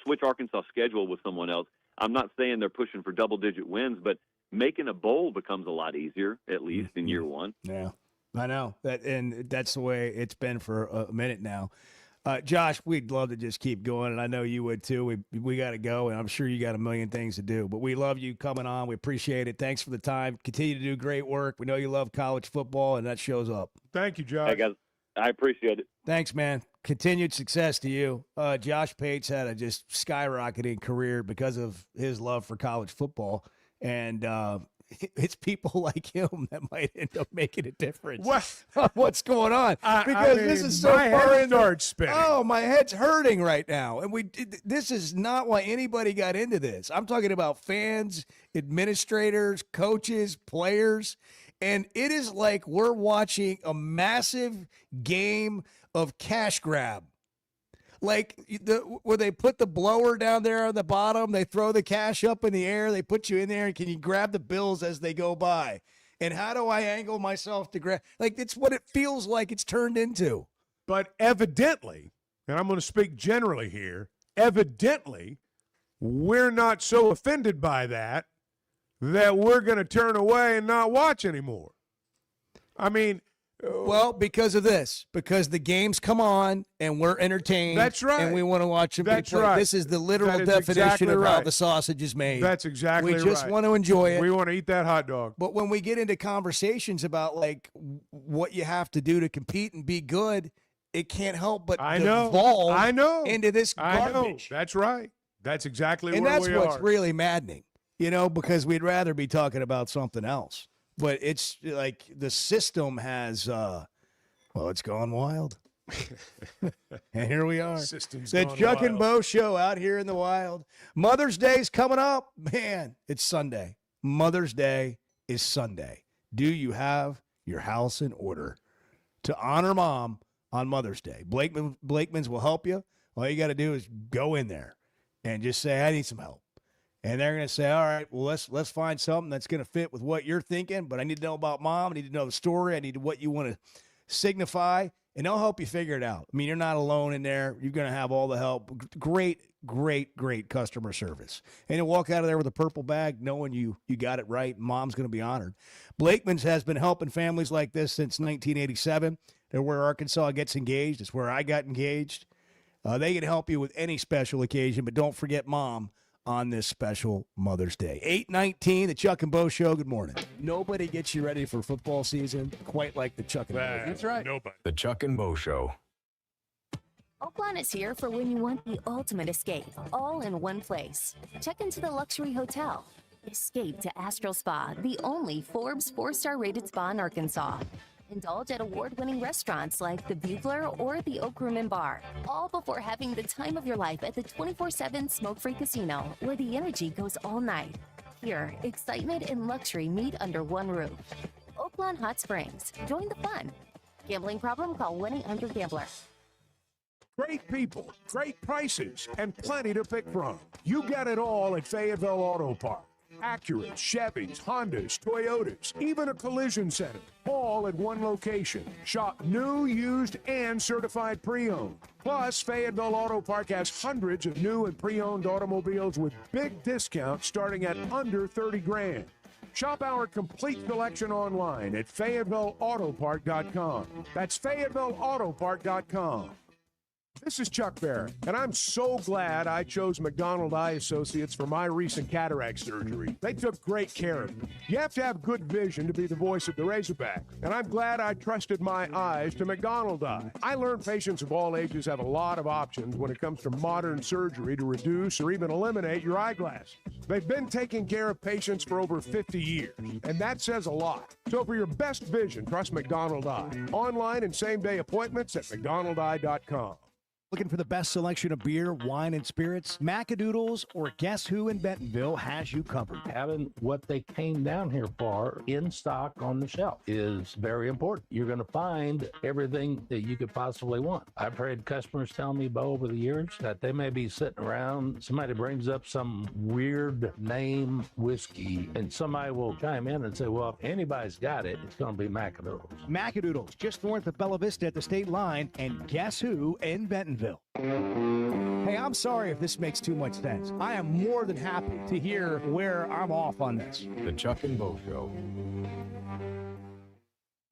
switch Arkansas schedule with someone else, I'm not saying they're pushing for double-digit wins, but making a bowl becomes a lot easier, at least in year one. Yeah, I know. And that's the way it's been for a minute now. Josh, we'd love to just keep going, and I know you would too. We got to go, and I'm sure you got a million things to do. But we love you coming on. We appreciate it. Thanks for the time. Continue to do great work. We know you love college football, and that shows up. Thank you, Josh. Hey, guys, I appreciate it. Thanks, man. Continued success to you. Josh Pates had a just skyrocketing career because of his love for college football, and it's people like him that might end up making a difference. What's going on? Because this is so far in the spinning. Oh, my head's hurting right now. And this is not why anybody got into this. I'm talking about fans, administrators, coaches, players. And it is like we're watching a massive game of cash grab. Like where they put the blower down there on the bottom, they throw the cash up in the air, they put you in there, and can you grab the bills as they go by? And how do I angle myself to grab? Like, it's what it feels like it's turned into. But evidently, and I'm going to speak generally here, evidently, we're not so offended by that we're going to turn away and not watch anymore. I mean, well, because of this, because the games come on and we're entertained. That's right. And we want to watch them. That's right. This is the literal definition exactly of right. how the sausage is made. That's exactly right. We just want to enjoy it. We want to eat that hot dog. But when we get into conversations about like what you have to do to compete and be good, it can't help but devolve into this garbage. That's right. That's exactly where we are. And that's what's really maddening, because we'd rather be talking about something else. But it's like the system has, it's gone wild. And here we are. System's the gone Chuck wild. and Bo show out here in the wild. Mother's Day's coming up. Man, it's Sunday. Mother's Day is Sunday. Do you have your house in order to honor mom on Mother's Day? Blakeman's will help you. All you got to do is go in there and just say, I need some help. And they're going to say, all right, well, let's find something that's going to fit with what you're thinking, but I need to know about mom. I need to know the story. I need what you want to signify, and they'll help you figure it out. I mean, you're not alone in there. You're going to have all the help. Great, great, great customer service. And you'll walk out of there with a purple bag knowing you got it right, and mom's going to be honored. Blakeman's has been helping families like this since 1987. They're where Arkansas gets engaged. It's where I got engaged. They can help you with any special occasion, but don't forget mom on this special Mother's Day. 8:19, the Chuck and Bo Show. Good morning. Nobody gets you ready for football season quite like the Chuck and Bo Show. That's right. Nobody. The Chuck and Bo Show. Oakland is here for when you want the ultimate escape, all in one place. Check into the luxury hotel. Escape to Astral Spa, the only Forbes 4-star rated spa in Arkansas. Indulge at award-winning restaurants like the Bugler or the Oak Room and Bar, all before having the time of your life at the 24/7 smoke-free casino, where the energy goes all night. Here, excitement and luxury meet under one roof. Oakland Hot Springs. Join the fun. Gambling problem? Call 1-800-GAMBLER. Great people, great prices, and plenty to pick from. You get it all at Fayetteville Auto Park. Acura, Chevys, Hondas, Toyotas, even a collision center, all at one location. Shop new, used, and certified pre-owned. Plus, Fayetteville Auto Park has hundreds of new and pre-owned automobiles with big discounts starting at under $30,000. Shop our complete selection online at FayettevilleAutopark.com. That's FayettevilleAutopark.com. This is Chuck Barrett, and I'm so glad I chose McDonald Eye Associates for my recent cataract surgery. They took great care of me. You have to have good vision to be the voice of the Razorback, and I'm glad I trusted my eyes to McDonald Eye. I learned patients of all ages have a lot of options when it comes to modern surgery to reduce or even eliminate your eyeglasses. They've been taking care of patients for over 50 years, and that says a lot. So for your best vision, trust McDonald Eye. Online and same-day appointments at McDonaldEye.com. Looking for the best selection of beer, wine, and spirits? Macadoodles or Guess Who in Bentonville has you covered. Having what they came down here for in stock on the shelf is very important. You're going to find everything that you could possibly want. I've heard customers tell me, Bo, over the years that they may be sitting around, somebody brings up some weird name whiskey, and somebody will chime in and say, well, if anybody's got it, it's going to be Macadoodles. Macadoodles, just north of Bella Vista at the state line, and Guess Who in Bentonville. Hey, I'm sorry if this makes too much sense. I am more than happy to hear where I'm off on this. The Chuck and Bo Show.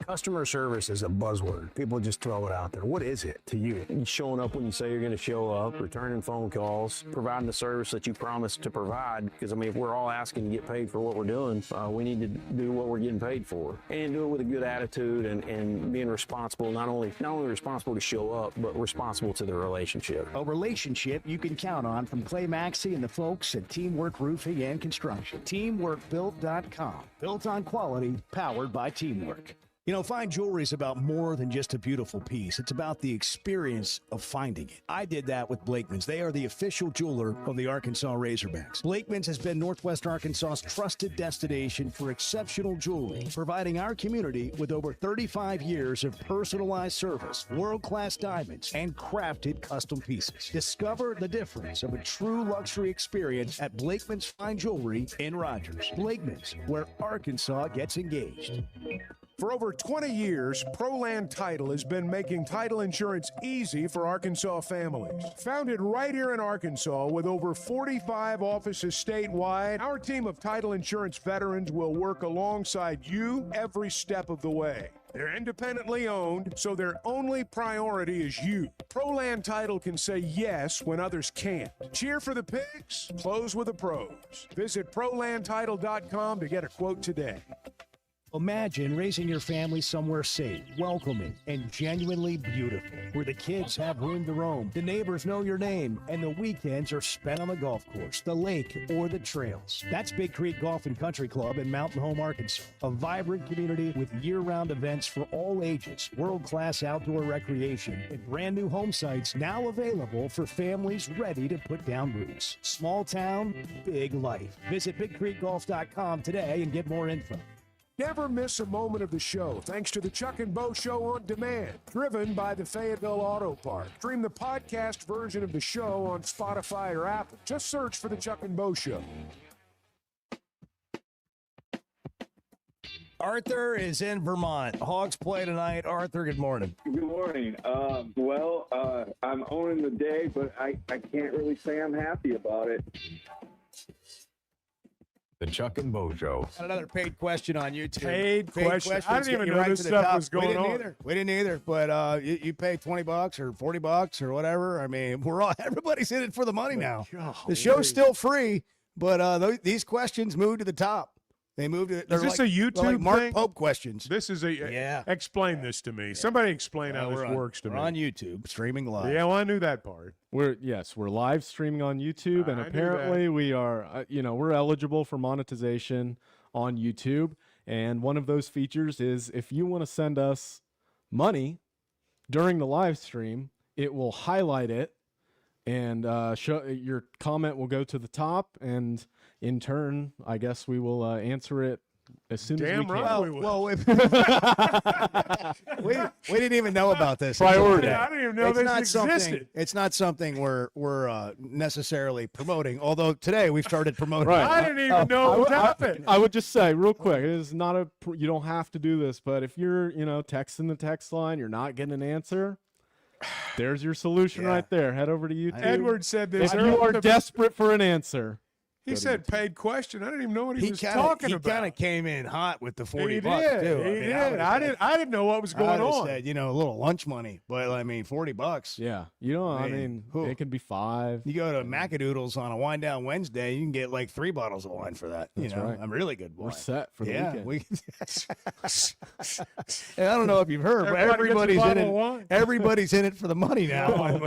Customer service is a buzzword. People just throw it out there. What is it to you? You showing up when you say you're going to show up, returning phone calls, providing the service that you promised to provide. Because, I mean, if we're all asking to get paid for what we're doing, we need to do what we're getting paid for. And do it with a good attitude and being responsible, not only responsible to show up, but responsible to the relationship. A relationship you can count on from Clay Maxey and the folks at Teamwork Roofing and Construction. TeamworkBuilt.com. Built on quality, powered by teamwork. You know, fine jewelry is about more than just a beautiful piece. It's about the experience of finding it. I did that with Blakeman's. They are the official jeweler of the Arkansas Razorbacks. Blakeman's has been Northwest Arkansas's trusted destination for exceptional jewelry, providing our community with over 35 years of personalized service, world-class diamonds, and crafted custom pieces. Discover the difference of a true luxury experience at Blakeman's Fine Jewelry in Rogers. Blakeman's, where Arkansas gets engaged. For over 20 years, ProLand Title has been making title insurance easy for Arkansas families. Founded right here in Arkansas with over 45 offices statewide, our team of title insurance veterans will work alongside you every step of the way. They're independently owned, so their only priority is you. ProLand Title can say yes when others can't. Cheer for the pigs, close with the pros. Visit ProLandTitle.com to get a quote today. Imagine raising your family somewhere safe, welcoming, and genuinely beautiful, where the kids have room to roam, the neighbors know your name, and the weekends are spent on the golf course, the lake, or the trails. That's Big Creek Golf and Country Club in Mountain Home, Arkansas, a vibrant community with year-round events for all ages, world-class outdoor recreation, and brand new home sites now available for families ready to put down roots. Small town, big life. Visit BigCreekGolf.com today and get more info. Never miss a moment of the show thanks to the Chuck and Bo Show on Demand, driven by the Fayetteville Auto Park. Stream the podcast version of the show on Spotify or Apple. Just search for the Chuck and Bo Show. Arthur is in Vermont. Hogs play tonight. Arthur, good morning. Good morning. I'm owning the day, but I can't really say I'm happy about it. The Chuck and Bo Show. Got another paid question on YouTube. Paid question. I didn't even know right this to the stuff top. was going on. We didn't either. But you pay $20 or $40 or whatever. I mean, everybody's in it for the money now. The show's still free, but these questions move to the top. They moved to. Is this a YouTube like Mark thing? Pope questions? This is a. Yeah. Explain this to me. Somebody explain how this works to me. We're on YouTube, streaming live. Yeah, well, I knew that part. We're live streaming on YouTube, and I knew apparently we are, we're eligible for monetization on YouTube. And one of those features is if you want to send us money during the live stream, it will highlight it, and show your comment will go to the top, and in turn, I guess we will answer it as soon as we can. Well, we didn't even know about this. Priority. I didn't even know this existed. It's not something we're necessarily promoting. Although today we've started promoting. Right. I didn't even know what happened. I would just say real quick, it is not you don't have to do this, but if you're, texting the text line, you're not getting an answer, there's your solution right there. Head over to YouTube. Edward said this. If you are desperate for an answer. He said paid question. I didn't even know what he was kinda, talking he about. kind of came in hot with the $40 He bucks did. too. He did. I didn't know what was going on. Said, a little lunch money, but I mean, $40. Yeah, it can be $5. You go to Macadoodles on a Wine Down Wednesday, you can get like 3 bottles of wine for that. That's right. I'm really good wine. We're set for the weekend. And I don't know if you've heard, but everybody's in it. Wine. Everybody's in it for the money now.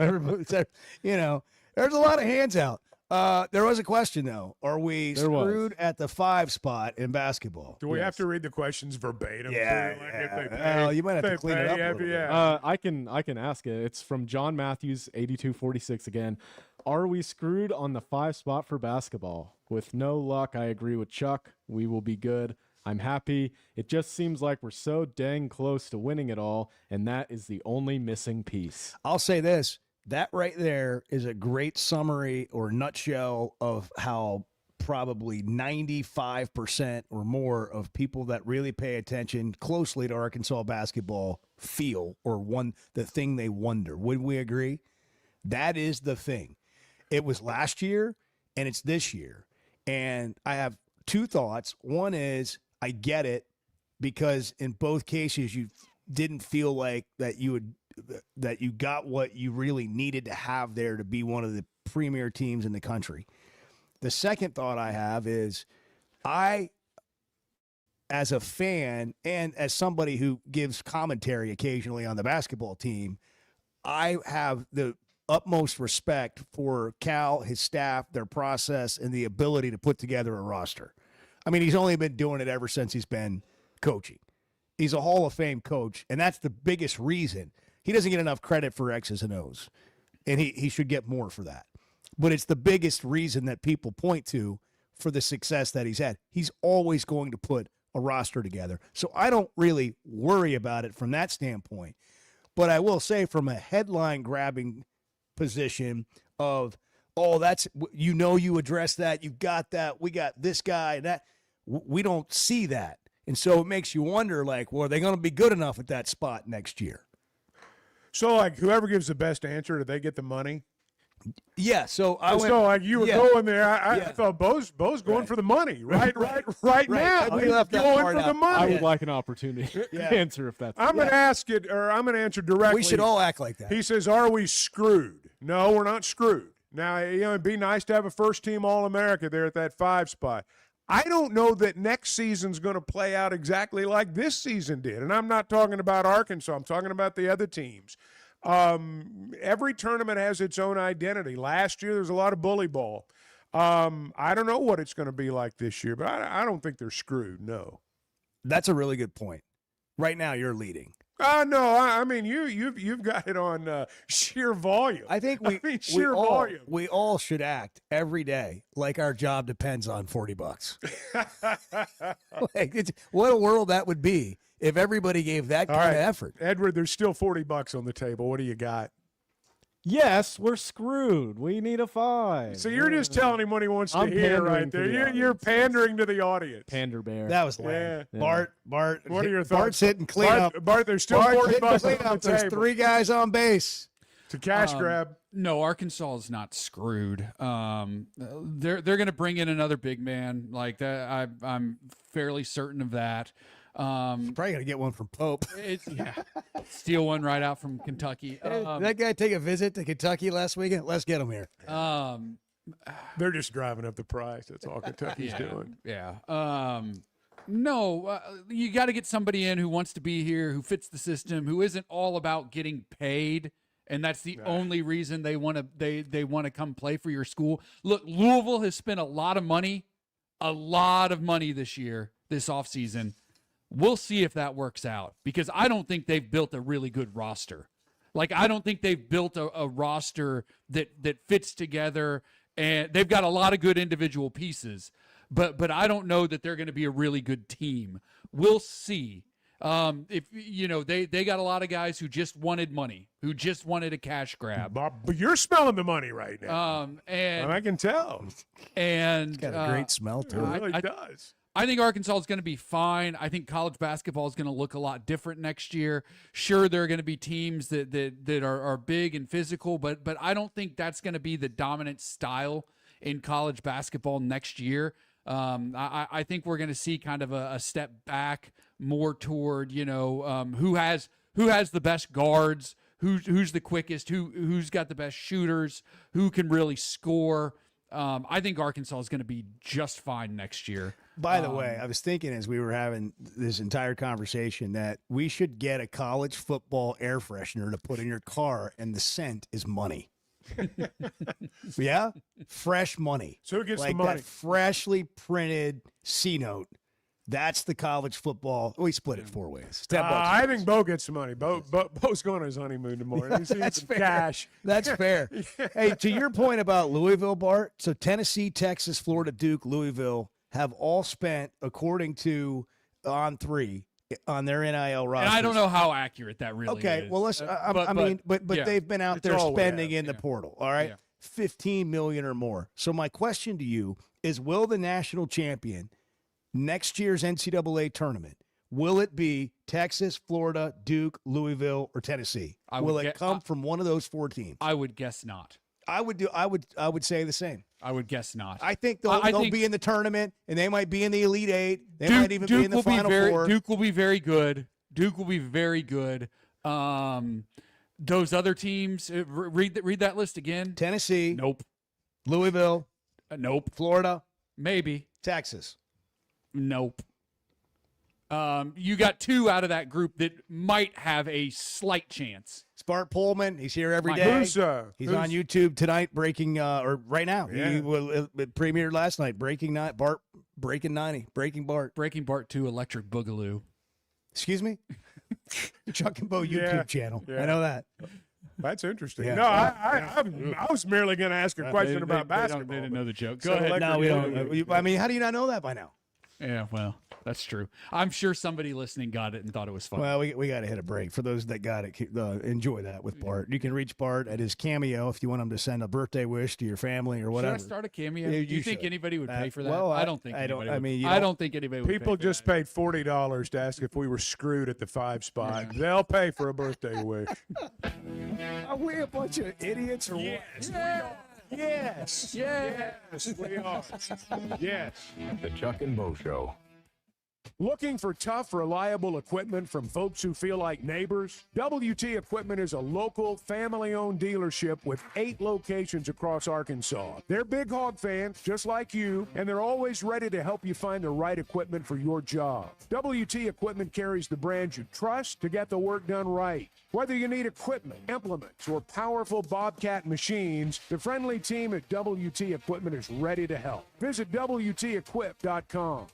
There's a lot of hands out. There was a question, though. Are we There was. screwed at the 5 spot in basketball? Do we have to read the questions verbatim? Yeah, too? Like, if they yeah. Well, you might have to they clean it up a pay, little bit. yeah. I can ask it. It's from John Matthews, 8246 again. Are we screwed on the 5 spot for basketball? With no luck, I agree with Chuck. We will be good. I'm happy. It just seems like we're so dang close to winning it all, and that is the only missing piece. I'll say this. That right there is a great summary or nutshell of how probably 95% or more of people that really pay attention closely to Arkansas basketball feel or the thing they wonder. Would we agree? That is the thing. It was last year and it's this year. And I have 2 thoughts. One is I get it because in both cases you didn't feel like that you got what you really needed to have there to be one of the premier teams in the country. The second thought I have is I, as a fan and as somebody who gives commentary occasionally on the basketball team, I have the utmost respect for Cal, his staff, their process, and the ability to put together a roster. I mean, he's only been doing it ever since he's been coaching. He's a Hall of Fame coach, and that's the biggest reason. He doesn't get enough credit for X's and O's, and he should get more for that. But it's the biggest reason that people point to for the success that he's had. He's always going to put a roster together. So I don't really worry about it from that standpoint. But I will say from a headline-grabbing position of, oh, that's, you address that, you got that, we got this guy, and that. We don't see that. And so it makes you wonder, like, well, are they going to be good enough at that spot next year? So, like, whoever gives the best answer, do they get the money? Yeah. So you were going there. I thought Bo's going for the money, right now. We He's left that going part for the out. money. I would like an opportunity to answer if that's. I'm going to ask it, or I'm going to answer directly. We should all act like that. He says, "Are we screwed?" No, we're not screwed. Now, it'd be nice to have a first-team All-America there at that 5 spot. I don't know that next season's going to play out exactly like this season did. And I'm not talking about Arkansas. I'm talking about the other teams. Every tournament has its own identity. Last year, there was a lot of bully ball. I don't know what it's going to be like this year, but I don't think they're screwed, no. That's a really good point. Right now, you're leading. No, I mean you've got it on sheer volume. I think sheer volume. We all should act every day like our job depends on $40. What a world that would be if everybody gave that kind of effort. Edward, there's still $40 on the table. What do you got? Yes, we're screwed. We need a 5. So you're just telling him what he wants to hear right there. You're pandering to the audience. Pander bear. That was lame. Yeah. Bart. What are your thoughts? Bart's hitting cleanup. Bart, there's still $40 on the table. There's 3 guys on base. It's a cash grab. No, Arkansas is not screwed. They're going to bring in another big man like that. I'm fairly certain of that. Probably gonna get one from Pope. Steal one right out from Kentucky. Did that guy take a visit to Kentucky last weekend? Let's get him here. They're just driving up the price. That's all Kentucky's doing. Yeah. No, you got to get somebody in who wants to be here, who fits the system, who isn't all about getting paid, and that's the only reason they want to come play for your school. Look, Louisville has spent a lot of money this year, this offseason. We'll see if that works out because I don't think they've built a really good roster. Like, I don't think they've built a roster that fits together, and they've got a lot of good individual pieces, but I don't know that they're going to be a really good team. We'll see. If they got a lot of guys who just wanted money, who just wanted a cash grab. But you're smelling the money right now. And I can tell. And it's got a great smell to it. It really does. I think Arkansas is going to be fine. I think college basketball is going to look a lot different next year. Sure, there are going to be teams that are big and physical, but I don't think that's going to be the dominant style in college basketball next year. I think we're going to see kind of a step back more toward who has the best guards, who's the quickest, who's got the best shooters, who can really score. I think Arkansas is going to be just fine next year. By the way, I was thinking as we were having this entire conversation that we should get a college football air freshener to put in your car, and the scent is money. Yeah, fresh money. So who gets like the money? That freshly printed C note. That's the college football. We split it 4 ways. $10 I think Bo gets the money. Bo's going on his honeymoon tomorrow. He's That's some fair. cash. That's fair. Hey, to your point about Louisville, Bart, so Tennessee, Texas, Florida, Duke, Louisville have all spent, according to On3, on their NIL rosters. And I don't know how accurate that really is. Okay, well, let's. But yeah. they've been out It's there all we spending have. in the portal. All right, Yeah. $15 million or more. So my question to you is: will the national champion next year's NCAA tournament, will it be Texas, Florida, Duke, Louisville, or Tennessee? Will it come from one of those 4 teams? I would guess not. I would say the same. I would guess not. I think they'll be in the tournament, and they might be in the Elite Eight. They might even be in the Final Four. Duke will be very good. Duke will be very good. Those other teams, read that list again. Tennessee. Nope. Louisville. Nope. Florida. Maybe. Texas. Nope. You got 2 out of that group that might have a slight chance. Bart Pullman, he's here every Mike, day. Who's on YouTube tonight, breaking or right now. Yeah. It premiered last night. Breaking 90, Breaking Bart. Breaking Bart 2 Electric Boogaloo. Excuse me? Chuck and Bo YouTube Yeah. channel. Yeah. I know that. That's interesting. Yeah. No, I was merely going to ask a question about basketball. They didn't know the joke. So Go ahead. No, we don't. I mean, how do you not know that by now? Yeah, well, that's true. I'm sure somebody listening got it and thought it was fun. Well, we got to hit a break. For those that got it, enjoy that with Bart. You can reach Bart at his Cameo if you want him to send a birthday wish to your family or whatever. Should I start a Cameo? Yeah, Do you think should. anybody would pay for that? Well, I don't think. I don't. Anybody I would. mean, you I don't think anybody would. People pay for just paid $40 to ask if we were screwed at the 5 spot. They'll pay for a birthday wish. Are we a bunch of idiots or Yes, what? we are. Yes. Yes, we are. Yes. The Chuck and Bo Show. Looking for tough, reliable equipment from folks who feel like neighbors? WT Equipment is a local, family-owned dealership with 8 locations across Arkansas. They're Big Hog fans, just like you, and they're always ready to help you find the right equipment for your job. WT Equipment carries the brands you trust to get the work done right. Whether you need equipment, implements, or powerful Bobcat machines, the friendly team at WT Equipment is ready to help. Visit WTEquip.com.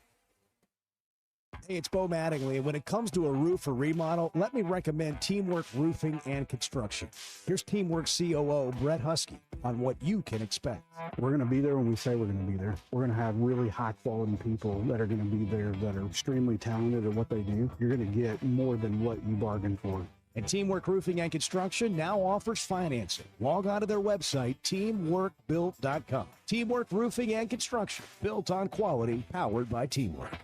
Hey, it's Bo Mattingly, and when it comes to a roof or remodel, let me recommend Teamwork Roofing and Construction. Here's Teamwork COO Brett Husky on what you can expect. We're going to be there when we say we're going to be there. We're going to have really high-quality people that are going to be there that are extremely talented at what they do. You're going to get more than what you bargained for. And Teamwork Roofing and Construction now offers financing. Log on to their website, teamworkbuilt.com. Teamwork Roofing and Construction, built on quality, powered by teamwork.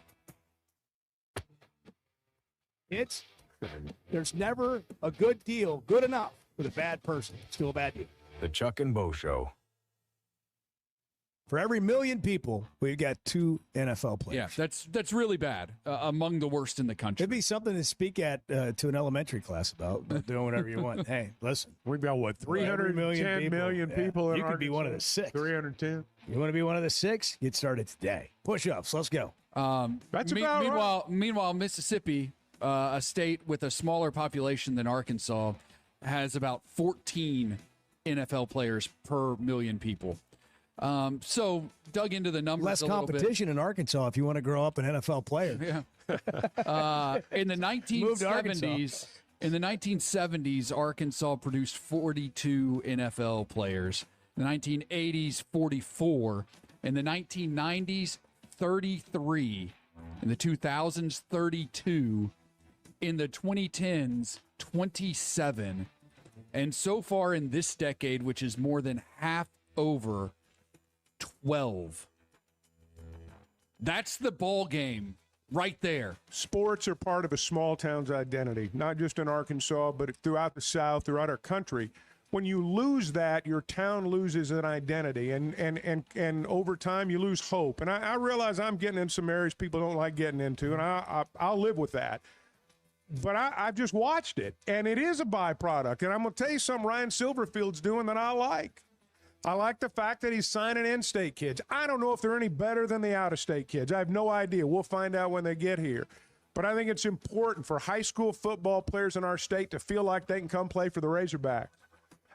There's never a good deal good enough with a bad person. Still a bad deal. The Chuck and Bo Show. For every million people, we've got 2 NFL players. Yeah, that's really bad. Among the worst in the country. It'd be something to speak at to an elementary class about doing whatever you want. Hey, listen. We've got, what, 310 million people in You could be one of the Arkansas? 6. 310. You want to be one of the 6? Get started today. Push-ups. Let's go. That's about right. Meanwhile, Mississippi, a state with a smaller population than Arkansas, has about 14 NFL players per million people. So dug into the numbers Less a little bit. competition in Arkansas if you want to grow up an NFL player. Yeah. In the 1970s, Arkansas produced 42 NFL players. In the 1980s, 44. In the 1990s, 33. In the 2000s, 32. In the 2010s, 27. And so far in this decade, which is more than half over, 12. That's the ball game right there. Sports are part of a small town's identity, not just in Arkansas, but throughout the South, throughout our country. When you lose that, your town loses an identity, and over time you lose hope. And I realize I'm getting in some areas people don't like getting into, and I'll live with that. But I've just watched it, and it is a byproduct. And I'm going to tell you something Ryan Silverfield's doing that I like. I like the fact that he's signing in-state kids. I don't know if they're any better than the out-of-state kids. I have no idea. We'll find out when they get here. But I think it's important for high school football players in our state to feel like they can come play for the Razorbacks.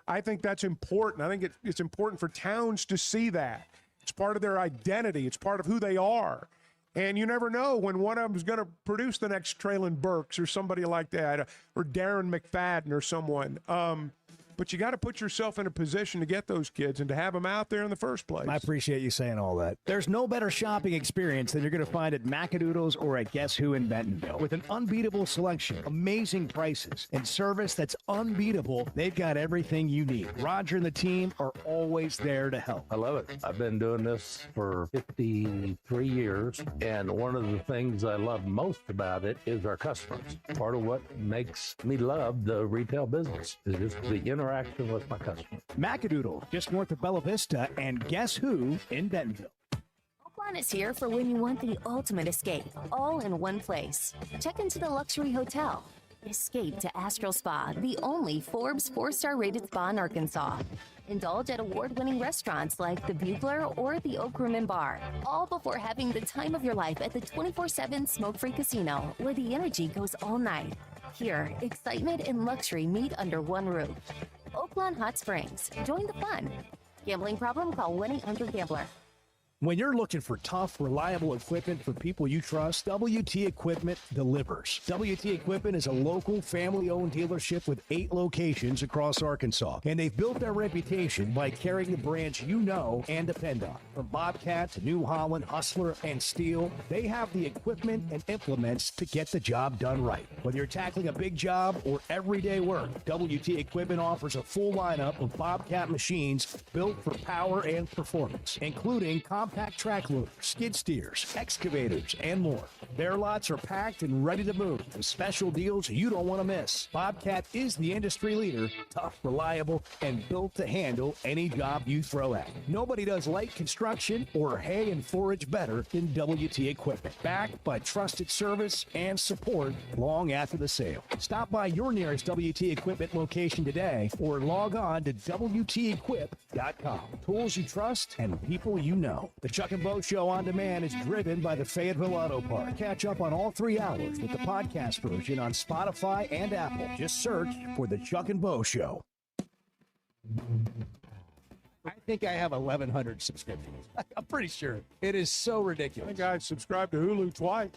I think that's important. I think it's important for towns to see that. It's part of their identity. It's part of who they are. And you never know when one of them is going to produce the next Traylon Burks or somebody like that, or Darren McFadden or someone. But you got to put yourself in a position to get those kids and to have them out there in the first place. I appreciate you saying all that. There's no better shopping experience than you're going to find at Macadoodles or at Guess Who in Bentonville. With an unbeatable selection, amazing prices, and service that's unbeatable, they've got everything you need. Roger and the team are always there to help. I love it. I've been doing this for 53 years, and one of the things I love most about it is our customers. Part of what makes me love the retail business is just the interaction with my customers. Macadoodle, just north of Bella Vista, and Guess Who in Bentonville. Oaklawn is here for when you want the ultimate escape, all in one place. Check into the luxury hotel. Escape to Astral Spa, the only Forbes 4-star rated spa in Arkansas. Indulge at award-winning restaurants like the Bugler or the Oak Room and Bar, all before having the time of your life at the 24/7 smoke-free casino, where the energy goes all night. Here, excitement and luxury meet under one roof. Oaklawn Hot Springs. Join the fun. Gambling problem? Call 1-800-GAMBLER. When you're looking for tough, reliable equipment for people you trust, WT Equipment delivers. WT Equipment is a local, family-owned dealership with 8 locations across Arkansas, and they've built their reputation by carrying the brands you know and depend on. From Bobcat to New Holland, Hustler, and Steel, they have the equipment and implements to get the job done right. Whether you're tackling a big job or everyday work, WT Equipment offers a full lineup of Bobcat machines built for power and performance, including compact track loaders, skid steers, excavators, and more. Their lots are packed and ready to move with special deals you don't want to miss. Bobcat is the industry leader, tough, reliable, and built to handle any job you throw at. Nobody does light construction or hay and forage better than WT Equipment. Backed by trusted service and support long after the sale. Stop by your nearest WT Equipment location today or log on to WTEquip.com. Tools you trust and people you know. The Chuck and Bo Show on demand is driven by the Fayetteville Auto Park. Catch up on all 3 hours with the podcast version on Spotify and Apple. Just search for the Chuck and Bo Show. I think I have 1,100 subscriptions. I'm pretty sure. It is so ridiculous. I think I subscribed to Hulu twice.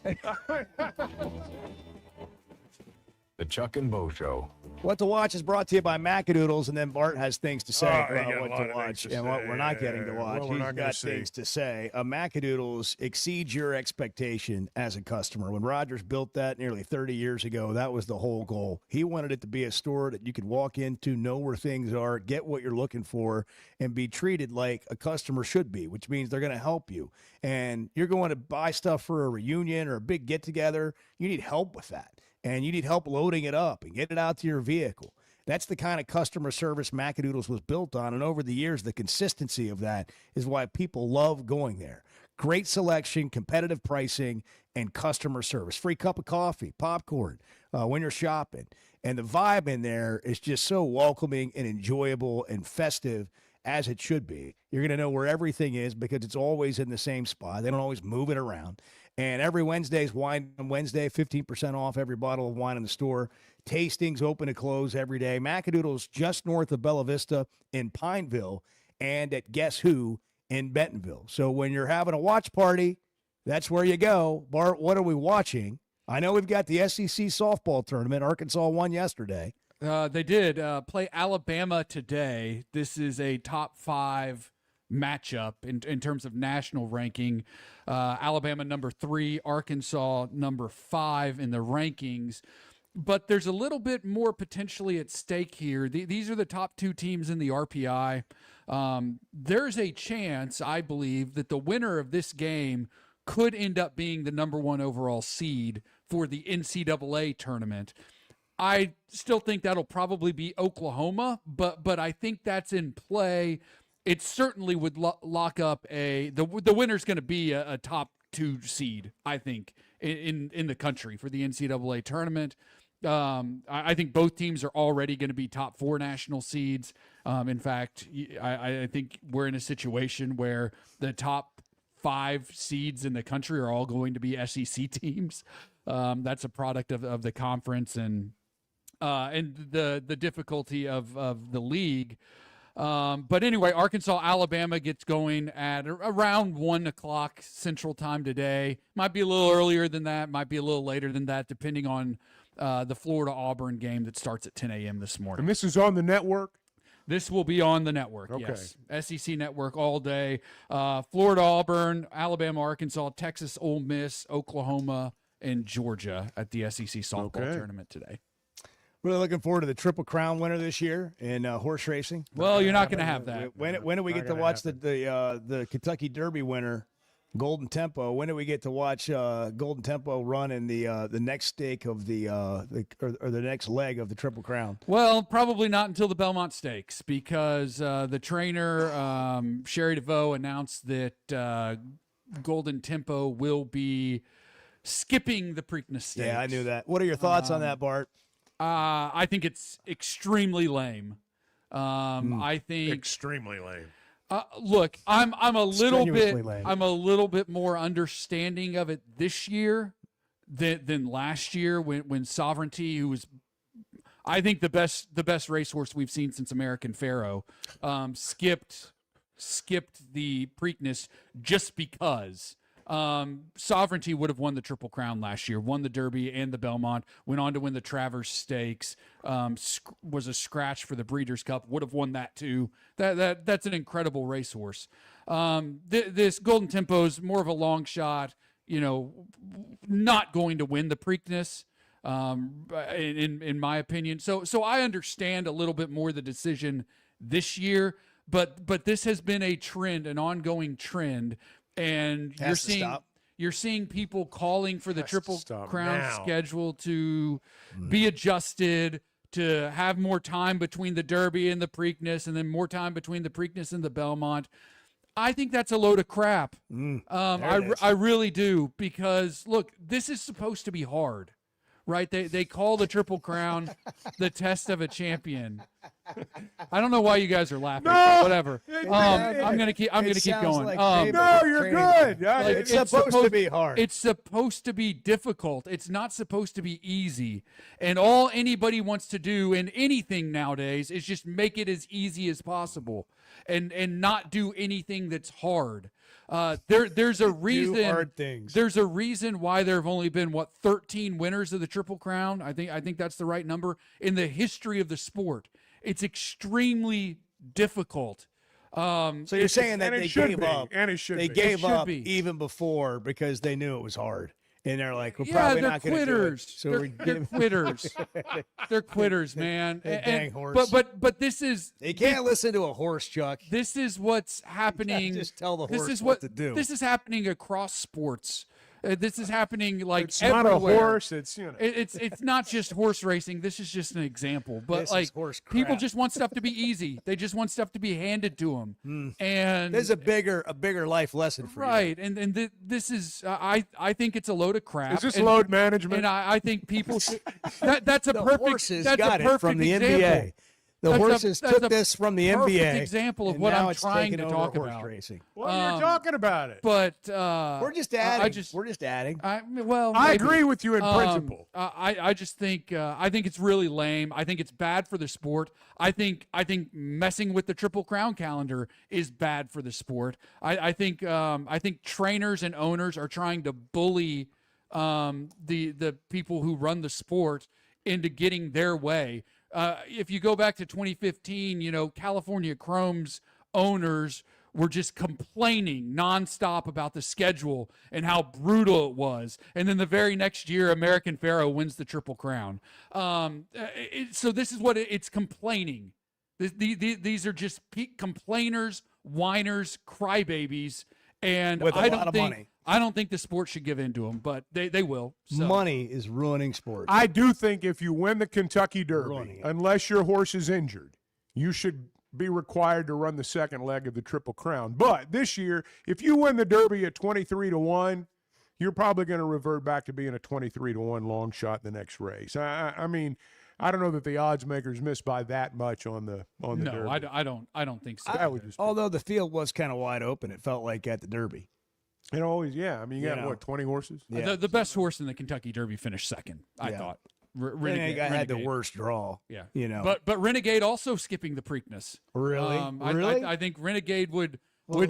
The Chuck and Bo Show. What to Watch is brought to you by Macadoodles, and then Bart has things to say Oh, about what to watch and what we're not getting to watch. What we're He's not gonna got see. things to say. Macadoodles exceeds your expectation as a customer. When Rogers built that nearly 30 years ago, that was the whole goal. He wanted it to be a store that you could walk into, know where things are, get what you're looking for, and be treated like a customer should be, which means they're going to help you. And you're going to buy stuff for a reunion or a big get-together, you need help with that. And you need help loading it up and get it out to your vehicle. That's the kind of customer service Macadoodles was built on. And over the years, the consistency of that is why people love going there. Great selection, competitive pricing, and customer service. Free cup of coffee, popcorn when you're shopping. And the vibe in there is just so welcoming and enjoyable and festive as it should be. You're going to know where everything is because it's always in the same spot. They don't always move it around. And every Wednesday's Wine Wednesday, 15% off every bottle of wine in the store. Tastings open and close every day. Macadoodles just north of Bella Vista in Pineville and at Guess Who in Bentonville. So when you're having a watch party, that's where you go. Bart, what are we watching? I know we've got the SEC softball tournament. Arkansas won yesterday. They did play Alabama today. This is a top 5 matchup in terms of national ranking. Alabama number 3, Arkansas number 5 in the rankings. But there's a little bit more potentially at stake here. These are the top 2 teams in the RPI. There's a chance, I believe, that the winner of this game could end up being the number 1 overall seed for the NCAA tournament. I still think that'll probably be Oklahoma, but I think that's in play. It certainly would lock up the winner's going to be a top 2 seed, I think, in the country for the NCAA tournament. I think both teams are already going to be top 4 national seeds. In fact, I think we're in a situation where the top 5 seeds in the country are all going to be SEC teams. That's a product of the conference, and and the difficulty of the league. But anyway, Arkansas, Alabama gets going at around 1 o'clock Central Time today. Might be a little earlier than that, might be a little later than that, depending on the Florida-Auburn game that starts at 10 a.m. this morning. And this is on the network? This will be on the network, Okay. yes. SEC network all day. Florida, Auburn, Alabama, Arkansas, Texas, Ole Miss, Oklahoma, and Georgia at the SEC softball tournament today. Really looking forward to the Triple Crown winner this year in horse racing. Well, you're not going to have that. When do we get to watch the Kentucky Derby winner, Golden Tempo? When do we get to watch Golden Tempo run in the next stake of the next leg of the Triple Crown? Well, probably not until the Belmont Stakes, because the trainer, Sherry DeVoe, announced that Golden Tempo will be skipping the Preakness Stakes. Yeah, I knew that. What are your thoughts on that, Bart? I think it's extremely lame. I think extremely lame. Look, I'm a little Strenuously bit lame. I'm a little bit more understanding of it this year than last year when Sovereignty, who was I think the best racehorse we've seen since American Pharoah, skipped the Preakness just because. Sovereignty would have won the Triple Crown last year, won the Derby and the Belmont, went on to win the Travers Stakes, was a scratch for the Breeders' Cup, would have won that too. That's an incredible racehorse. This Golden Tempo is more of a long shot, not going to win the Preakness, in my opinion. So I understand a little bit more the decision this year, but this has been a trend, an ongoing trend. And you're seeing people calling for the Triple Crown schedule to be adjusted, to have more time between the Derby and the Preakness, and then more time between the Preakness and the Belmont. I think that's a load of crap. I really do, because look, this is supposed to be hard, right? They call the Triple Crown the test of a champion. I don't know why you guys are laughing. No! Whatever. I'm gonna keep going. No, you're good. It's supposed to be hard. It's supposed to be difficult. It's not supposed to be easy. And all anybody wants to do in anything nowadays is just make it as easy as possible, and not do anything that's hard. There's a reason. Do hard things. There's a reason why there have only been 13 winners of the Triple Crown. I think that's the right number in the history of the sport. It's extremely difficult. So you're saying that they gave up, and it should they be. gave It should up be. even before because they knew it was hard, and they're like, we're Yeah, probably they're not going to do it. quitters. So They're quitters. They're quitters, man. That dang horse. But this is They can't listen to a horse, Chuck. this is what's happening. just tell the this horse is what to do. This is happening across sports. This is happening like It's not everywhere. a horse. It's It's not just horse racing. This is just an example. But This is like horse people crap. just want stuff to be easy. They just want stuff to be handed to them. And There's a bigger life lesson for you. right, and this is I think it's a load of crap. Is this and, load management? And I think people should, that's a The perfect horses that's got a it perfect from the example. NBA. The That's horses that's took this from the perfect NBA. example of and what now I'm it's trying taking to over talk horse about. racing. Well, you're talking about it. But We're just adding. We're just adding. I I agree with you in principle. I just think I think it's really lame. I think it's bad for the sport. I think messing with the Triple Crown calendar is bad for the sport. I think trainers and owners are trying to bully the people who run the sport into getting their way. If you go back to 2015, California Chrome's owners were just complaining nonstop about the schedule and how brutal it was. And then the very next year, American Pharoah wins the Triple Crown. So this is what it's complaining. These are just complainers, whiners, crybabies, and With a lot of money. I don't think the sport should give in to them, but they will. So. Money is ruining sports. I do think if you win the Kentucky Derby, unless your horse is injured, you should be required to run the second leg of the Triple Crown. But this year, if you win the Derby at 23-1, you're probably going to revert back to being a 23-1 long shot in the next race. I mean, I don't know that the odds makers missed by that much on the Derby. No, I don't think so. That would just Although the field was kind of wide open, it felt like at the Derby. It always, yeah. I mean, you got, what, 20 horses? The best horse in the Kentucky Derby finished second, I thought. Renegade had the worst draw. Yeah, But Renegade also skipping the Preakness. Really? I think Renegade would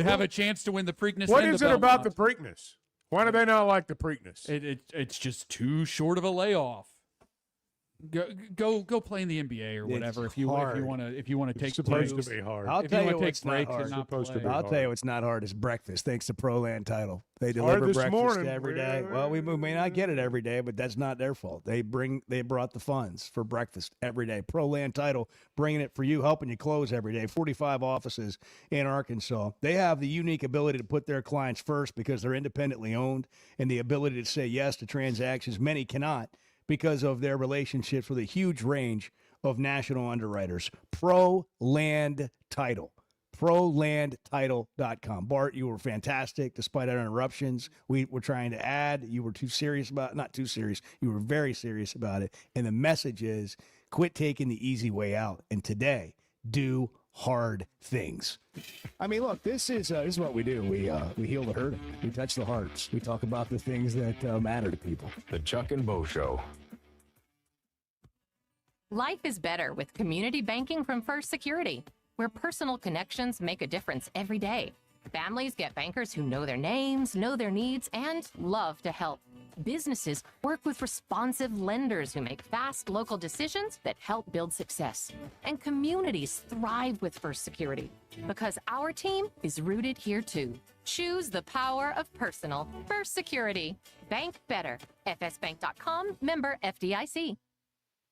have a chance to win the Preakness. What and is the it about Belmont. the Preakness? Why do they not like the Preakness? It's just too short of a layoff. Go play in the NBA or whatever if you want to take. It's supposed to be hard. I'll tell you what's not breaks hard. and not Supposed to play. be I'll hard. tell you what's not hard is breakfast. Thanks to Pro-Land Title, they hard deliver this breakfast morning. every day. Well, we may not get it every day, but that's not their fault. They brought the funds for breakfast every day. Pro-Land Title bringing it for you, helping you close every day. 45 offices in Arkansas. They have the unique ability to put their clients first because they're independently owned, and the ability to say yes to transactions many cannot, because of their relationships with a huge range of national underwriters. Pro-Land Title. ProLandTitle.com. Bart, you were fantastic despite our interruptions. We were trying to add. You were not too serious. You were very serious about it. And the message is quit taking the easy way out. And today, do hard things. I mean, look, this is what we do. We heal the hurting. We touch the hearts. We talk about the things that matter to people. The Chuck and Bo Show. Life is better with community banking from First Security, where personal connections make a difference every day. Families get bankers who know their names, know their needs, and love to help. Businesses work with responsive lenders who make fast local decisions that help build success. And communities thrive with First Security because our team is rooted here too. Choose the power of personal. First Security. Bank better. FSbank.com, member FDIC.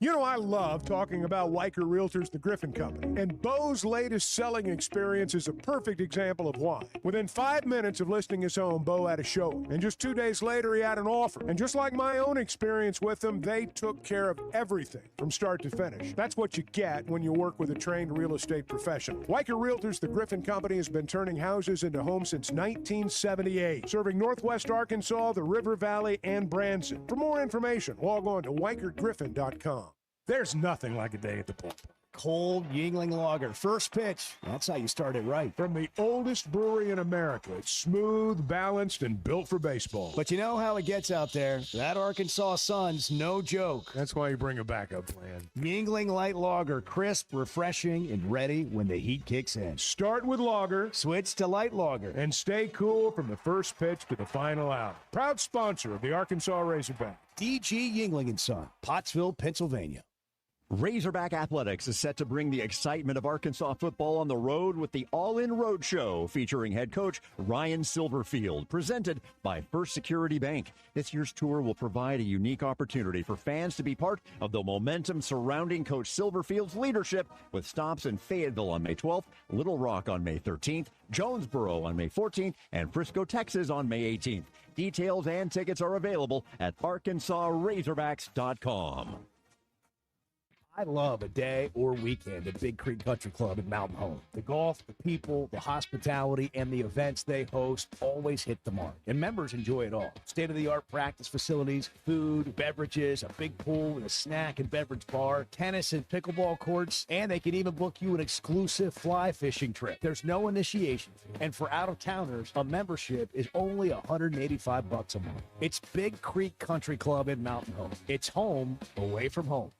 You know, I love talking about Weicker Realtors, the Griffin Company, and Bo's latest selling experience is a perfect example of why. Within 5 minutes of listing his home, Bo had a showing, and just 2 days later, he had an offer. And just like my own experience with them, they took care of everything from start to finish. That's what you get when you work with a trained real estate professional. Weicker Realtors, the Griffin Company, has been turning houses into homes since 1978, serving Northwest Arkansas, the River Valley, and Branson. For more information, log on to WeicherGriffin.com. There's nothing like a day at the ballpark. Cold Yingling Lager. First pitch. That's how you start it right. From the oldest brewery in America, it's smooth, balanced, and built for baseball. But you know how it gets out there. That Arkansas sun's no joke. That's why you bring a backup plan. Yingling Light Lager. Crisp, refreshing, and ready when the heat kicks in. Start with lager. Switch to light lager. And stay cool from the first pitch to the final out. Proud sponsor of the Arkansas Razorback. DG Yingling & Son, Pottsville, Pennsylvania. Razorback Athletics is set to bring the excitement of Arkansas football on the road with the All-In Road Show featuring head coach Ryan Silverfield, presented by First Security Bank. This year's tour will provide a unique opportunity for fans to be part of the momentum surrounding Coach Silverfield's leadership, with stops in Fayetteville on May 12th, Little Rock on May 13th, Jonesboro on May 14th, and Frisco, Texas on May 18th. Details and tickets are available at ArkansasRazorbacks.com. I love a day or weekend at Big Creek Country Club in Mountain Home. The golf, the people, the hospitality, and the events they host always hit the mark. And members enjoy it all. State-of-the-art practice facilities, food, beverages, a big pool and a snack and beverage bar, tennis and pickleball courts, and they can even book you an exclusive fly fishing trip. There's no initiation fee. And for out-of-towners, a membership is only $185 a month. It's Big Creek Country Club in Mountain Home. It's home away from home.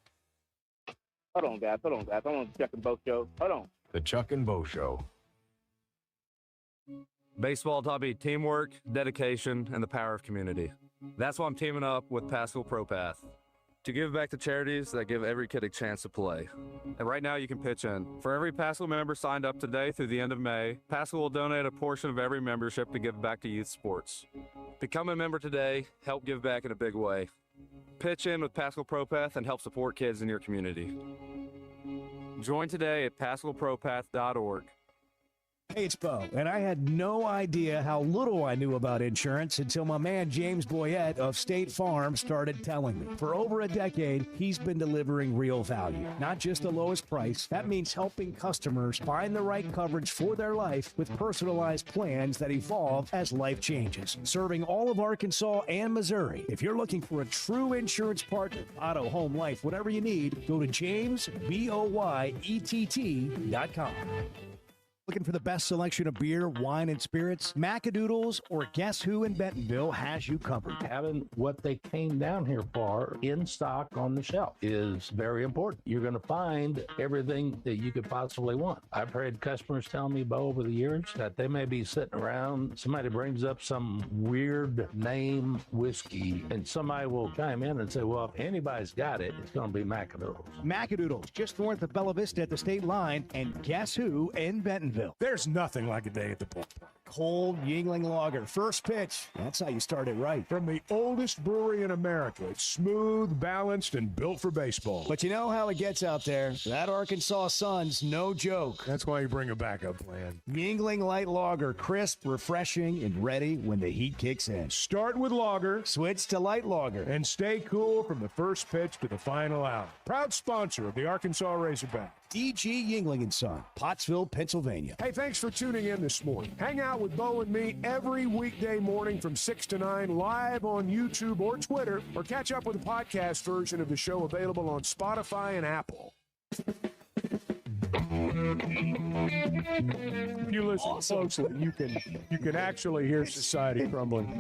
Hold on, guys. I'm on the Chuck and Bo Show. Hold on. The Chuck and Bo Show. Baseball taught me teamwork, dedication, and the power of community. That's why I'm teaming up with Paschal ProPath to give back to charities that give every kid a chance to play. And right now you can pitch in. For every Paschal member signed up today through the end of May, Paschal will donate a portion of every membership to give back to youth sports. Become a member today. Help give back in a big way. Pitch in with Paschal ProPath and help support kids in your community. Join today at PaschalProPath.org. Hey, it's Bo, and I had no idea how little I knew about insurance until my man James Boyette of State Farm started telling me. For over a decade, he's been delivering real value, not just the lowest price. That means helping customers find the right coverage for their life with personalized plans that evolve as life changes. Serving all of Arkansas and Missouri. If you're looking for a true insurance partner, auto, home, life, whatever you need, go to JamesBoyett.com. Looking for the best selection of beer, wine, and spirits? Macadoodles or Guess Who in Bentonville has you covered. Having what they came down here for in stock on the shelf is very important. You're going to find everything that you could possibly want. I've heard customers tell me, Bo, over the years that they may be sitting around, somebody brings up some weird name whiskey, and somebody will chime in and say, well, if anybody's got it, it's going to be Macadoodles. Macadoodles, just north of Bella Vista at the state line, and Guess Who in Bentonville. There's nothing like a day at the ballpark. Cold Yingling Lager, first pitch. That's how you start it right. From the oldest brewery in America, it's smooth, balanced, and built for baseball. But you know how it gets out there. That Arkansas sun's no joke. That's why you bring a backup plan. Yingling Light Lager, crisp, refreshing, and ready when the heat kicks in. Start with lager, switch to light lager, and stay cool from the first pitch to the final out. Proud sponsor of the Arkansas Razorback. DG Yingling & Son, Pottsville, Pennsylvania. Hey, thanks for tuning in this morning. Hang out with Bo and me every weekday morning from 6 to 9 live on YouTube or Twitter, or catch up with the podcast version of the show available on Spotify and Apple. If you listen closely, you can actually hear society crumbling.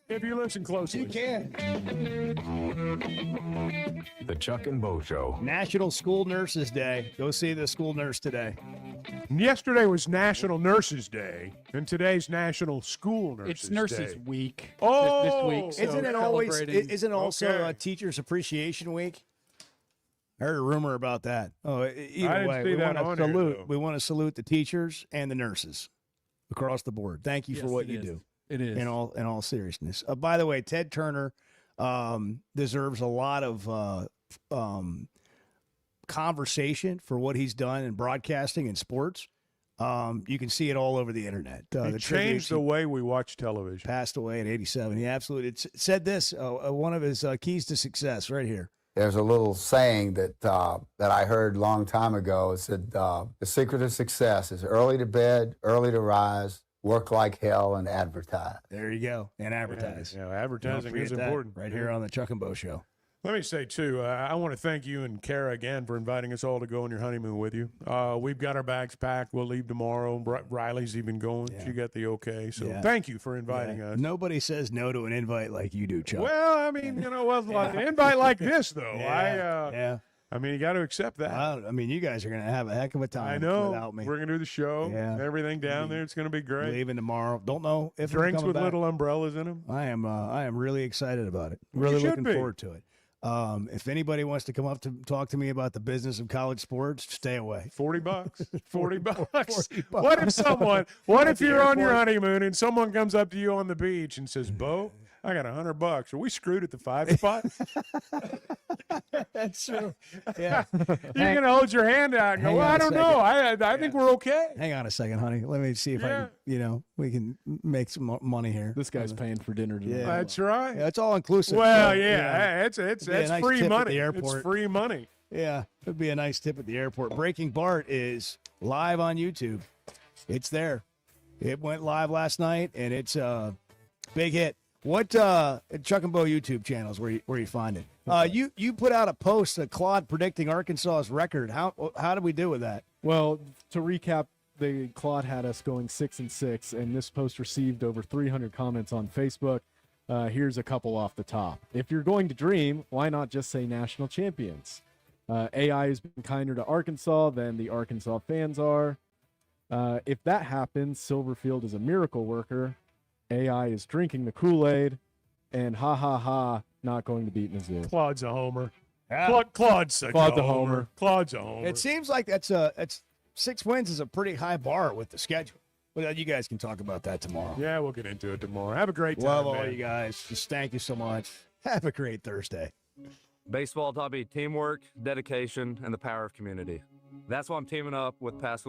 If you listen closely. You can. The Chuck and Bo Show. National School Nurses Day. Go see the school nurse today. Yesterday was National Nurses Day, and today's National School Nurses Day. It's Nurses Week Oh, this week. So isn't it always? celebrating- Isn't it also Okay. Teachers Appreciation Week? I heard a rumor about that. Oh, either I didn't way, see we that want on to here, salute. though. We want to salute the teachers and the nurses across the board. Thank you for Yes, what it you is. do. It is. In all seriousness. By the way, Ted Turner deserves a lot of conversation for what he's done in broadcasting and sports. You can see it all over the internet. It the changed tributes. the way we watch television. Passed away at 87. He absolutely said this. One of his keys to success, right here. There's a little saying that that I heard a long time ago. It said, the secret of success is early to bed, early to rise, work like hell, and advertise. There you go. And advertise. Yeah, advertising Don't is forget that important. right here on the Chuck and Bo Show. Let me say, too, I want to thank you and Kara again for inviting us all to go on your honeymoon with you. We've got our bags packed. We'll leave tomorrow. Riley's even going. She got the okay. So thank you for inviting us. Nobody says no to an invite like you do, Chuck. Well, I mean, an invite like this, though. Yeah. I mean, you got to accept that. I mean, you guys are going to have a heck of a time I know. without me. We're going to do the show. Yeah. Everything down there. It's going to be great. Leaving tomorrow. Don't know if I'm Drinks coming with back. little umbrellas in them. I am really excited about it. You Really should looking be. forward to it. If anybody wants to come up to talk to me about the business of college sports, stay away. $40. $40. $40. What At if the you're on your airport. honeymoon and someone comes up to you on the beach and says, Bo, I got $100. Are we screwed at the 5 spot? That's true. Yeah. You're going to hold your hand out and go, Hang well, on I a don't know. I think we're okay. Hang on a second, honey. Let me see if I can, we can make some money here. This guy's paying for dinner tonight. Yeah. That's right. Yeah, it's all inclusive. Well, So, yeah, it's it'd be a nice free tip at money. the It's airport. free money. Yeah, it'd be a nice tip at the airport. Breaking Bart is live on YouTube. It's there. It went live last night, and it's a big hit. What Chuck and Bo YouTube channels where you find it? You put out a post, Claude predicting Arkansas's record. How did we do with that? Well, to recap, the Claude had us going 6-6, and this post received over 300 comments on Facebook. Here's a couple off the top. If you're going to dream, why not just say national champions? AI has been kinder to Arkansas than the Arkansas fans are. If that happens, Silverfield is a miracle worker. AI is drinking the Kool-Aid, and not going to beat Mizzou. Claude's a homer. Yeah. Claude's such Claude's a a homer. homer. Claude's a homer. It seems like that's 6 wins is a pretty high bar with the schedule. Well, you guys can talk about that tomorrow. Yeah, we'll get into it tomorrow. Have a great time, Love all man. you guys. Just thank you so much. Have a great Thursday. Baseball taught me teamwork, dedication, and the power of community. That's why I'm teaming up with Pascal